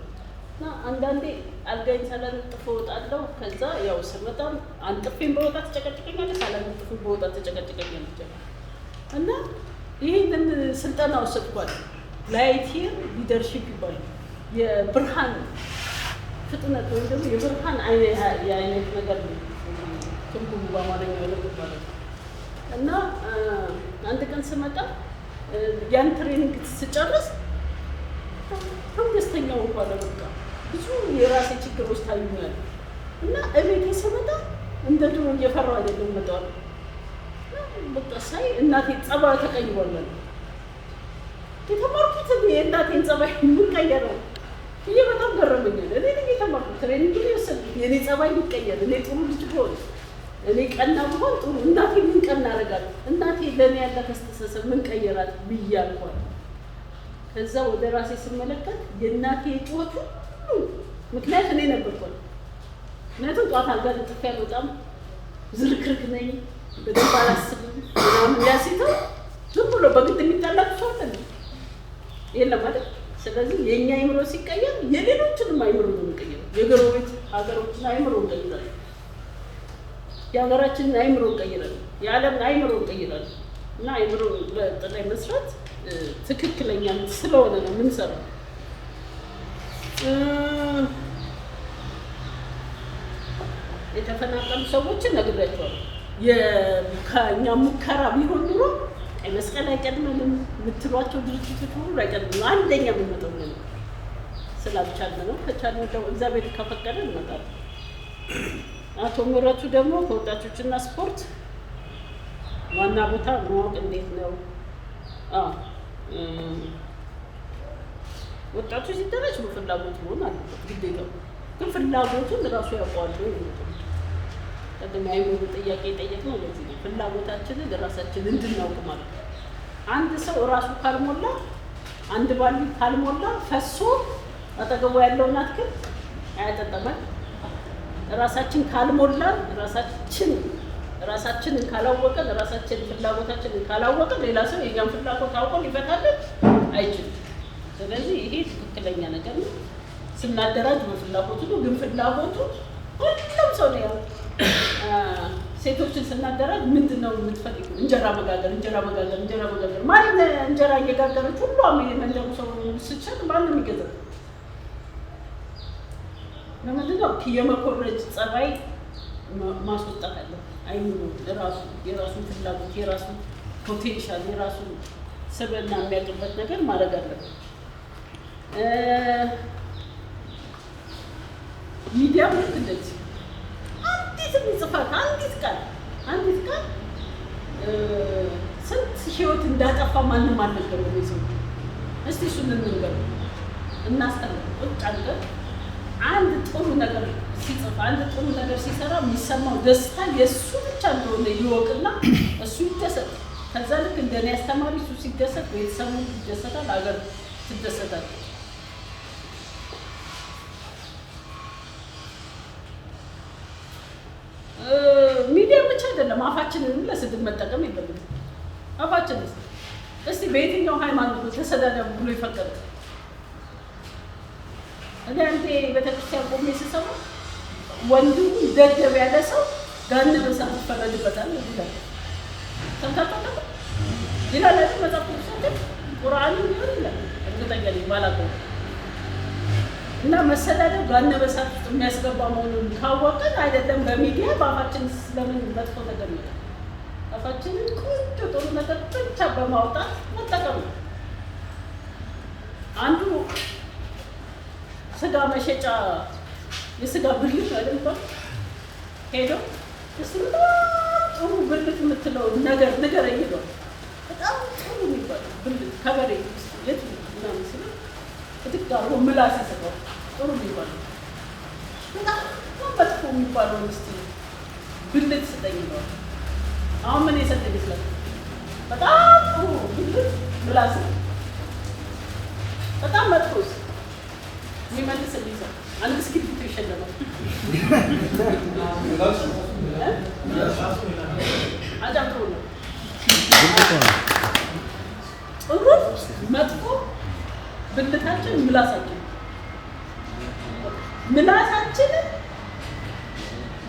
Speaker 1: እና አንዳንዴ አልጋኝ ሳላነጥፍ እወጣለሁ። ከዛ ያው ስመጣም አንጥፌን በወጣ ትጨቀጭቀኛለች፣ ሳላነጥፌን በወጣ ትጨቀጭቀኛለች። እና ይህንን ስልጠና ወሰድኳል። ላይት ሂር ሊደርሺፕ ይባላል። የብርሃን ፍጥነት ወይም ደግሞ የብርሃን የአይነት ነገር ነው ትርጉሙ በአማርኛ ያለበት ማለት ነው። እና አንድ ቀን ስመጣ ያን ትሬኒንግ ስጨርስ ደስተኛው እንኳን በቃ ብዙ የራሴ ችግሮች ታዩኛል እና እቤቴ ስመጣ እንደ ድሮ እየፈራሁ አይደለም መጣው በቃ ሳይ እናቴ ጸባይ ተቀይሯል የተማርኩት የእናቴን ጸባይ ምን ቀየረው ይሄ በጣም ገረመኛል እኔ ነኝ የተማርኩት ትሬኒንግ ላይ ወሰድኩት የኔ ጸባይ ሊቀየር እኔ ጥሩ ልጅ ብሆን እኔ ቀና ብሆን ጥሩ እናቴ ምን ቀና አደርጋለሁ እናቴ ለኔ ያላት አስተሳሰብ ምን ቀየራት ብያልኳል ከዛ ወደ ራሴ ስመለከት የእናቴ ጩኸት ምክንያት እኔ ነበርኩ ምክንያቱም ጧት አልጋ ልጥፍ ያልወጣም ዝርክርክ ነኝ በደንብ አላስብም ምናምን ያሲተው ዝም ብሎ በግድ የሚጣላት ሰው አለ የለም አይደል ስለዚህ የኛ አይምሮ ሲቀየር የሌሎችንም አይምሮ ነው የሚቀየረው የጎረቤት ሀገሮችን አይምሮ እንቀይራለን የሀገራችንን አይምሮ እንቀይራለን የዓለምን አይምሮ እንቀይራለን እና አይምሮ ላይ መስራት ትክክለኛ ስለሆነ ነው የምንሰራው የተፈናቀሉ ሰዎችን ነግሬያቸዋለሁ የኛ ሙከራ ቢሆን ኑሮ ቀይ መስቀል አይቀድመንም የምትሏቸው ድርጅቶች ሁሉ አይቀድመንም አንደኛ የምንመጣው ነው ስላልቻልን ነው ከቻልን ደግሞ እግዚአብሔር ከፈቀደ እንመጣለን አቶ ምረቱ ደግሞ ከወጣቶችና ስፖርት ዋና ቦታ ማወቅ እንዴት ነው ወጣቶች ሲደረጅ በፍላጎት መሆን አለበት ግዴታው ግን ፍላጎቱን ራሱ ያውቀዋል ቀደም አይሞት ጥያቄ ጠየቅነው ለዚህ ነው ፍላጎታችንን ራሳችን እንድናውቅ ማለት አንድ ሰው ራሱ ካልሞላ አንድ ባሊ ካልሞላ ፈሶ አጠገቡ ያለውን አትክልት አያጠጣም ራሳችን ካልሞላን ራሳችንን ካላወቀን ራሳችን ፍላጎታችንን ካላወቀን ሌላ ሰው የኛን ፍላጎት አውቆ ሊፈታልን አይችልም ስለዚህ ይሄ ትክክለኛ ነገር ነው ስናደራጅ በፍላጎቱ ነው ግን ፍላጎቱ ሁሉም ሰው ነው ያው ሴቶችን ስናደራጅ ምንድነው የምትፈልጊው እንጀራ መጋገር ማለት እንጀራ እየጋገረች ሁሉ የመንደሩ ሰው ስችል ማን ነው የሚገዛው ለምንድነው የመኮረጅ ጸባይ ማስወጣት አለ አይምሮ የራሱ ፍላጎት የራሱ ፖቴንሻል የራሱ ስብዕና የሚያውቅበት ነገር ማድረግ አለበት ሚዲያ ምን እንደዚህ አንዲት ጽፋት አንዲት ቃል ስንት ህይወት እንዳጠፋ ማንም አልነገረውም ይዘው እስቲ እሱን እንንገር እናስተምር ቁጭ አድርገን አንድ ጥሩ ነገር ሲጽፍ አንድ ጥሩ ነገር ሲሰራ የሚሰማው ደስታ የእሱ ብቻ እንደሆነ ይወቅና እሱ ይደሰት ከዛ ልክ እንደኔ አስተማሪ እሱ ሲደሰት ቤተሰቡ ይደሰታል አገር ትደሰታል ሚዲያ ብቻ አይደለም አፋችንን ለስድብ መጠቀም የለብንም አፋችንን እስቲ በየትኛው ሃይማኖት ተሰዳደቡ ብሎ ይፈቀደ እኔ አንተ ቤተክርስቲያን ቆሜ ስሰማ ወንዱ ደደብ ያለ ሰው ጋን በሳት ይፈረድበታል ይላል ሰምታችሁ ይላል መጽሐፍ ቅዱስ ቁርአን ይላል እርግጠኛ ነኝ ባላውቀው እና መሰዳደብ ጋን በሳት ውስጥ የሚያስገባ መሆኑን ካወቅን አይደለም በሚዲያ በአፋችን ስለምን መጥፎ ነገር ነው አፋችንን ቆንጆ ጥሩ ነገር ብቻ በማውጣት መጠቀም ነው አንዱ ስጋ መሸጫ የስጋ ብልት አይደለም ሄዶ ጥሩ ብልት የምትለው ነገር ንገረኝ ነው በጣም ጥሩ የሚባለው ብልት ከበሬ የት ምናምን ሲል እትጋሩ ምላስ ይሰጣል ጥሩ የሚባለው በጣም መጥፎ የሚባለው እስቲ ብልት ስጠኝ ነው አሁን ምን የሰጠኝ ይችላል በጣም ጥሩ ብልት ምላስ በጣም መጥፎስ የሚመልስልኝ ሰው አንድ ስክሪፕት ይሸለማል አዳምጡ ነው ጥሩ መጥፎ ብልታችን ምላሳችንን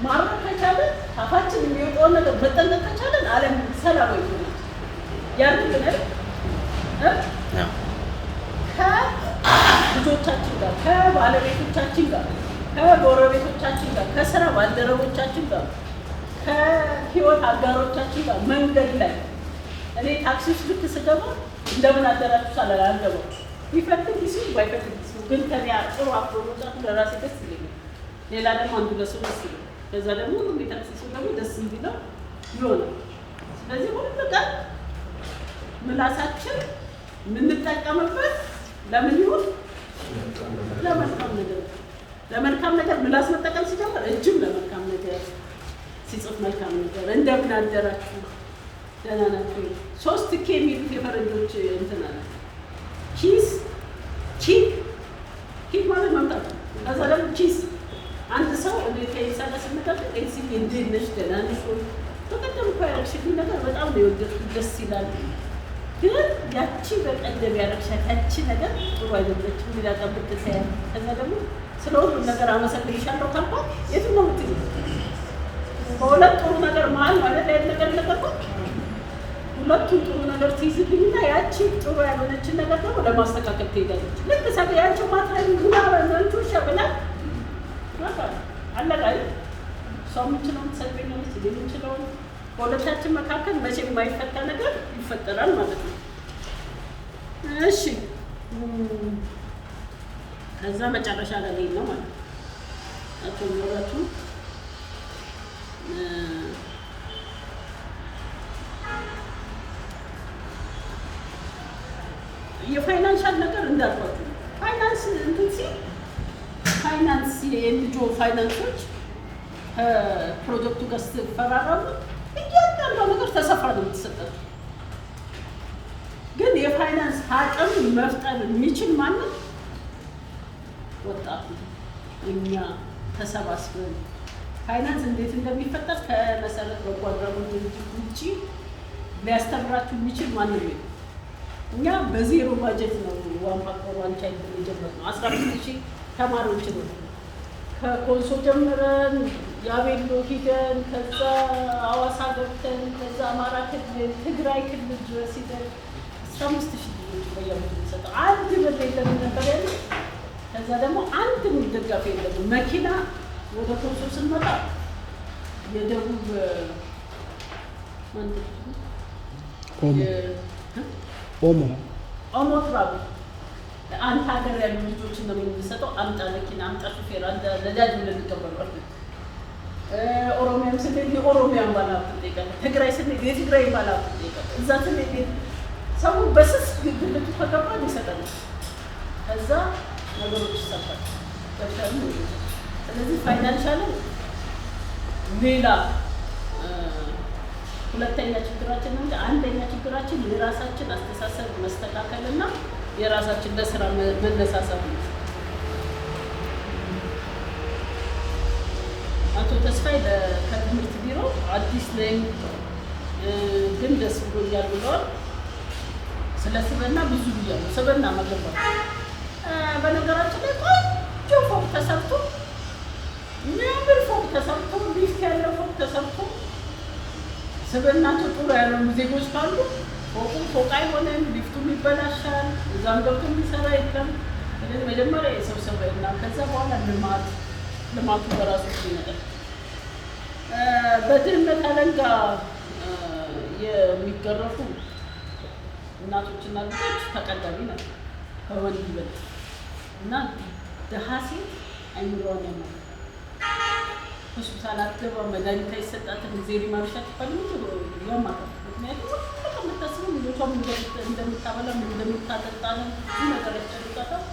Speaker 1: ማረፍ ከቻለን አፋችን የሚወጣውን ነገር መጠንቀቅ ከቻለን ዓለም ሰላማዊ ይሆናል ያርግልናል ከልጆቻችን ጋር ከባለቤቶቻችን ጋር ከጎረቤቶቻችን ጋር ከስራ ባልደረቦቻችን ጋር ከህይወት አጋሮቻችን ጋር መንገድ ላይ እኔ ታክሲ ውስጥ ልክ ስገባ እንደምን አደራችሁ ሳላል አልገባም ቢፈልግ ይሱ ባይፈልግ ይሱ ግን ከኔ ጥሩ አፍሮ መውጣቱ ለራሴ ደስ ይለኛል። ሌላ ደግሞ አንዱ ለሰው ደስ ይለኛል። ከዛ ደግሞ ቤተክርስቲያኑ ደግሞ ደስ እንዲለው ይሆናል። ስለዚህ ሁሉ ነገር ምላሳችን የምንጠቀምበት ለምን ይሁን ለመልካም ነገር ምላስ መጠቀም ሲጀምር እጅም ለመልካም ነገር ሲጽፍ መልካም ነገር እንደምን አደራችሁ ደህና ናችሁ 3K የሚሉት የፈረንጆች እንትን አለ ቺስ ቺክ ማለት መምጣት ከዛ ደግሞ ቺስ አንድ ሰው እንዴት ከይሳለ ስንመጣ ኤሲ እንዴት ነሽ ደህና ነሽ በቀደም እኮ ያልሽኝ ነገር በጣም ነው የወደድኩት ደስ ይላል ግን ያቺ በቀደም ያረግሻት ያቺ ነገር ጥሩ አይደለችም ሌላ ቀን ብትሰያ ከዛ ደግሞ ስለሆነ ነገር አመሰግንሻለሁ ካልኳት የት ነው የምትይው በሁለት ጥሩ ነገር መሀል ማለት ላይ ነገር ተቀርቆ ሁለቱም ጥሩ ነገር ትይዝልኝና ያቺ ጥሩ ያልሆነችን ነገር ደግሞ ለማስተካከል ትሄዳለች ልክ ሳለ ያቺ ማትራይ ጉና በእንቶች ያበላል አለቃይ ሰው ምንችለው ሰልበኛ ነው ምንችለው በሁለታችን መካከል መቼ የማይፈታ ነገር ይፈጠራል ማለት ነው እሺ ከዛ መጨረሻ ላይ ነው ማለት አቶ ኖራቱ የፋይናንሻል ነገር እንዳልኳችሁ ፋይናንስ እንትን ፋይናንስ የኤንጂኦ ፋይናንሶች ፕሮጀክቱ ጋር ሲፈራረሙ እያንዳንዱ ነገር ተሰፍራ ነው የምትሰጠው ግን የፋይናንስ አቅም መፍጠር የሚችል ማለት ወጣቱ እኛ ተሰባስበን ፋይናንስ እንዴት እንደሚፈጠር ከመሰረት በጎ አድራጎት ድርጅት ውጪ ሊያስተምራችሁ የሚችል ማንም የለም እኛ በዜሮ ባጀት ነው ዋን ቻይልድ የጀመርነው 15000 ተማሪዎች ነው ከኮንሶ ጀምረን ያቤሎ ሂደን ከዛ አዋሳ ገብተን ከዛ አማራ ክልል ትግራይ ክልል ድረስ ሂደን 15000 ልጆች በየዓመቱ የሚሰጠው አንድ ብር የለም ነበር ያለ ከዛ ደግሞ አንድ ደጋፊ የለም መኪና ወደ ኮንሶ ስንመጣ የደቡብ ኦሞ ትራቡ አንድ ሀገር ያሉ ልጆች ነው የሚሰጠው አምጣ መኪና አምጣ ሹፌር አንተ ለዳጅ ምን ተቀበሏል ኦሮሚያም ስንሄድ የኦሮሚያን ባለሀብት እንጠይቃለን ትግራይ ስንሄድ የትግራይ ባለሀብት እንጠይቃለን እዛ ስንሄድ ሰው በስስ ግልቱ ከገባ ይሰጣል ከዛ ነገሮች ይሰጣል ተሻለ ስለዚህ ፋይናንሻል ሌላ ሁለተኛ ችግራችን ነው አንደኛ ችግራችን የራሳችን አስተሳሰብ መስተካከልና የራሳችን ለስራ መነሳሳት ነው አቶ ተስፋይ ከትምህርት ቢሮ አዲስ ነኝ ግን ደስ ብሎኛል ብለዋል ስለ ስብዕና ብዙ ብያለሁ ስብዕና መገባት በነገራችን ላይ ቆንጆ ፎቅ ተሰርቶ የሚያምር ፎቅ ተሰርቶ ሊፍት ያለው ፎቅ ተሰርቶ ስብዕናቸው ጥሩ ያልሆኑ ዜጎች ካሉ ፎቁ ፎቅ አይሆንም ሊፍቱም ይበላሻል እዛም ገብቶ የሚሰራ የለም ስለዚህ መጀመሪያ የሰው ስብዕና ከዛ በኋላ ልማቱ በራሱ ይመጣል በድህነት አለንጋ የሚገረፉ እናቶችና ልጆች ተቀዳሚ ናቸው ከወንድ ይበልጥ እና ደሃ ሴት አይምሮዋን ያማል ሆስፒታል አትገባ መድኃኒት አይሰጣትም ዜሪ ማርሻት ይፈልጉ ያማታል ምክንያቱም ከምታስበው ልጆቿም እንደምታበላ እንደምታጠጣ ነው ነገር ያስጨርቃታል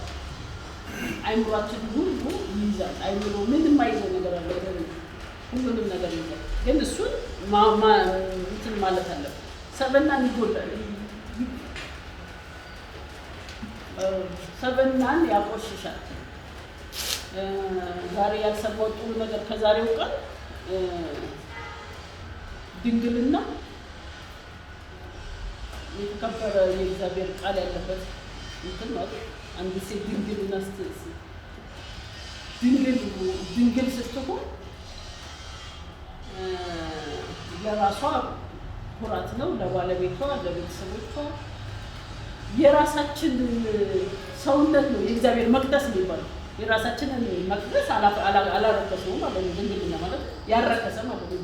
Speaker 1: አይምሯችን ሁሉ ይይዛል አይምሮ ምንም አይዘው ነገር አለ ሁሉንም ነገር ይይዛል ግን እሱን እንትን ማለት አለብን ሰብዕናን ይጎዳል ሰብዕናን ያቆሽሻል ዛሬ ያልሰማው ጥሩ ነገር ከዛሬው ቀን ድንግልና የተከበረ የእግዚአብሔር ቃል ያለበት እንትን ማለት አንድ ሴት ድንግልና ድንግል ስትሆን ለራሷ ኩራት ነው ለባለቤቷ ለቤተሰቦቿ የራሳችን ሰውነት ነው የእግዚአብሔር መቅደስ የሚባለው የራሳችንን መቅደስ አላረከሰውም ማለት ነው ድንግልና ማለት ያረከሰ ማለት ነው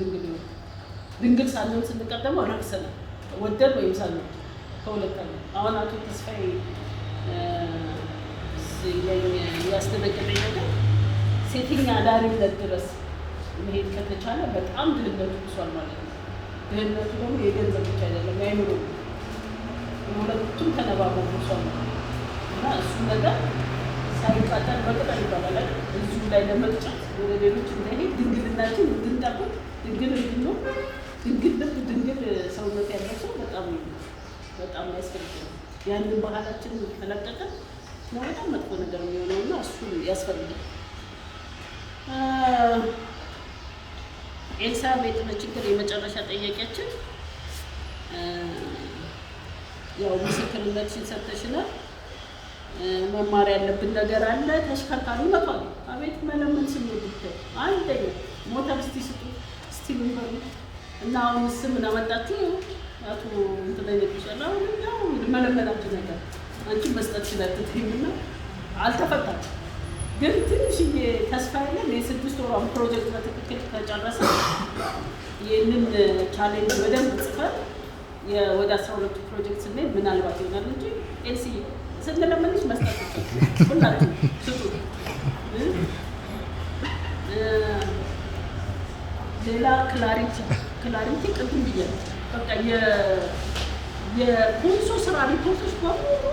Speaker 1: ድንግል ሳንሆን ስንቀደመው ረክሰናል ወደን ወይም ሳንሆን ከሁለት አለ አሁን አቶ ተስፋዬ ያስደነገጠኝ ነገር ሴተኛ አዳሪነት ድረስ መሄድ ከተቻለ በጣም ድህነቱ ብሷል ማለት ነው። ድህነቱ ደግሞ የገንዘብ ብቻ አይደለም፣ የአይምሮ ሁለቱም ተነባብረው ብሷል እና እሱ ነገር ሳይቃጠል በቅጠል ይባላል። እዚሁ ላይ ለመቅጨት ወደ ሌሎች እንዳይሄድ ድንግልናችን እንድንጠብቅ ድንግል እንድንሆን ድንግል ልብ ድንግል ሰውነት ያለው ሰው በጣም ያስፈልጋል። ያንን ባህላችን ከለቀቀ ነው በጣም መጥፎ ነገር የሚሆነው እና እሱ ያስፈልጋል። ኤልሳቤጥ ችግር የመጨረሻ ጥያቄያችን ያው ምስክርነትሽን ሰጥተሽናል። መማር ያለብን ነገር አለ። ተሽከርካሪ መቷል። አቤት መለመን ስንወድ አንደኛ ሞተር እስቲ ስጡ እስቲ ምንበሉ እና አሁን ስም እናመጣችሁ አቶ እንትለኝ ይችላል። አሁን ያው መለመናችሁ ነገር አንቺ መስጠት ስለተተይምና አልተፈታም። ግን ትንሽዬ ተስፋ ያለን የ6 ወሯን ፕሮጀክት በትክክል ከጨረሰ ይህንን ቻሌንጅ በደንብ ጽፈን ወደ 12 ፕሮጀክት ስንሄድ ምናልባት ይሆናል እንጂ ኤልሲ ስንለምንሽ መስጠት ሁላችሁ ስጡ። ሌላ ክላሪቲ ቅድም ብያለሁ። በቃ የኮንሶ ስራ ሪፖርቶች በሙሉ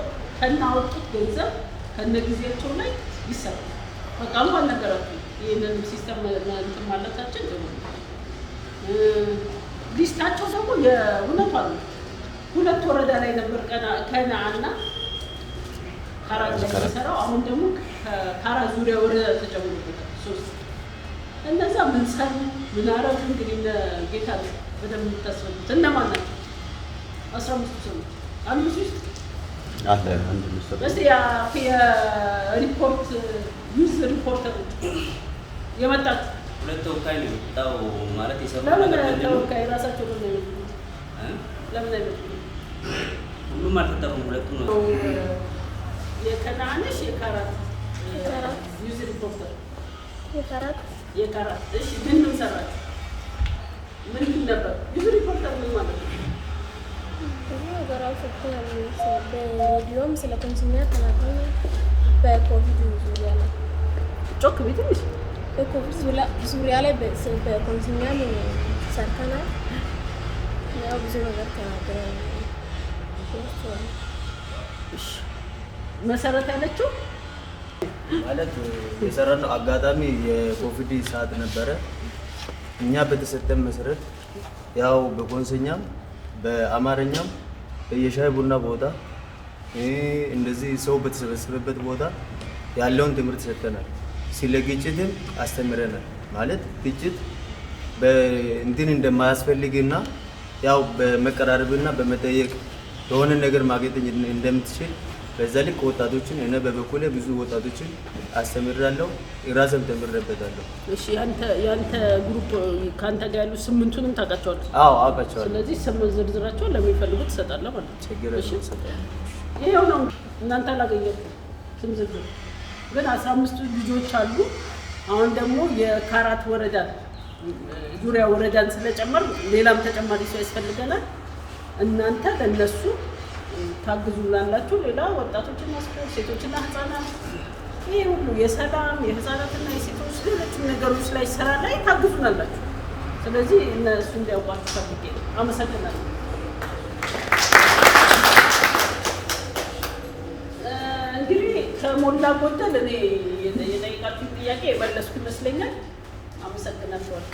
Speaker 1: ከናወጡት ገንዘብ ከነ ጊዜያቸው ላይ ይሰራል። በቃ እንኳን ነገራችሁ ይህንን ሲስተም እንትን ማለታችን ጥሩ ነው። ሊስታቸው ደግሞ የእውነቷ ነው። 2 ወረዳ ላይ ነበር ከነአና ካራ ላይ የሚሰራው። አሁን ደግሞ ካራ ዙሪያ ወረዳ ተጨምሮበታል 3። እነዛ ምን ሰሩ ምን አረጉ? እንግዲህ ጌታ በደንብ የምታስፈልጉት እነማን ናቸው? 15 ሰዎች አንዱ ውስጥ
Speaker 6: አለ አንድ ምሰጥ
Speaker 1: እስቲ የሪፖርት ዩዝ ሪፖርተሮች የመጣት
Speaker 10: 2 ተወካይ ነው የመጣው ማለት የሰሩ
Speaker 1: ለምን ተወካይ ራሳቸው ነው ለምን አይመጡም?
Speaker 10: ሁሉም አልተጠሩም። 2 ነው
Speaker 1: የከናነሽ የካራት ዩዝ ሪፖርተር የካራት እሺ ምን ሰራችሁ? ምን ነበር ዩዝ ሪፖርተር ምን ማለት ነው?
Speaker 11: በሬዲዮም ስለ ኮንሱሚያ ተናግረን በኮቪድ ዙሪያ ላይ
Speaker 1: ጮክ ቤት ትንሽ
Speaker 11: በኮቪድ ዙሪያ ላይ በኮንሱሚያ ሰርተናል። ያው ብዙ ነገር ተናግረን
Speaker 1: መሰረት ያለችው
Speaker 12: ማለት የሰራነው አጋጣሚ የኮቪድ ሰዓት ነበረ። እኛ በተሰጠን መሰረት ያው በኮንሰኛም በአማርኛም በየሻይ ቡና ቦታ እንደዚህ ሰው በተሰበሰበበት ቦታ ያለውን ትምህርት ሰጥተናል። ስለ ግጭትም አስተምረናል። ማለት ግጭት በእንትን እንደማያስፈልግና ያው በመቀራረብና በመጠየቅ የሆነ ነገር ማግኘት እንደምትችል በዛ ልክ ወጣቶችን እኔ በበኩሌ ብዙ ወጣቶችን አስተምራለሁ፣ ራስም ተምሬበታለሁ።
Speaker 1: እሺ ያንተ ግሩፕ ካንተ ጋር ያሉ 8ቱንም ታውቃቸዋለህ?
Speaker 12: አዎ አውቃቸዋለሁ።
Speaker 1: ስለዚህ ስም ዝርዝራቸውን ለሚፈልጉት ትሰጣለህ ማለት ነው።
Speaker 12: ችግር የለም እሰጣለሁ።
Speaker 1: ይሄው ነው እናንተ አላገኛችሁም ስም ዝርዝር ግን 15 ልጆች አሉ። አሁን ደግሞ የካራት ወረዳ ዙሪያ ወረዳን ስለጨመር ሌላም ተጨማሪ ሰው ያስፈልገናል። እናንተ ለነሱ ታግዙላላችሁ። ሌላ ወጣቶችና ሴቶችና ህፃናት ይሄ ሁሉ የሰላም የህፃናትና የሴቶች ሌሎችም ነገሮች ላይ ስራ ላይ ታግዙናላችሁ። ስለዚህ እነሱ እንዲያውቋችሁ ፈልጌ አመሰግናለሁ። እንግዲህ ከሞላ ጎደል እኔ የጠየቃችሁን ጥያቄ የመለስኩ ይመስለኛል። አመሰግናችኋለሁ።